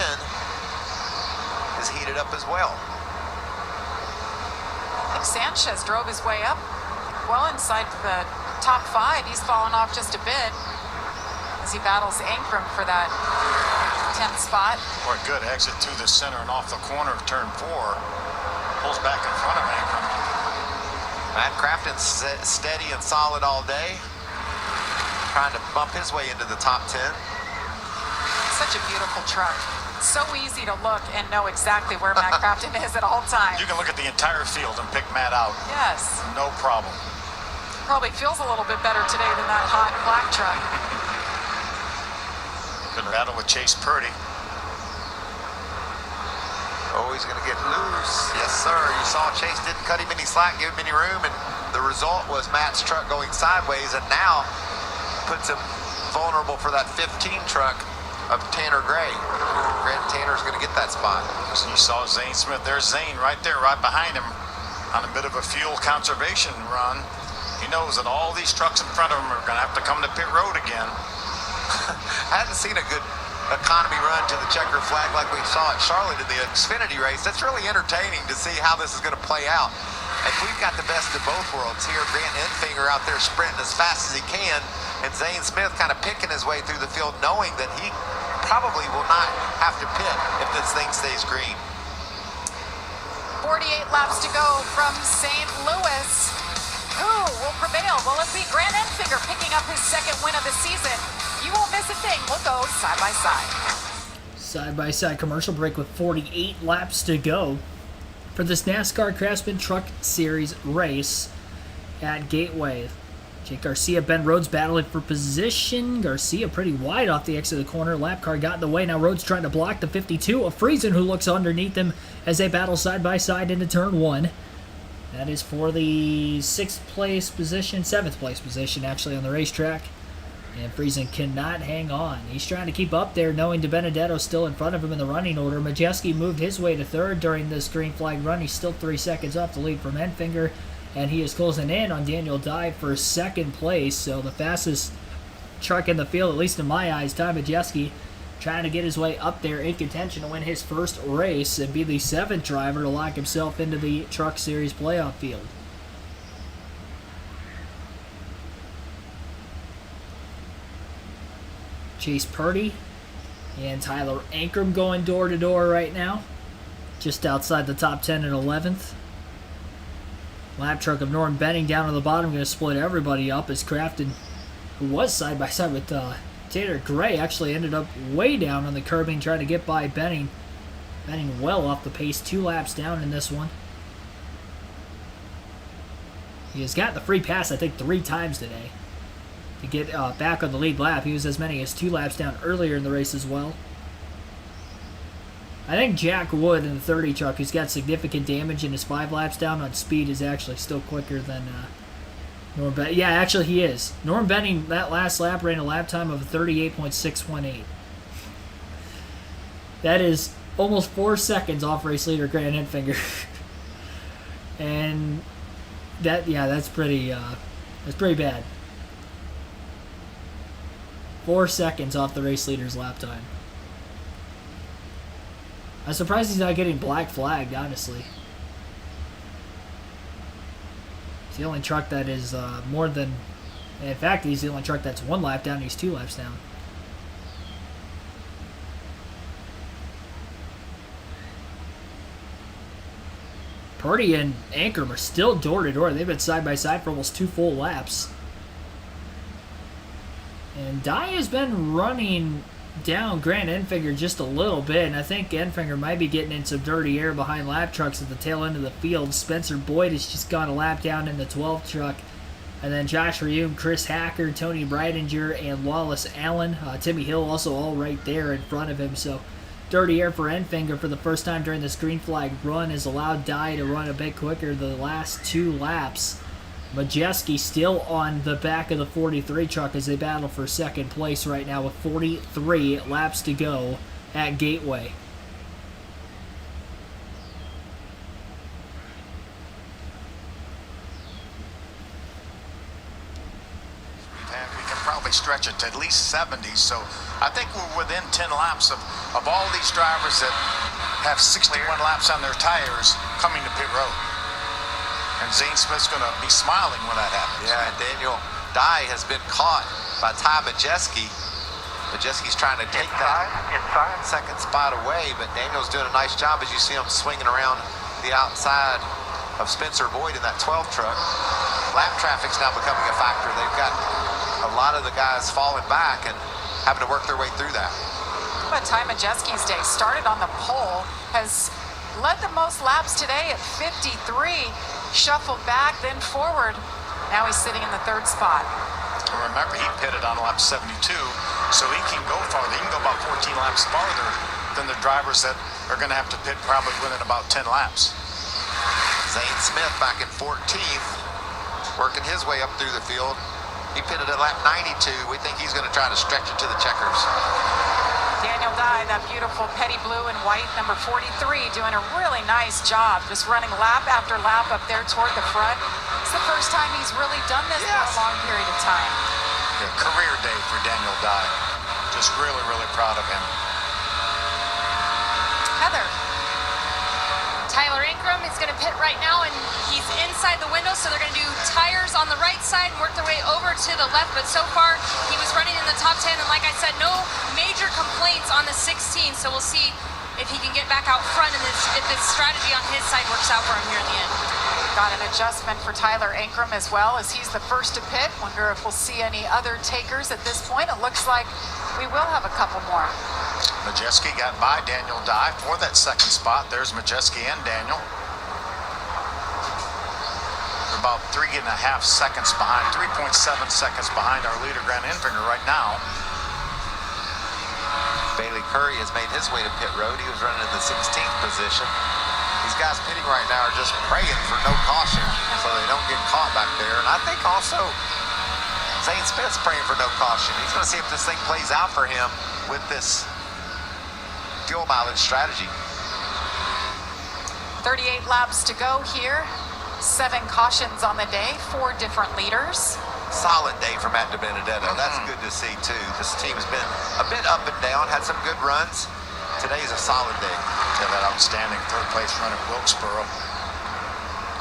is heated up as well. And Sanchez drove his way up well inside the top 5. He's fallen off just a bit as he battles Ankrum for that 10th spot. Or a good exit to the center and off the corner of turn 4. Pulls back in front of Ankrum. Matt Crafton's steady and solid all day, trying to bump his way into the top 10. Such a beautiful truck. So easy to look and know exactly where Matt Craftsman is at all times. You can look at the entire field and pick Matt out. Yes. No problem. Probably feels a little bit better today than that hot black truck. Good battle with Chase Purdy. Oh, he's going to get loose. Yes, sir. You saw Chase didn't cut him any slack, give him any room, and the result was Matt's truck going sideways, and now puts him vulnerable for that 15 truck of Tanner Gray. Grant Tanner's going to get that spot. So you saw Zane Smith. There's Zane right there, right behind him, on a bit of a fuel conservation run. He knows that all these trucks in front of him are going to have to come to pit road again. I hadn't seen a good economy run to the checker flag like we saw at Charlotte in the Xfinity race. That's really entertaining to see how this is going to play out. And we've got the best of both worlds here. Grant Enfinger out there sprinting as fast as he can, and Zane Smith kind of picking his way through the field, knowing that he probably will not have to pit if this thing stays green. 48 laps to go from St. Louis. Who will prevail? Will it be Grant Enfinger picking up his second win of the season? You won't miss a thing. We'll go side by side. Side-by-side commercial break with 48 laps to go for this NASCAR Craftsman Truck Series race at Gateway. Jake Garcia, Ben Rhodes battling for position. Garcia pretty wide off the exit of the corner. Lap car got in the way. Now Rhodes trying to block the 52 of Friesen, who looks underneath him as they battle side-by-side into turn 1. That is for the 7th place position actually on the racetrack. And Friesen cannot hang on. He's trying to keep up there, knowing DiBenedetto's still in front of him in the running order. Majeski moved his way to 3rd during this green flag run. He's still 3 seconds off the lead from Enfinger, and he is closing in on Daniel Dye for 2nd place. So the fastest truck in the field, at least in my eyes, Ty Majeski, trying to get his way up there in contention to win his first race and be the 7th driver to lock himself into the Truck Series playoff field. Chase Purdy and Tyler Ankrum going door to door right now, just outside the top 10 at 11th. Lap truck of Norm Benning down on the bottom, going to split everybody up as Crafton, who was side by side with Tanner Gray, actually ended up way down on the curbing trying to get by Benning. Benning well off the pace, 2 laps down in this one. He has got the free pass, I think, 3 times today to get back on the lead lap. He was as many as 2 laps down earlier in the race as well. I think Jack Wood in the 30 truck, who's got significant damage and is 5 laps down on speed, is actually still quicker than Norm Benning. Yeah, actually he is. Norm Benning, that last lap, ran a lap time of 38.618. That is almost 4 seconds off race leader Grant Enfinger. And that's pretty bad. 4 seconds off the race leader's lap time. I'm surprised he's not getting black flagged, honestly. It's the only truck that is more than... In fact, he's the only truck that's 1 lap down and he's 2 laps down. Purdy and Ankrum are still door to door. They've been side by side for almost 2 full laps. And Dye has been running down Grant Enfinger just a little bit, and I think Enfinger might be getting in some dirty air behind lap trucks at the tail end of the field. Spencer Boyd has just gone a lap down in the 12th truck. And then Josh Reaume, Chris Hacker, Tony Breidinger, and Wallace Allen. Timmy Hill also all right there in front of him. So dirty air for Enfinger for the first time during this green flag run has allowed Dye to run a bit quicker the last 2 laps. Majeski still on the back of the 43 truck as they battle for 2nd place right now with 43 laps to go at Gateway. We can probably stretch it to at least 70, so I think we're within 10 laps of all these drivers that have 61 laps on their tires coming to pit road. And Zane Smith's going to be smiling when that happens. Yeah, and Daniel Dye has been caught by Ty Majeski. Majeski's trying to take that second spot away, but Daniel's doing a nice job as you see him swinging around the outside of Spencer Boyd in that 12 truck. Lap traffic's now becoming a factor. They've got a lot of the guys falling back and having to work their way through that. But Ty Majeski's day started on the pole, has led the most laps today at 53, shuffled back, then forward. Now he's sitting in the 3rd spot. Remember, he pitted on lap 72, so he can go farther. He can go about 14 laps farther than the drivers that are going to have to pit probably within about 10 laps. Zane Smith back in 14th, working his way up through the field. He pitted at lap 92. We think he's going to try to stretch it to the checkers. Daniel Dye, that beautiful petty blue and white, number 43, doing a really nice job, just running lap after lap up there toward the front. It's the first time he's really done this for a long period of time. Yeah, career day for Daniel Dye. Just really, really proud of him. Heather. Tyler Ingram is going to pit right now, and he's inside the window, so they're going to do tires on the right side and work their way over to the left. But so far, he was running in the top 10, and like I said, no major complaints on the 16, so we'll see if he can get back out front and if this strategy on his side works out for him here in the end. Got an adjustment for Tyler Ingram as well, as he's the first to pit. Wonder if we'll see any other takers at this point. It looks like we will have a couple more. Majeski got by Daniel Dye for that 2nd spot. There's Majeski and Daniel. They're about 3.5 seconds behind, 3.7 seconds behind our leader, Grant Enfinger, right now. Bailey Curry has made his way to pit road. He was running in the 16th position. These guys pitting right now are just praying for no caution so they don't get caught back there. And I think also Zane Smith's praying for no caution. He's going to see if this thing plays out for him with this fuel mileage strategy. 38 laps to go here. 7 cautions on the day, 4 different leaders. Solid day for Matt DiBenedetto. That's good to see too. This team has been a bit up and down, had some good runs. Today's a solid day. Yeah, that outstanding 3rd place run at Wilkesboro.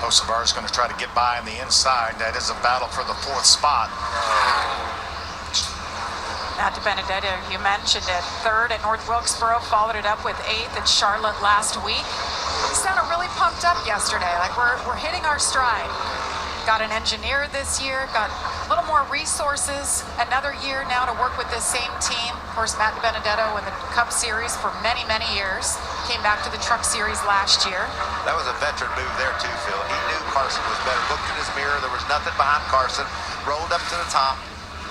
Hocevar is going to try to get by on the inside. That is a battle for the 4th spot. Matt DiBenedetto, you mentioned it, 3rd at North Wilkesboro, followed it up with 8th at Charlotte last week. He sounded really pumped up yesterday, like we're hitting our stride. Got an engineer this year, got a little more resources, another year now to work with this same team. Of course, Matt DiBenedetto in the Cup Series for many, many years. Came back to the Truck Series last year. That was a veteran move there too, Phil. He knew Carson was better. Looked in his mirror, there was nothing behind Carson. Rolled up to the top,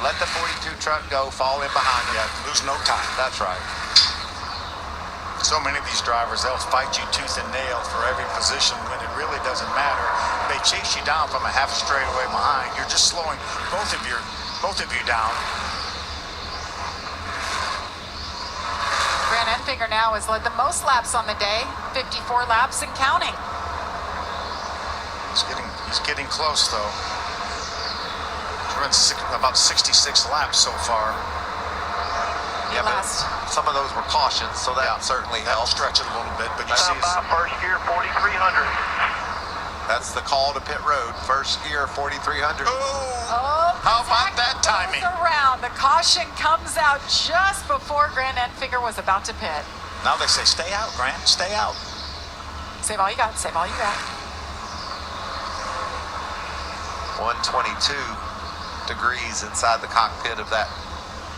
let the 42 truck go, fall in behind him. Yeah, lose no time. That's right. So many of these drivers, they'll fight you tooth and nail for every position when it really doesn't matter. They chase you down from a half straightaway behind. You're just slowing both of you down. Grant Enfinger now has led the most laps on the day, 54 laps and counting. He's getting close though. He's run about 66 laps so far. Yeah, but some of those were cautions, so that certainly That'll helped. stretch it a little bit, but you Stop see by first gear, 4,300. That's the call to pit road. First gear, 4,300. Oh, how about that timing? Around. The caution comes out just before Grant Enfinger was about to pit. now they say, stay out, Grant, stay out. Save all you got, save all you got. 122 degrees inside the cockpit of that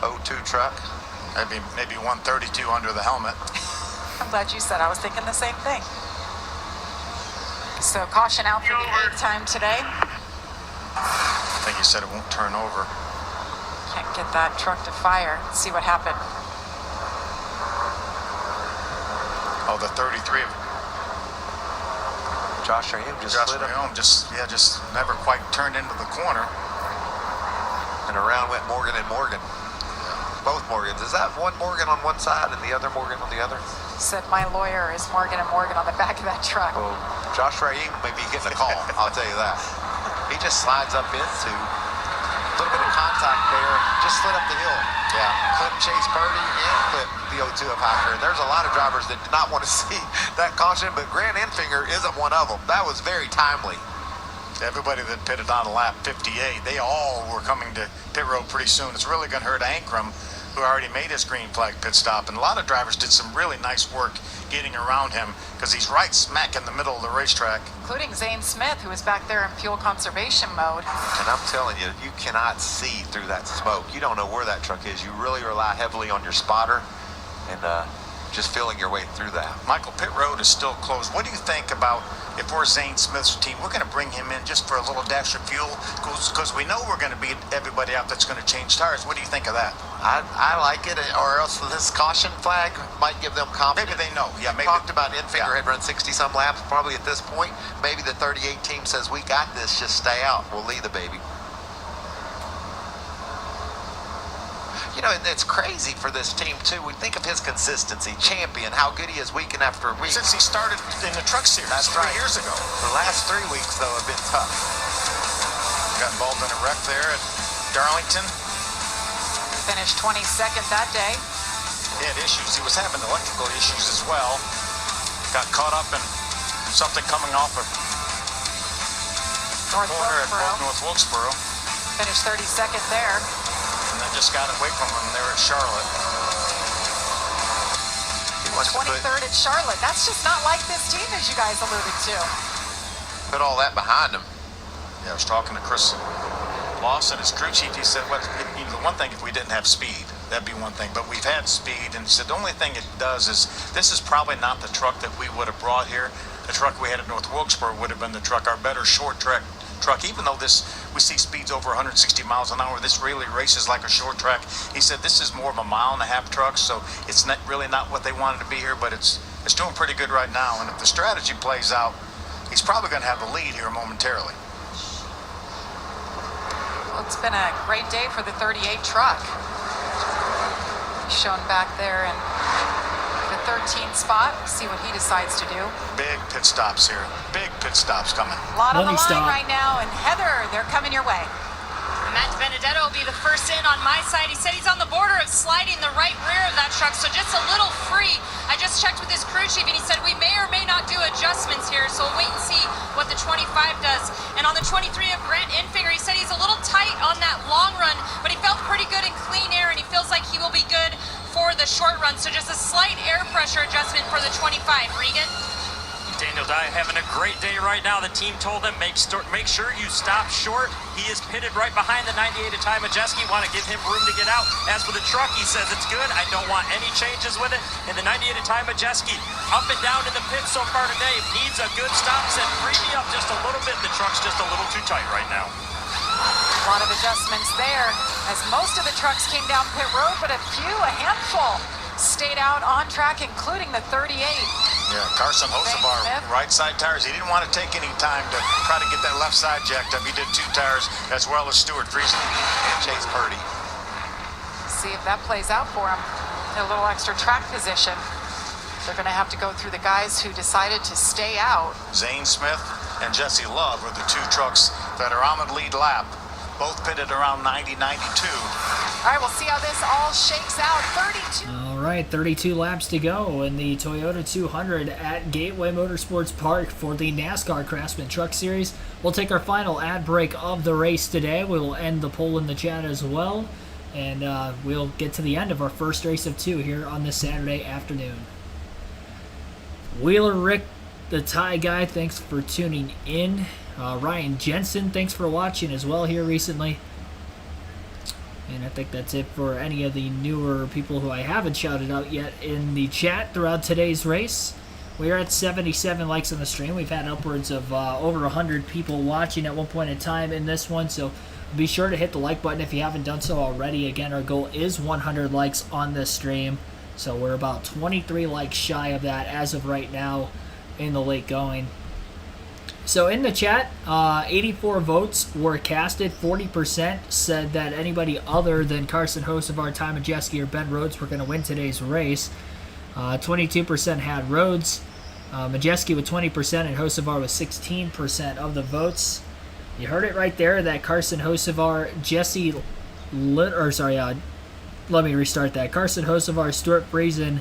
02 truck. Maybe 132 under the helmet. I'm glad you said. I was thinking the same thing. So caution out for the 8th time today. I think he said it won't turn over. Can't get that truck to fire. Let's see what happened. Oh, the 33 of Josh Raheem just slid up. Raheem just never quite turned into the corner. And around went Morgan and Morgan. Both Morgans. Is that one Morgan on one side and the other Morgan on the other? Said my lawyer is Morgan and Morgan on the back of that truck. Well, Josh Raheem may be getting a call, I'll tell you that. He just slides up into a little bit of contact there, just slid up the hill. Yeah, clip Chase Purdy and clip the 02 of Hacker. And there's a lot of drivers that did not want to see that caution, but Grant Enfinger isn't one of them. That was very timely. Everybody that pitted on lap 58, they all were coming to pit road pretty soon. It's really going to hurt Ankrum, who already made his green flag pit stop. And a lot of drivers did some really nice work getting around him because he's right smack in the middle of the racetrack. Including Zane Smith, who is back there in fuel conservation mode. And I'm telling you, you cannot see through that smoke. You don't know where that truck is. You really rely heavily on your spotter. and just feeling your way through that. Michael, pit road is still closed. What do you think about if we're Zane Smith's team? We're going to bring him in just for a little dash of fuel because we know we're going to beat everybody out that's going to change tires. What do you think of that? I like it, or else this caution flag might give them confidence. Maybe they know. Yeah, maybe. Talked about Infinger had run 60-some laps. Probably at this point, maybe the 38 team says, we got this, just stay out. We'll lead the baby. You know, it's crazy for this team, too. We think of his consistency, champion, how good he is week after week. Since he started in the truck series That's 3 right. years ago. The last 3 weeks, though, have been tough. Got involved in a wreck there at Darlington. Finished 22nd that day. He had issues. He was having electrical issues as well. Got caught up in something coming off of North corner at Wilkesboro. North Wilkesboro. Finished 32nd there. And then just got away from him there at Charlotte. He wants to 23rd at Charlotte. That's just not like this team, as you guys alluded to. put all that behind him. Yeah, I was talking to Chris Lawson, his crew chief. He said, well, you know, the one thing, if we didn't have speed, that'd be one thing. But we've had speed, and he said the only thing it does is this is probably not the truck that we would have brought here. The truck we had at North Wilkesboro would have been the truck, our better short track truck. Even though this, we see speeds over 160 miles an hour, this really races like a short track. He said this is more of a 1.5 mile truck, so it's not really not what they wanted to be here, but it's doing pretty good right now. And if the strategy plays out, he's probably going to have the lead here momentarily. Well, it's been a great day for the 38 truck. Shown back there in the 13th spot. See what he decides to do. Big pit stops here. Big pit stops coming. A lot on the Money line stop. right now, and Heather, they're coming your way. Matt Benedetto will be the first in on my side. He said he's on the border of sliding the right rear of that truck, so just a little free. I just checked with his crew chief, and he said we may or may not do adjustments here, so we'll wait and see what the 25 does. And on the 23 of Grant Infinger, he said he's a little tight on that long run, but he felt pretty good in clean air, and he feels like he will be good for the short run. So just a slight air pressure adjustment for the 25. Regan? Daniel Dye having a great day right now. The team told him, make sure you stop short. He is pitted right behind the 98 of Ty Majeski. Want to give him room to get out. As for the truck, he says it's good. I don't want any changes with it. And the 98 of Ty Majeski up and down in the pit so far today. Needs a good stop. Said free me up just a little bit. The truck's just a little too tight right now. A lot of adjustments there, as most of the trucks came down pit road, but a handful, stayed out on track, including the 38. Yeah, Carson Hocevar, Smith. right side tires. He didn't want to take any time to try to get that left side jacked up. He did 2 tires, as well as Stuart Friesen And Chase Purdy. See if that plays out for him. A little extra track position. They're going to have to go through the guys who decided to stay out. Zane Smith and Jesse Love are the 2 trucks that are on the lead lap, both pitted around 90, 92. All right, we'll see how this all shakes out. 32. All right, 32 laps to go in the Toyota 200 at Gateway Motorsports Park for the NASCAR Craftsman Truck Series. We'll take our final ad break of the race today. We will end the poll in the chat as well, and we'll get to the end of our first race of 2 here on this Saturday afternoon. Wheeler Rick, the Tie Guy, thanks for tuning in. Ryan Jensen, thanks for watching as well here recently. And I think that's it for any of the newer people who I haven't shouted out yet in the chat throughout today's race. We are at 77 likes on the stream. We've had upwards of over 100 people watching at one point in time in this one, so be sure to hit the like button if you haven't done so already. Again, our goal is 100 likes on this stream, so we're about 23 likes shy of that as of right now in the late going. So in the chat, 84 votes were casted. 40% said that anybody other than Carson Hocevar, Ty Majeski, or Ben Rhodes were going to win today's race. 22% had Rhodes, Majeski with 20%, and Hocevar with 16% of the votes. You heard it right there that Carson Hocevar, let me restart that. Carson Hocevar, Stuart Friesen,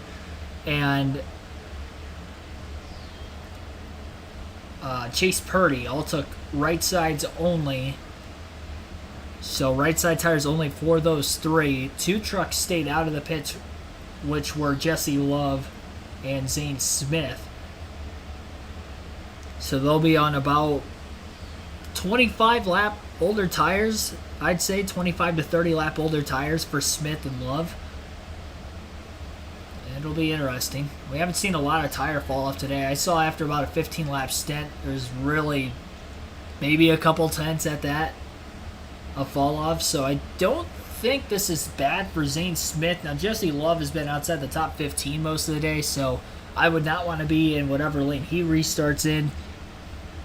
and Chase Purdy all took right sides only. So right side tires only for those 3. 2 trucks stayed out of the pits, which were Jesse Love and Zane Smith. So they'll be on about 25 lap older tires. I'd say 25 to 30 lap older tires for Smith and Love. It'll be interesting. We haven't seen a lot of tire fall off today. I saw after about a 15-lap stint, there's really maybe a couple tenths at that of fall off. So I don't think this is bad for Zane Smith. Now, Jesse Love has been outside the top 15 most of the day, so I would not want to be in whatever lane he restarts in.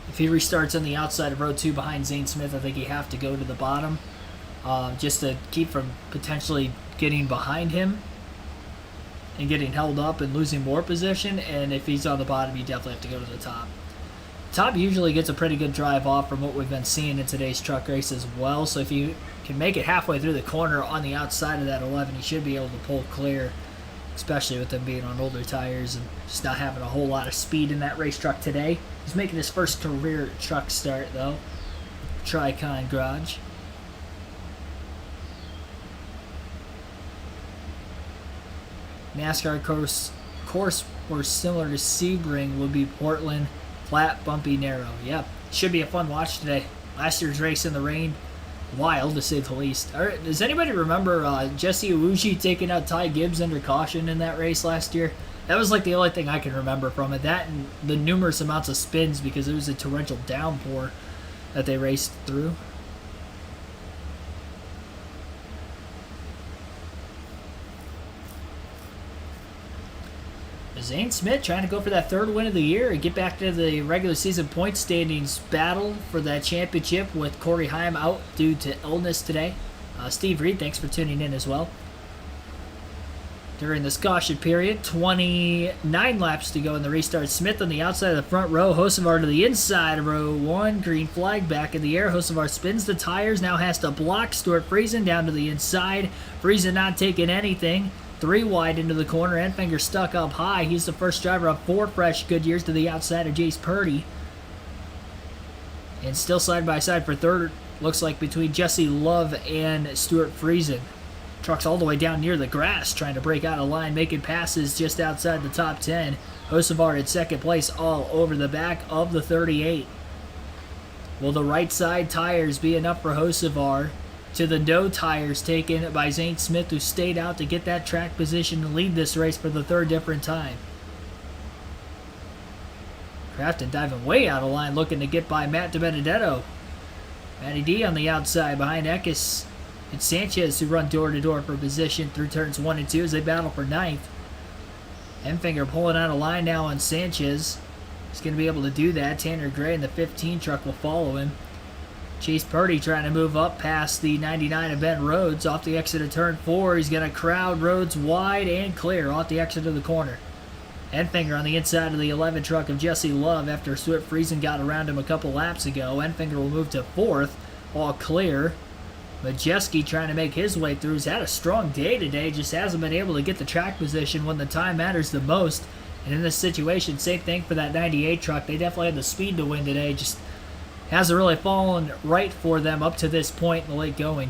If he restarts on the outside of row 2 behind Zane Smith, I think you have to go to the bottom just to keep from potentially getting behind him and getting held up and losing more position. And if he's on the bottom, you definitely have to go to the top. Top usually gets a pretty good drive off from what we've been seeing in today's truck race as well. So if you can make it halfway through the corner on the outside of that 11, you should be able to pull clear, especially with them being on older tires and just not having a whole lot of speed in that race truck today. He's making his first career truck start, though. Tricon Garage. NASCAR course or similar to Sebring would be Portland, flat, bumpy, narrow. Yep, should be a fun watch today. Last year's race in the rain, wild to say the least. All right, does anybody remember Jesse Iwuji taking out Ty Gibbs under caution in that race last year? That was like the only thing I can remember from it. That and the numerous amounts of spins because it was a torrential downpour that they raced through. Zane Smith trying to go for that third win of the year and get back to the regular season point standings battle for that championship with Corey Heim out due to illness today. Steve Reed, thanks for tuning in as well. During this caution period, 29 laps to go in the restart. Smith on the outside of the front row. Hocevar to the inside of row 1. Green flag back in the air. Hocevar spins the tires. Now has to block Stuart Friesen down to the inside. Friesen not taking anything. 3 wide into the corner. Enfinger stuck up high. He's the first driver of 4 fresh Goodyears to the outside of Jace Purdy. And still side by side for third. Looks like between Jesse Love and Stuart Friesen. Trucks all the way down near the grass trying to break out of line, making passes just outside the top 10. Hocevar in second place all over the back of the 38. Will the right side tires be enough for Hocevar? To the no tires taken by Zane Smith, who stayed out to get that track position to lead this race for the third different time. Craftsman diving way out of line, looking to get by Matt DiBenedetto. Matty D on the outside behind Eckes and Sanchez, who run door-to-door for position through turns 1 and 2 as they battle for 9th. Enfinger pulling out of line now on Sanchez. He's going to be able to do that. Tanner Gray in the 15 truck will follow him. Chase Purdy trying to move up past the 99 of Ben Rhodes off the exit of turn 4. He's going to crowd Rhodes wide and clear off the exit of the corner. Enfinger on the inside of the 11 truck of Jesse Love after Stuart Friesen got around him a couple laps ago. Enfinger will move to 4th, all clear. Majeski trying to make his way through. He's had a strong day today, just hasn't been able to get the track position when the time matters the most. And in this situation, same thing for that 98 truck. They definitely had the speed to win today, just hasn't really fallen right for them up to this point in the late going.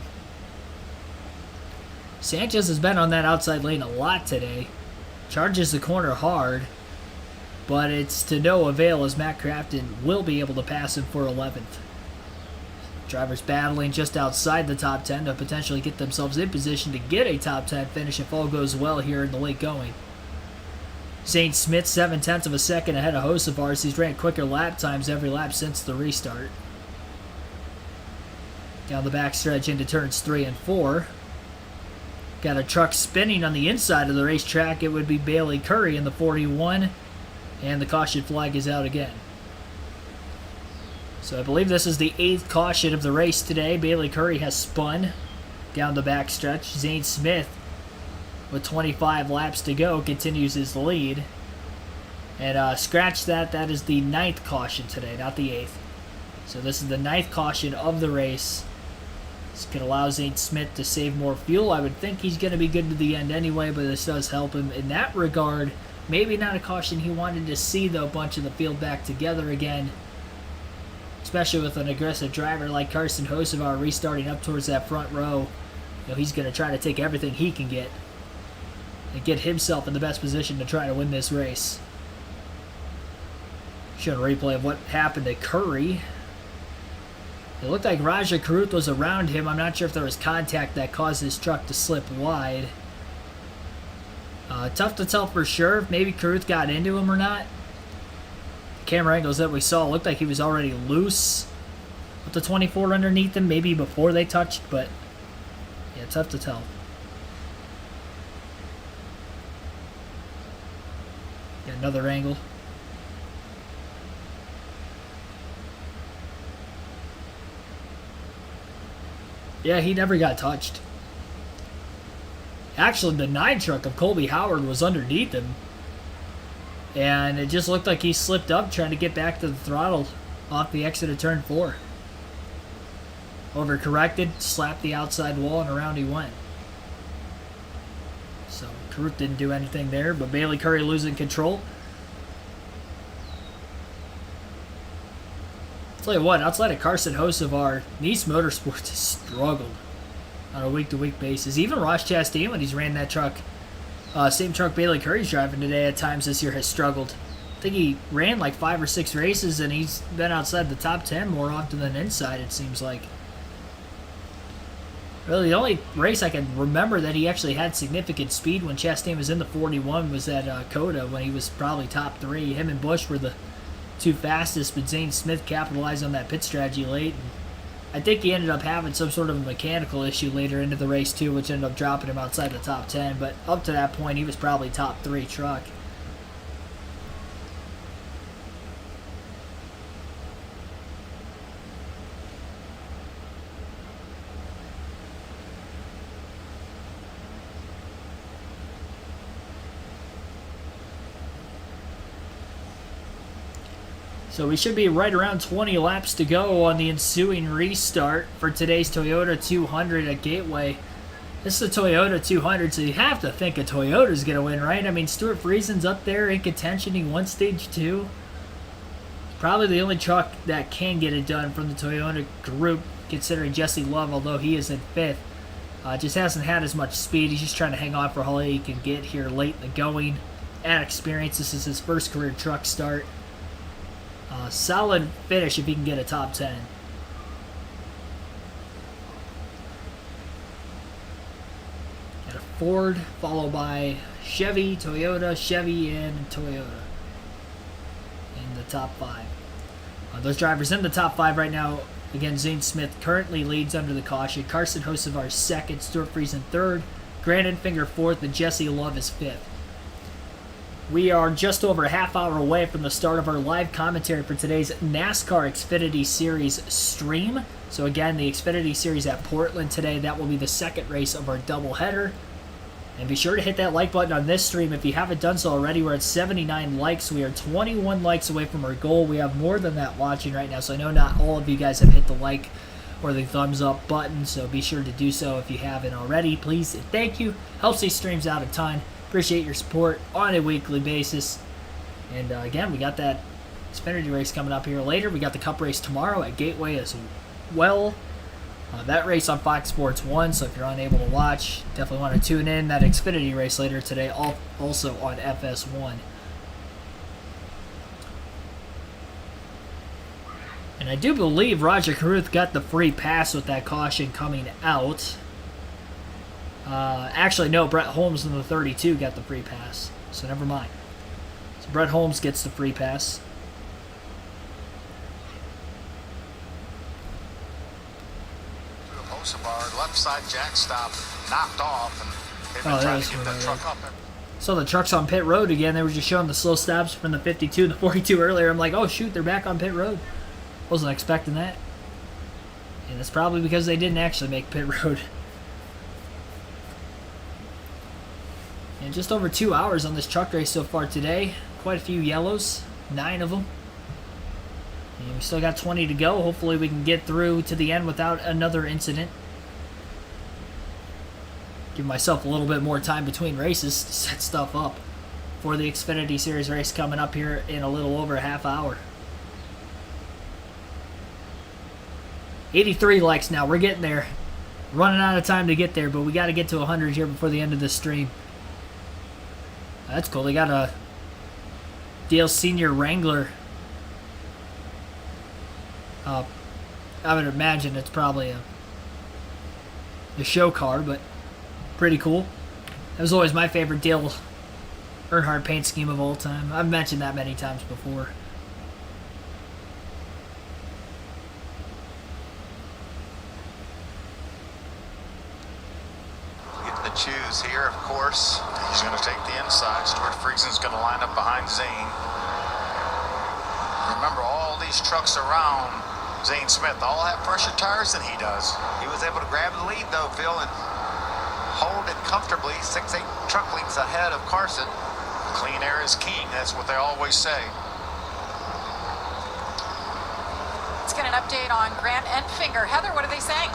Sanchez has been on that outside lane a lot today. Charges the corner hard, but it's to no avail as Matt Craftsman will be able to pass him for 11th. Drivers battling just outside the top 10 to potentially get themselves in position to get a top 10 finish if all goes well here in the late going. Zane Smith 7/10 of a second ahead of Hocevar. He's ran quicker lap times every lap since the restart. Down the backstretch into turns 3 and 4. Got a truck spinning on the inside of the racetrack. It would be Bailey Curry in the 41. And the caution flag is out again. So I believe this is the 8th caution of the race today. Bailey Curry has spun down the backstretch. Zane Smith, with 25 laps to go, continues his lead. And scratch that, that is the 9th caution today, not the 8th. So this is the 9th caution of the race. This could allow Zane Smith to save more fuel. I would think he's going to be good to the end anyway, but this does help him in that regard. Maybe not a caution he wanted to see, though, a bunch of the field back together again. Especially with an aggressive driver like Carson Hocevar restarting up towards that front row. You know, he's going to try to take everything he can get and get himself in the best position to try to win this race. Showing a replay of what happened to Curry. It looked like Raja Karuth was around him. I'm not sure if there was contact that caused his truck to slip wide. Tough to tell for sure if maybe Caruth got into him or not. The camera angles that we saw looked like he was already loose with the 24 underneath him, maybe before they touched, but yeah, tough to tell. Got another angle. Yeah, he never got touched. Actually, the 9 truck of Colby Howard was underneath him. And it just looked like he slipped up trying to get back to the throttle off the exit of turn 4. Overcorrected, slapped the outside wall, and around he went. So, Caruth didn't do anything there, but Bailey Curry losing control. Tell you what, outside of Carson Hocevar, Nice Motorsports has struggled on a week-to-week basis. Even Ross Chastain, when he's ran that truck, same truck Bailey Curry's driving today at times this year, has struggled. I think he ran like 5 or 6 races, and he's been outside the top 10 more often than inside, it seems like. Really, the only race I can remember that he actually had significant speed when Chastain was in the 41 was at Coda, when he was probably top 3. Him and Busch were the 2 fastest, but Zane Smith capitalized on that pit strategy late. And I think he ended up having some sort of a mechanical issue later into the race too, which ended up dropping him outside the top 10. But up to that point, he was probably top 3 truck. So we should be right around 20 laps to go on the ensuing restart for today's Toyota 200 at Gateway. This is a Toyota 200, so you have to think a Toyota's going to win, right? I mean, Stuart Friesen's up there in contention. He won Stage 2. Probably the only truck that can get it done from the Toyota group, considering Jesse Love, although he is in 5th. Just hasn't had as much speed. He's just trying to hang on for all he can get here late in the going. Add experience. This is his first career truck start. Solid finish if he can get a top 10. Got a Ford, followed by Chevy, Toyota, Chevy, and Toyota in the top 5. Those drivers in the top 5 right now. Again, Zane Smith currently leads under the caution. Carson Hocevar 2nd, Stuart Friesen 3rd, Grant Enfinger 4th, and Jesse Love is 5th. We are just over a half hour away from the start of our live commentary for today's NASCAR Xfinity Series stream. So again, the Xfinity Series at Portland today, that will be the 2nd race of our doubleheader. And be sure to hit that like button on this stream if you haven't done so already. We're at 79 likes. We are 21 likes away from our goal. We have more than that watching right now, so I know not all of you guys have hit the like or the thumbs up button, so be sure to do so if you haven't already. Please and thank you. Helps these streams out a ton. Appreciate your support on a weekly basis. And again, we got that Xfinity race coming up here later. We got the Cup race tomorrow at Gateway as well. That race on Fox Sports 1, so if you're unable to watch, definitely want to tune in. That Xfinity race later today, also on FS1. And I do believe Roger Caruth got the free pass with that caution coming out. Actually, no, Brett Holmes in the 32 got the free pass, so never mind. So Brett Holmes gets the free pass. Hocevar, left side jack stop knocked off, and they've been trying to get that truck up there. So the truck's on pit road again. They were just showing the slow stops from the 52 and the 42 earlier. I'm like, oh shoot, they're back on pit road. Wasn't expecting that. And it's probably because they didn't actually make pit road. And just over 2 hours on this truck race so far today. Quite a few yellows, 9 of them. And we still got 20 to go. Hopefully we can get through to the end without another incident. Give myself a little bit more time between races to set stuff up for the Xfinity Series race coming up here in a little over a half hour. 83 likes now. We're getting there. Running out of time to get there, but we got to get to 100 here before the end of this stream. That's cool. They got a Dale Senior Wrangler. I would imagine it's probably a show car, but pretty cool. That was always my favorite Dale Earnhardt paint scheme of all time. I've mentioned that many times before. Getting the choose here, of course. He's going to take the inside. Stuart Friesen's going to line up behind Zane. Remember, all these trucks around Zane Smith all have fresher tires than he does. He was able to grab the lead, though, Phil, and hold it comfortably 6-8 truck lengths ahead of Carson. Clean air is king. That's what they always say. Let's get an update on Grant Enfinger. Heather, what are they saying?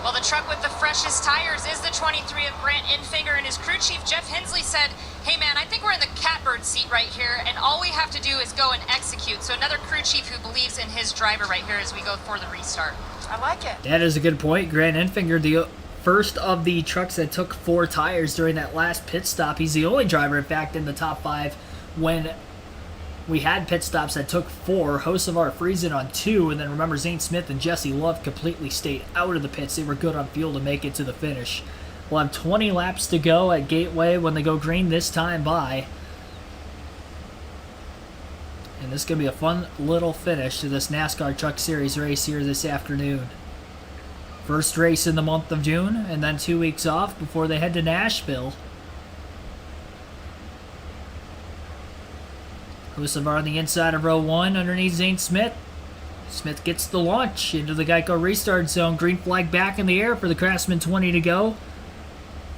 Well, the truck with the freshest tires is the 23 of Grant Enfinger, and his crew chief, Jeff Hensley, said, hey man, I think we're in the catbird seat right here, and all we have to do is go and execute. So another crew chief who believes in his driver right here as we go for the restart. I like it. That is a good point. Grant Enfinger, the first of the trucks that took 4 tires during that last pit stop. He's the only driver, in fact, in the top 5 when we had pit stops that took 4. Hocevar Friesen on 2, and then remember Zane Smith and Jesse Love completely stayed out of the pits. They were good on fuel to make it to the finish. We'll have 20 laps to go at Gateway when they go green this time by. And this is going to be a fun little finish to this NASCAR Truck Series race here this afternoon. First race in the month of June, and then 2 weeks off before they head to Nashville. Hocevar on the inside of row 1 underneath Zane Smith. Smith gets the launch into the Geico restart zone. Green flag back in the air for the Craftsman, 20 to go.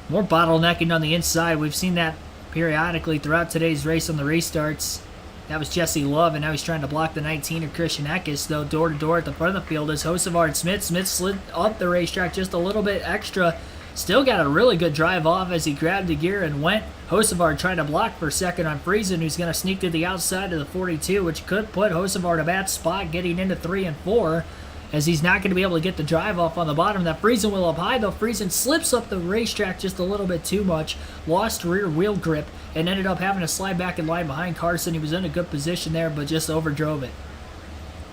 More bottlenecking on the inside. We've seen that periodically throughout today's race on the restarts. That was Jesse Love, and now he's trying to block the 19 of Christian Eckes, though, door to door at the front of the field is Hocevar and Smith. Smith slid up the racetrack just a little bit extra. Still got a really good drive off as he grabbed the gear and went. Hocevar trying to block for second on Friesen, who's going to sneak to the outside of the 42, which could put Hocevar in a bad spot getting into 3 and 4, as he's not going to be able to get the drive off on the bottom. That Friesen will up high, though. Friesen slips up the racetrack just a little bit too much, lost rear wheel grip, and ended up having to slide back in line behind Carson. He was in a good position there, but just overdrove it.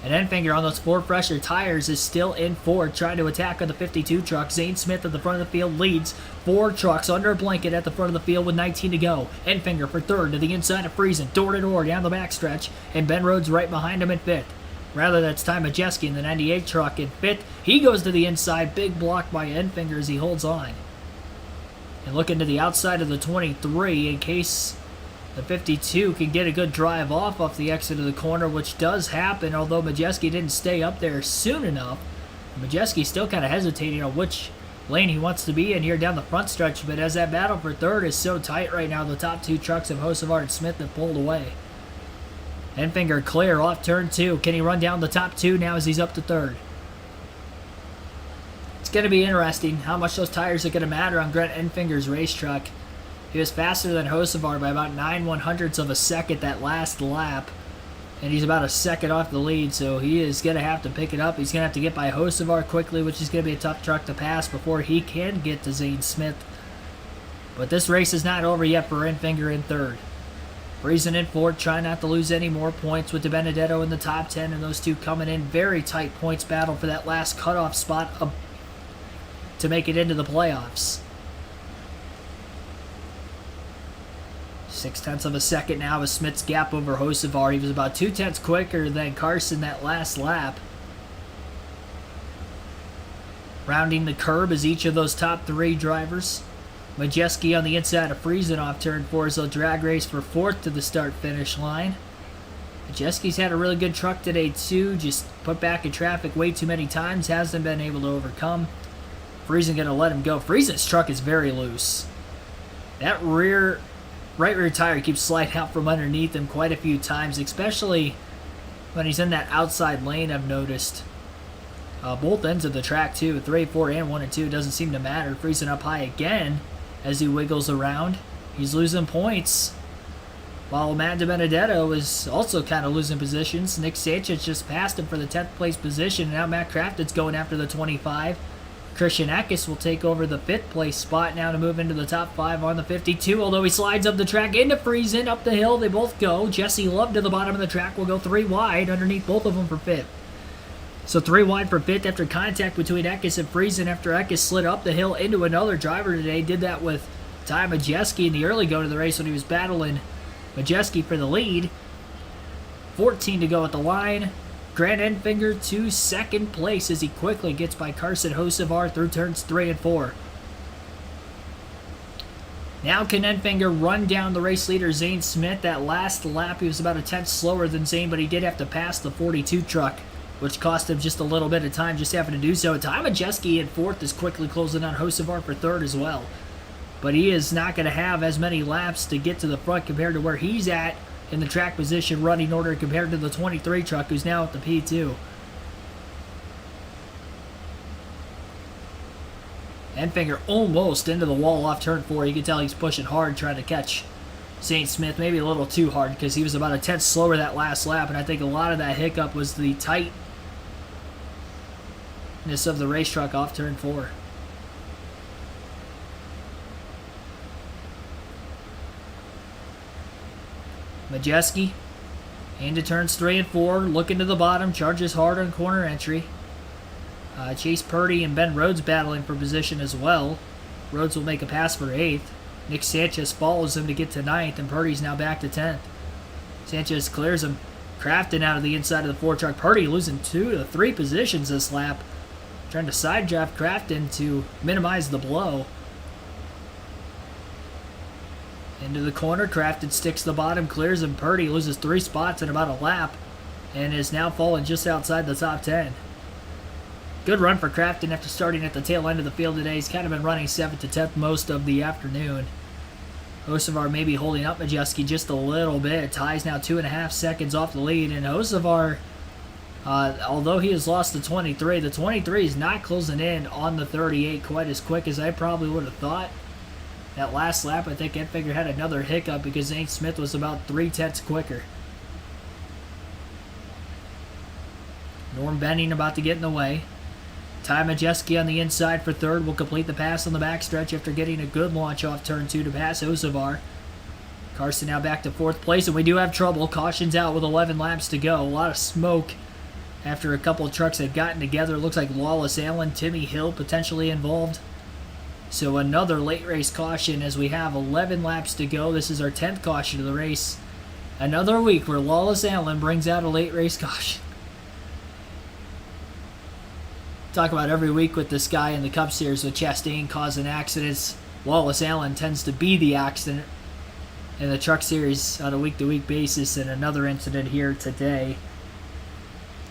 And Enfinger on those 4 fresher tires is still in 4th, trying to attack on the 52 truck. Zane Smith at the front of the field leads 4 trucks under a blanket at the front of the field with 19 to go. Enfinger for 3rd to the inside of Friesen, door to door down the backstretch, and Ben Rhodes right behind him in 5th. Rather, that's Ty Majeski in the 98 truck in 5th. He goes to the inside, big block by Enfinger as he holds on. And looking to the outside of the 23 in case the 52 can get a good drive off the exit of the corner, which does happen, although Majeski didn't stay up there soon enough. Majeski still kind of hesitating on which lane he wants to be in here down the front stretch, but as that battle for 3rd is so tight right now, the top 2 trucks of Hocevar and Smith have pulled away. Enfinger clear off turn 2. Can he run down the top 2 now as he's up to 3rd? It's going to be interesting how much those tires are going to matter on Grant Enfinger's race truck. He was faster than Hocevar by about 9/100ths of a second that last lap. And he's about a second off the lead, so he is going to have to pick it up. He's going to have to get by Hocevar quickly, which is going to be a tough truck to pass before he can get to Zane Smith. But this race is not over yet for Enfinger in 3rd. Friesen in 4th, trying not to lose any more points with DiBenedetto in the top 10, and those two coming in. Very tight points battle for that last cutoff spot to make it into the playoffs. 0.6 of a second now with Smith's gap over Hocevar. He was about 0.2 quicker than Carson that last lap. Rounding the curb is each of those top 3 drivers. Majeski on the inside of Friesen off turn 4 as they'll drag race for 4th to the start-finish line. Majeski's had a really good truck today too, just put back in traffic way too many times, hasn't been able to overcome. Friesen going to let him go. Friesen's truck is very loose. That right rear tire keeps sliding out from underneath him quite a few times, especially when he's in that outside lane, I've noticed. Both ends of the track too, 3, 4, and 1 and 2, doesn't seem to matter. Friesen up high again as he wiggles around. He's losing points, while Matt DiBenedetto is also kind of losing positions. Nick Sanchez just passed him for the 10th place position, and now Matt Crafton's going after the 25. Christian Eckes will take over the 5th place spot now to move into the top 5 on the 52, although he slides up the track into Friesen, up the hill, they both go. Jesse Love to the bottom of the track will go 3 wide underneath both of them for 5th. So 3 wide for 5th after contact between Eckes and Friesen after Eckes slid up the hill into another driver today. Did that with Ty Majeski in the early go to the race when he was battling Majeski for the lead. 14 to go at the line. Grant Enfinger to second place as he quickly gets by Carson Hocevar through turns 3 and 4. Now can Enfinger run down the race leader, Zane Smith? That last lap, he was about a tenth slower than Zane, but he did have to pass the 42 truck, which cost him just a little bit of time just having to do so. Ty Majeski in fourth is quickly closing on Hocevar for third as well. But he is not going to have as many laps to get to the front compared to where he's at in the track position running order compared to the 23 truck, who's now at the P2. Enfinger almost into the wall off turn 4. You can tell he's pushing hard trying to catch St. Smith, maybe a little too hard because he was about a tenth slower that last lap, and I think a lot of that hiccup was the tightness of the race truck off turn 4. Majeski into turns 3 and 4, looking to the bottom, charges hard on corner entry. Chase Purdy and Ben Rhodes battling for position as well. Rhodes will make a pass for 8th. Nick Sanchez follows him to get to 9th, and Purdy's now back to 10th. Sanchez clears him. Crafton out of the inside of the 4 truck. Purdy losing 2 to 3 positions this lap. Trying to side draft Crafton to minimize the blow. Into the corner, Crafton sticks the bottom, clears him. Purdy loses 3 spots in about a lap and is now falling just outside the top 10. Good run for Crafton after starting at the tail end of the field today. He's kind of been running 7th to 10th most of the afternoon. Hocevar maybe holding up Majeski just a little bit. Ty's now 2.5 seconds off the lead, and Hocevar, although he has lost the 23 is not closing in on the 38 quite as quick as I probably would have thought. That last lap, I think Enfinger had another hiccup because Zane Smith was about 3/10 quicker. Norm Benning about to get in the way. Ty Majeski on the inside for third will complete the pass on the backstretch after getting a good launch off turn 2 to pass Hocevar. Carson now back to 4th place, and we do have trouble. Caution's out with 11 laps to go. A lot of smoke after a couple of trucks had gotten together. It looks like Lawless Allen, Timmy Hill potentially involved. So another late race caution as we have 11 laps to go. This is our 10th caution of the race. Another week where Lawless Allen brings out a late race caution. Talk about every week with this guy in the Cup Series with Chastain causing accidents. Lawless Allen tends to be the accident in the Truck Series on a week-to-week basis, and another incident here today.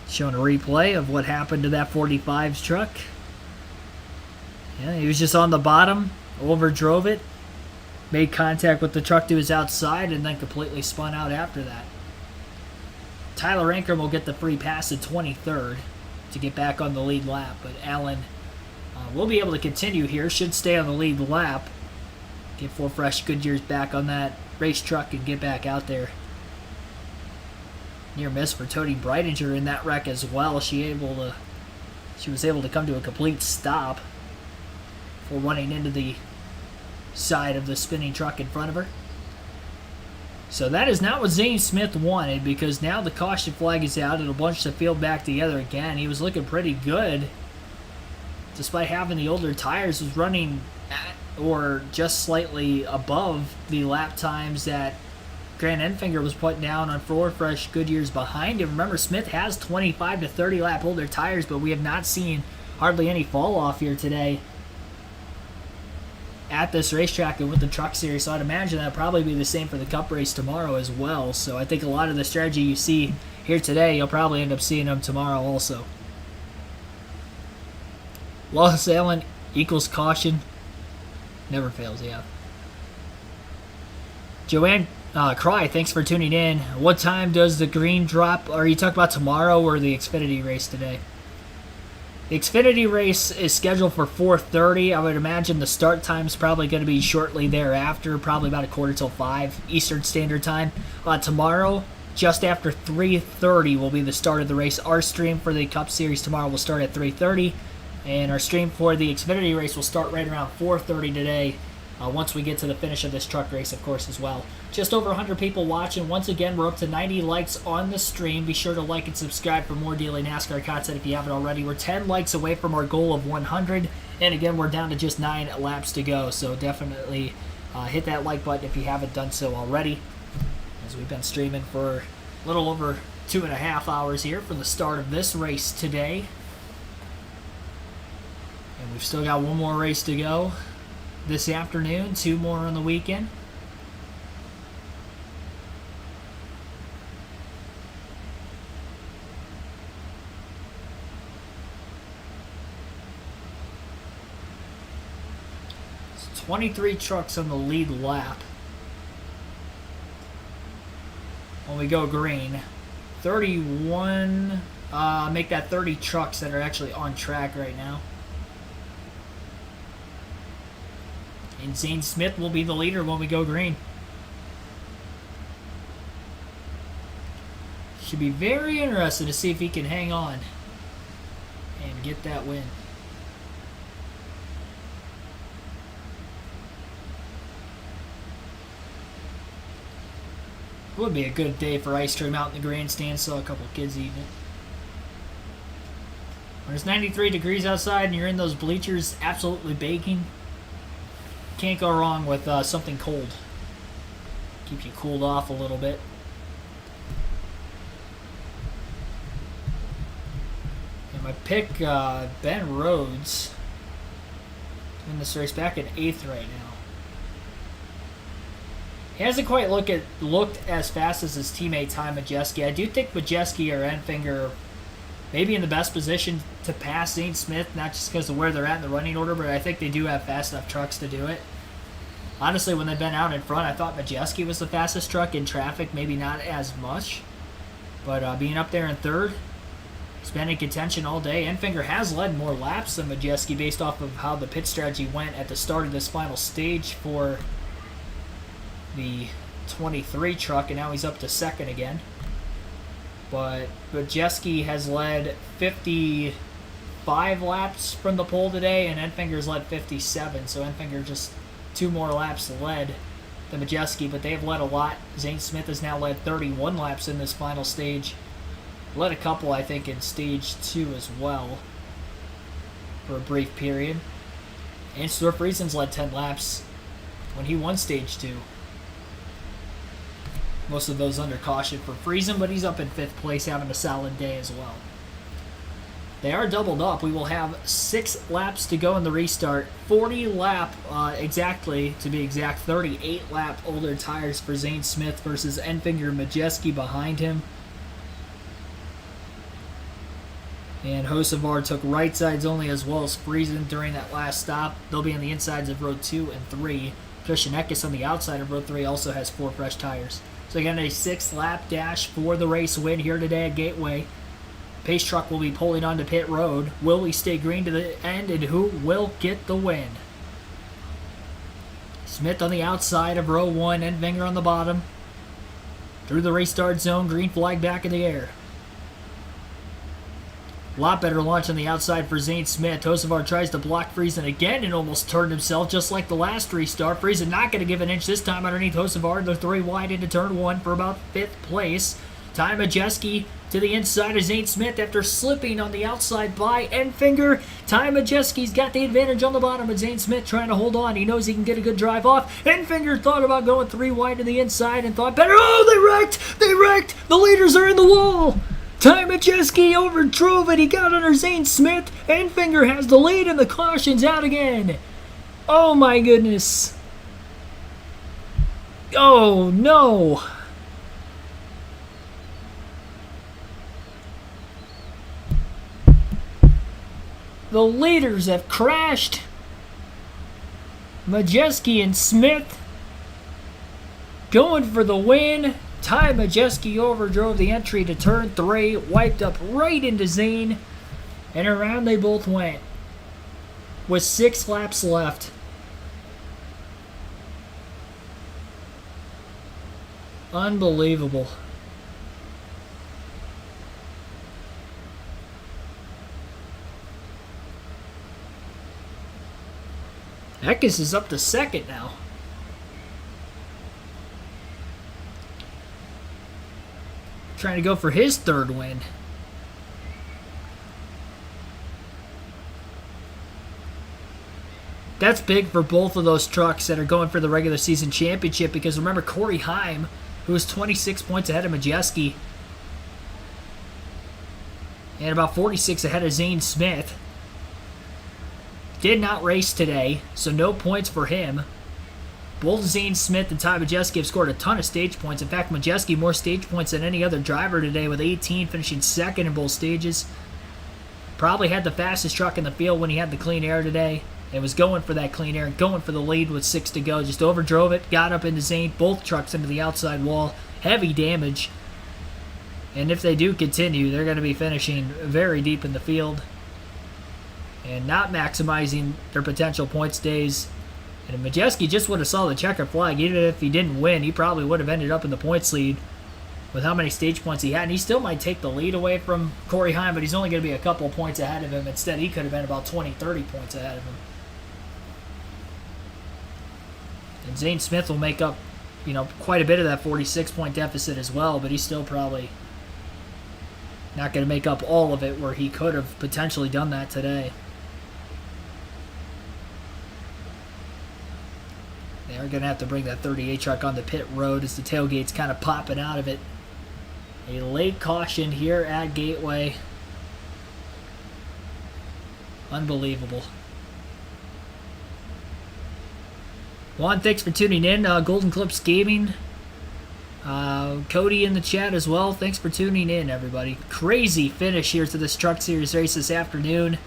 Showing a replay of what happened to that 45's truck. Yeah, he was just on the bottom, overdrove it, made contact with the truck to his outside, and then completely spun out after that. Tyler Ankrum will get the free pass at 23rd to get back on the lead lap, but Allen will be able to continue here, should stay on the lead lap, get 4 fresh Goodyears back on that race truck and get back out there. Near miss for Tony Breidinger in that wreck as well. She was able to come to a complete stop for running into the side of the spinning truck in front of her. So that is not what Zane Smith wanted, because now the caution flag is out. It'll bunch the field back together again. He was looking pretty good. Despite having the older tires, was running at or just slightly above the lap times that Grant Enfinger was put down on 4 fresh Goodyears behind him. Remember, Smith has 25 to 30 lap older tires, but we have not seen hardly any fall off here today at this racetrack and with the Truck Series, so I'd imagine that'll probably be the same for the Cup race tomorrow as well. So I think a lot of the strategy you see here today, you'll probably end up seeing them tomorrow also. Lawless Allen equals caution. Never fails, yeah. Joanne Cry, thanks for tuning in. What time does the green drop? Are you talking about tomorrow or the Xfinity race today? The Xfinity race is scheduled for 4:30. I would imagine the start time is probably going to be shortly thereafter, probably about 4:45 Eastern Standard Time. Tomorrow, just after 3:30 will be the start of the race. Our stream for the Cup Series tomorrow will start at 3:30, and our stream for the Xfinity race will start right around 4:30 today, once we get to the finish of this truck race, of course, as well. Just over 100 people watching. Once again, we're up to 90 likes on the stream. Be sure to like and subscribe for more daily NASCAR content if you haven't already. We're 10 likes away from our goal of 100. And again, we're down to just 9 laps to go. So definitely hit that like button if you haven't done so already. as we've been streaming for a little over 2.5 hours here from the start of this race today. And we've still got one more race to go this afternoon, 2 more on the weekend. It's 23 trucks on the lead lap. When we go green, 31, make that 30 trucks that are actually on track right now. And Zane Smith will be the leader when we go green. Should be very interesting to see if he can hang on and get that win. It would be a good day for ice cream out in the grandstand. Saw a couple of kids eating it. When it's 93 degrees outside and you're in those bleachers absolutely baking, can't go wrong with something cold. Keep you cooled off a little bit. And my pick, Ben Rhodes, in this race back in 8th right now. He hasn't quite looked as fast as his teammate Ty Majeski. I do think Majeski or Enfinger maybe in the best position to pass Zane Smith, not just because of where they're at in the running order, but I think they do have fast enough trucks to do it. Honestly, when they've been out in front, I thought Majeski was the fastest truck in traffic, maybe not as much. But being up there in 3rd, he's been in contention all day. Enfinger has led more laps than Majeski based off of how the pit strategy went at the start of this final stage for the 23 truck, and now he's up to 2nd again. But Majeski has led 55 laps from the pole today, and Enfinger's led 57, so Enfinger just 2 more laps led than Majeski, but they've led a lot. Zane Smith has now led 31 laps in this final stage. Led a couple, I think, in stage 2 as well for a brief period. And Stuart Friesen's led 10 laps when he won stage 2. Most of those under caution for Friesen, but he's up in 5th place, having a solid day as well. They are doubled up. We will have 6 laps to go in the restart. 40 lap, exactly, to be exact, 38 lap older tires for Zane Smith versus Enfinger Majeski behind him. And Hocevar took right sides only as well as Friesen during that last stop. They'll be on the insides of row 2 and 3. Christian Eckes on the outside of row 3 also has 4 fresh tires. So again, a 6 lap dash for the race win here today at Gateway. Pace truck will be pulling onto pit road. Will we stay green to the end, and who will get the win? Smith on the outside of row 1, Enfinger on the bottom. Through the restart zone, green flag back in the air. A lot better launch on the outside for Zane Smith. Hocevar tries to block Friesen again and almost turned himself just like the last restart. Friesen not going to give an inch this time underneath Hocevar. They're 3 wide into turn 1 for about 5th place. Ty Majeski to the inside of Zane Smith after slipping on the outside by Enfinger. Ty Majeski's got the advantage on the bottom, but Zane Smith trying to hold on. He knows he can get a good drive off. Enfinger thought about going 3 wide to the inside and thought better. Oh, they wrecked! They wrecked! The leaders are in the wall! Ty Majeski overdrove it. He got under Zane Smith. Enfinger has the lead and the caution's out again. Oh my goodness. Oh no. The leaders have crashed. Majeski and Smith going for the win. Ty Majeski overdrove the entry to turn 3, wiped up right into Zane, and around they both went with 6 laps left. Unbelievable. Eckes is up to 2nd now. Trying to go for his 3rd win. That's big for both of those trucks that are going for the regular season championship, because remember, Corey Heim, who was 26 points ahead of Majeski, and about 46 ahead of Zane Smith. Did not race today, so no points for him. Both Zane Smith and Ty Majeski have scored a ton of stage points. In fact, Majeski more stage points than any other driver today with 18, finishing second in both stages. Probably had the fastest truck in the field when he had the clean air today. And was going for that clean air and going for the lead with 6 to go. Just overdrove it, got up into Zane, both trucks into the outside wall. Heavy damage. And if they do continue, they're going to be finishing very deep in the field and not maximizing their potential points days. And if Majeski just would have saw the checker flag, even if he didn't win, he probably would have ended up in the points lead with how many stage points he had. And he still might take the lead away from Corey Heim, but he's only going to be a couple points ahead of him. Instead, he could have been about 20, 30 points ahead of him. And Zane Smith will make up, quite a bit of that 46-point deficit as well, but he's still probably not going to make up all of it where he could have potentially done that today. They are going to have to bring that 38 truck on the pit road as the tailgate's kind of popping out of it. A late caution here at Gateway. Unbelievable. Juan, thanks for tuning in. Golden Clips Gaming. Cody in the chat as well. Thanks for tuning in, everybody. Crazy finish here to this Truck Series race this afternoon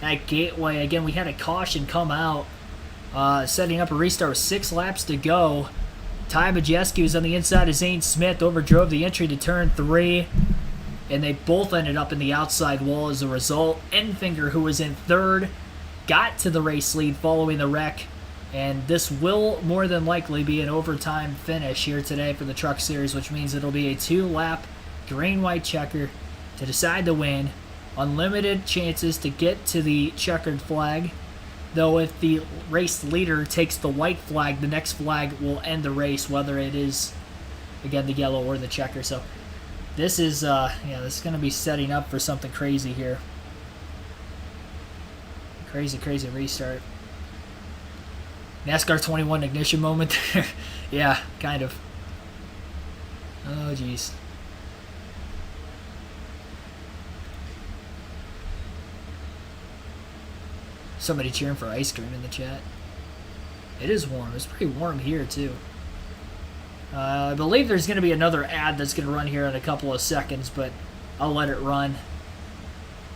at Gateway. Again, we had a caution come out, setting up a restart with 6 laps to go. Ty Majeski was on the inside of Zane Smith, overdrove the entry to turn 3, and they both ended up in the outside wall as a result. Enfinger, who was in 3rd, got to the race lead following the wreck. And this will more than likely be an overtime finish here today for the Truck Series, which means it'll be a 2-lap green-white checker to decide the win. Unlimited chances to get to the checkered flag, though if the race leader takes the white flag, the next flag will end the race, whether it is, again, the yellow or the checker. So this is, this is going to be setting up for something crazy here. Crazy, crazy restart. NASCAR 21 ignition moment. Yeah, kind of. Oh, jeez. Somebody cheering for ice cream in the chat. It is warm. It's pretty warm here, too. I believe there's going to be another ad that's going to run here in a couple of seconds, but I'll let it run,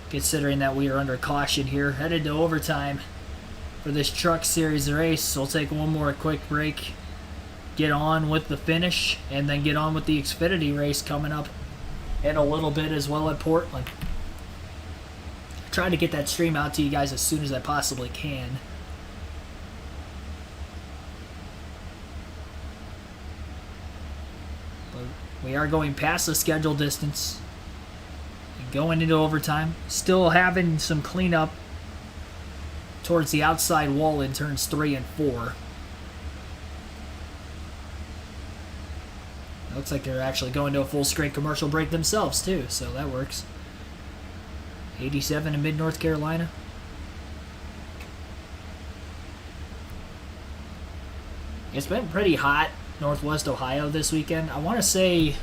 considering that we are under caution here. Headed to overtime for this Truck Series race. We'll take one more quick break, get on with the finish, and then get on with the Xfinity race coming up in a little bit as well at Portland. Trying to get that stream out to you guys as soon as I possibly can. But we are going past the scheduled distance and going into overtime. Still having some cleanup towards the outside wall in turns 3 and 4. It looks like they're actually going to a full screen commercial break themselves too, so that works. 87 in mid-North Carolina. It's been pretty hot Northwest Ohio this weekend. I want to say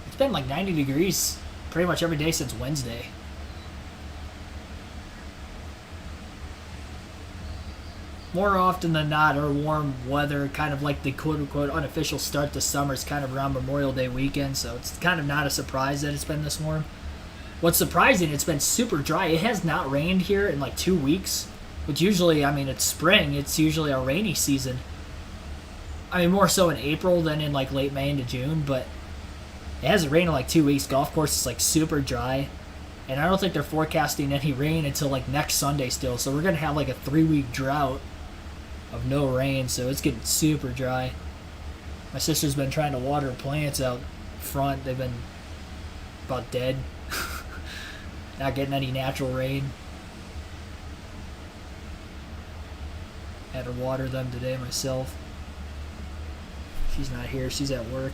it's been like 90 degrees pretty much every day since Wednesday. More often than not, our warm weather, kind of like the quote-unquote unofficial start to summer, is kind of around Memorial Day weekend, so it's kind of not a surprise that it's been this warm. What's surprising, it's been super dry. It has not rained here in like 2 weeks, which usually, it's spring. It's usually a rainy season. More so in April than in like late May into June, but it hasn't rained in like 2 weeks. Golf course is like super dry, and I don't think they're forecasting any rain until like next Sunday still, so we're going to have like a 3-week drought of no rain, so it's getting super dry. My sister's been trying to water plants out front. They've been about dead. Not getting any natural rain. Had to water them today myself. She's not here. She's at work.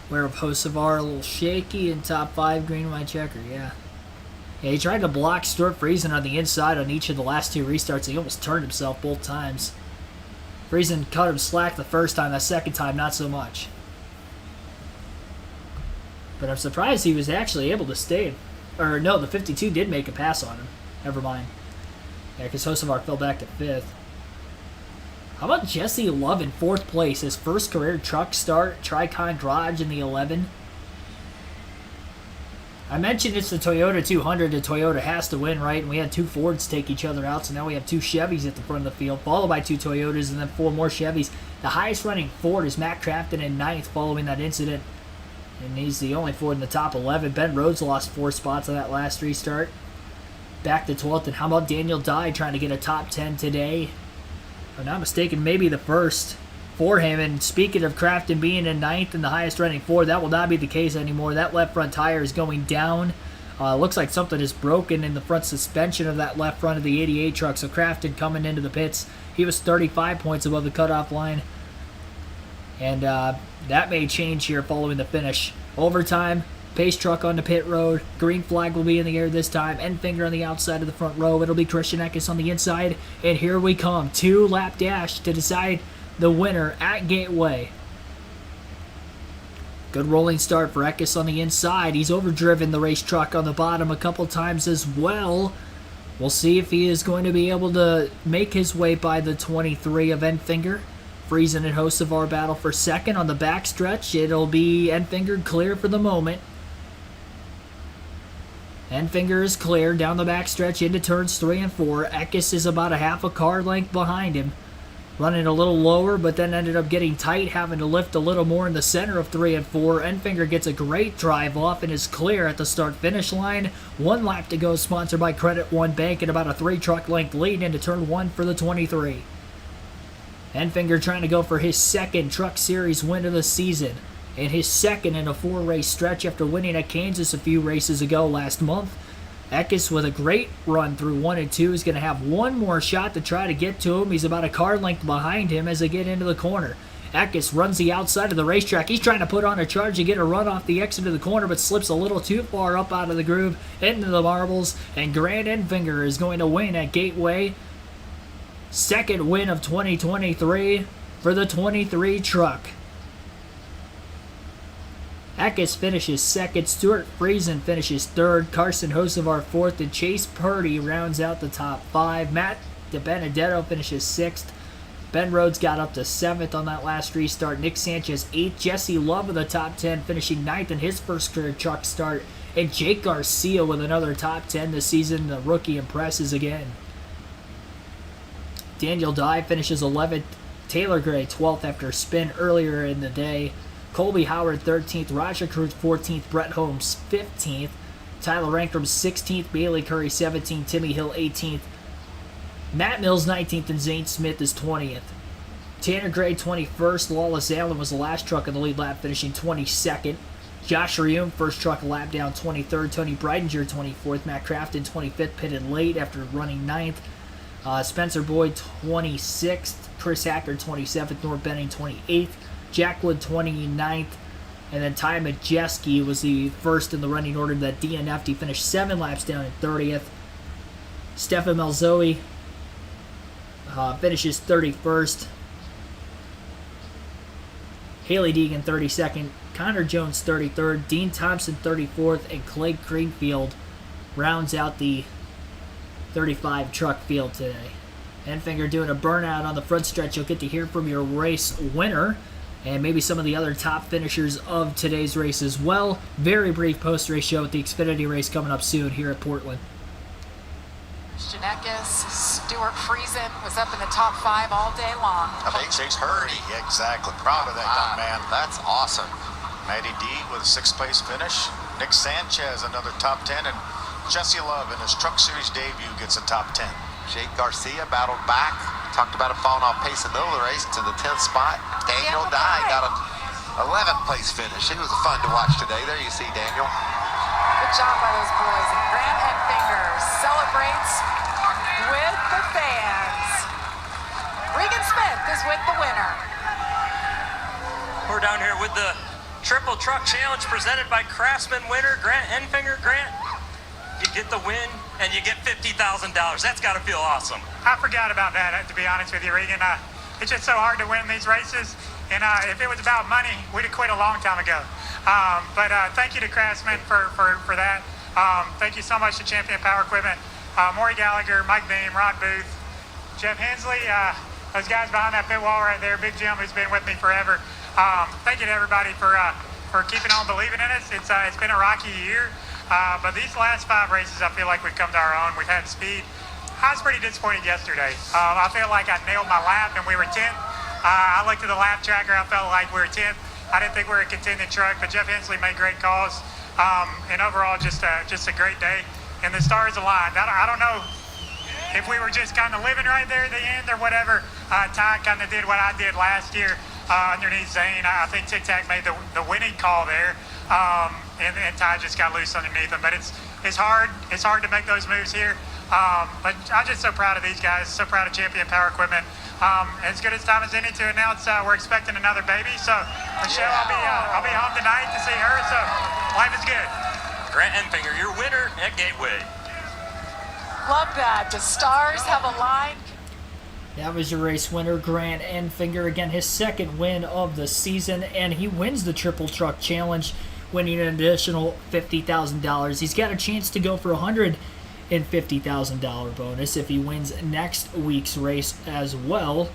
Where of Hocevar, a little shaky in top 5 green white checker, yeah. Yeah, he tried to block Stuart Friesen on the inside on each of the last 2 restarts. He almost turned himself both times. Friesen cut him slack the first time, the second time not so much. But I'm surprised he was actually able to stay. Or no, the 52 did make a pass on him. Never mind. Yeah, because Hocevar fell back to 5th. How about Jesse Love in 4th place? His first career truck start, Tricon Garage in the 11. I mentioned it's the Toyota 200. The Toyota has to win, right? And we had 2 Fords take each other out, so now we have 2 Chevys at the front of the field, followed by 2 Toyotas and then 4 more Chevys. The highest running Ford is Matt Crafton in 9th following that incident. And he's the only Ford in the top 11. Ben Rhodes lost 4 spots on that last restart. Back to 12th. And how about Daniel Dye trying to get a top 10 today? If I'm not mistaken, maybe the first for him. And speaking of Crafton being in 9th and the highest running Ford, that will not be the case anymore. That left front tire is going down. Looks like something is broken in the front suspension of that left front of the 88 truck. So Crafton coming into the pits, he was 35 points above the cutoff line. And that may change here following the finish. Overtime, pace truck on the pit road. Green flag will be in the air this time. Enfinger on the outside of the front row. It'll be Christian Eckes on the inside. And here we come. 2-lap dash to decide the winner at Gateway. Good rolling start for Eckes on the inside. He's overdriven the race truck on the bottom a couple times as well. We'll see if he is going to be able to make his way by the 23 of Enfinger. Friesen and Hocevar battle for second. On the backstretch, it'll be Enfinger clear for the moment. Enfinger is clear down the backstretch into turns 3 and 4. Eckes is about a half a car length behind him. Running a little lower, but then ended up getting tight, having to lift a little more in the center of 3 and 4. Enfinger gets a great drive off and is clear at the start-finish line. 1 lap to go, sponsored by Credit One Bank, and about a 3-truck length lead into turn 1 for the 23. Enfinger trying to go for his 2nd Truck Series win of the season, and his 2nd in a 4-race stretch after winning at Kansas a few races ago last month. Eckes with a great run through 1 and 2 is going to have 1 more shot to try to get to him. He's about a car length behind him as they get into the corner. Eckes runs the outside of the racetrack. He's trying to put on a charge to get a run off the exit of the corner, but slips a little too far up out of the groove into the marbles, and Grant Enfinger is going to win at Gateway. 2nd win of 2023 for the 23 truck. Eckes finishes 2nd, Stuart Friesen finishes 3rd, Carson Hocevar 4th, and Chase Purdy rounds out the top 5. Matt DiBenedetto finishes 6th. Ben Rhodes got up to 7th on that last restart. Nick Sanchez 8th. Jesse Love in the top 10, finishing 9th in his first career truck start. And Jake Garcia with another top 10 this season. The rookie impresses again. Daniel Dye finishes 11th. Taylor Gray 12th after a spin earlier in the day. Colby Howard 13th. Roger Cruz 14th. Brett Holmes 15th. Tyler Rankrum 16th. Bailey Curry 17th. Timmy Hill 18th. Matt Mills 19th and Zane Smith is 20th. Tanner Gray 21st. Lawless Allen was the last truck in the lead lap, finishing 22nd. Josh Rium, first truck lap down, 23rd. Tony Breidinger 24th. Matt Crafton 25th, pitted late after running 9th. Spencer Boyd 26th. Chris Hacker 27th. Norm Benning 28th. Jack Wood 29th. And then Ty Majeski was the first in the running order that DNF'd. He finished 7 laps down in 30th. Stefan Malzoe finishes 31st. Haley Deegan 32nd. Connor Jones 33rd. Dean Thompson 34th. And Clay Greenfield rounds out the 35 truck field today. Enfinger doing a burnout on the front stretch. You'll get to hear from your race winner and maybe some of the other top finishers of today's race as well. Very brief post-race show with the Xfinity race coming up soon here at Portland. Christian Eckes, Stuart Friesen was up in the top 5 all day long. How about Chase Purdy? Exactly. Proud of that young man. That's awesome. Matty D with a 6th place finish. Nick Sanchez, another top 10. And Jesse Love in his Truck Series debut gets a top 10. Jake Garcia battled back. Talked about him falling off pace in the middle of the race to the 10th spot. Daniel Dye got an 11th place finish. It was fun to watch today. There you see Daniel. Good job by those boys. And Grant Enfinger celebrates with the fans. Regan Smith is with the winner. We're down here with the Triple Truck Challenge presented by Craftsman winner Grant Enfinger. Grant, you get the win, and you get $50,000. That's got to feel awesome. I forgot about that, to be honest with you, Regan. It's just so hard to win these races, and if it was about money, we'd have quit a long time ago. But thank you to Craftsman for that. Thank you so much to Champion Power Equipment, Maury Gallagher, Mike Beam, Rod Booth, Jeff Hensley, those guys behind that pit wall right there, Big Jim, who's been with me forever. Thank you to everybody for keeping on believing in us. It's been a rocky year, but these last 5 races, I feel like we've come to our own. We've had speed. I was pretty disappointed yesterday. I feel like I nailed my lap and we were 10th. I looked at the lap tracker. I felt like we were 10th. I didn't think we were a contending truck, but Jeff Hensley made great calls. And overall, just a great day. And the stars aligned. I don't know if we were just kind of living right there at the end or whatever. Ty kind of did what I did last year underneath Zane. I think Tic Tac made the winning call there. And Ty just got loose underneath him. But it's hard. It's hard to make those moves here. But I'm just so proud of these guys. So proud of Champion Power Equipment. As good as time as any to announce we're expecting another baby. So Michelle, I'll be home tonight to see her. So life is good. Grant Enfinger, your winner at Gateway. Love that. The stars have aligned. That was your race winner, Grant Enfinger. Again, his second win of the season, and he wins the Triple Truck Challenge, winning an additional $50,000. He's got a chance to go for $150,000 bonus if he wins next week's race as well.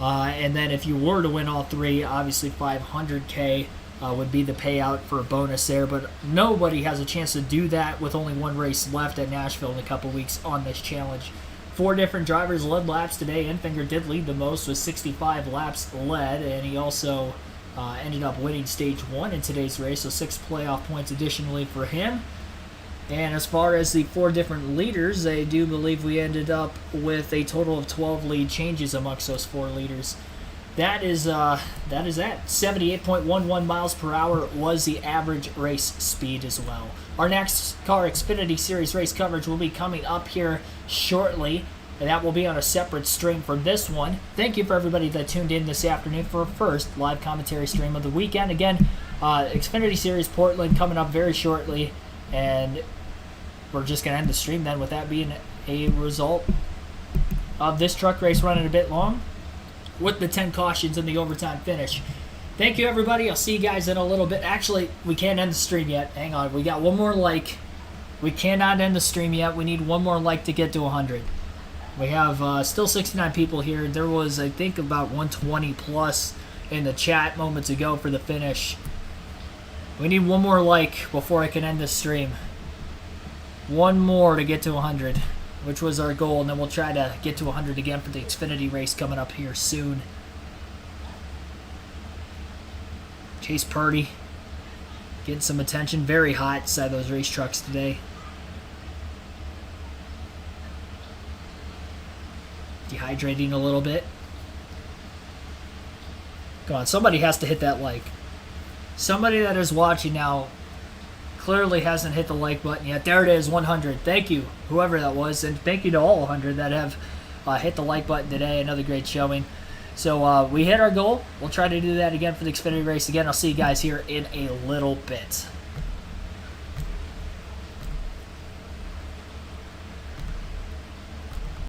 And then if you were to win all 3, obviously $500K would be the payout for a bonus there. But nobody has a chance to do that with only 1 race left at Nashville in a couple weeks on this challenge. 4 different drivers led laps today. Enfinger did lead the most with 65 laps led, and he also ended up winning stage 1 in today's race, so 6 playoff points additionally for him. And as far as the 4 different leaders, I do believe we ended up with a total of 12 lead changes amongst those 4 leaders. That is that. 78.11 miles per hour was the average race speed as well. Our NASCAR Xfinity Series race coverage will be coming up here shortly, and that will be on a separate stream for this one. Thank you for everybody that tuned in this afternoon for our first live commentary stream of the weekend. Again, Xfinity Series Portland coming up very shortly, and we're just going to end the stream then with that being a result of this truck race running a bit long with the 10 cautions and the overtime finish. Thank you, everybody. I'll see you guys in a little bit. Actually, we can't end the stream yet. Hang on. We got one more like. We cannot end the stream yet. We need one more like to get to 100. We have still 69 people here. There was, I think, about 120 plus in the chat moments ago for the finish. We need one more like before I can end this stream. One more to get to 100, which was our goal, and then we'll try to get to 100 again for the Xfinity race coming up here soon. Chase Purdy getting some attention. Very hot inside those race trucks today. Dehydrating a little bit. Come on, somebody has to hit that like. Somebody that is watching now clearly hasn't hit the like button yet. There it is, 100. Thank you, whoever that was, and thank you to all 100 that have hit the like button today. Another great showing. So we hit our goal. We'll try to do that again for the Xfinity race again. I'll see you guys here in a little bit.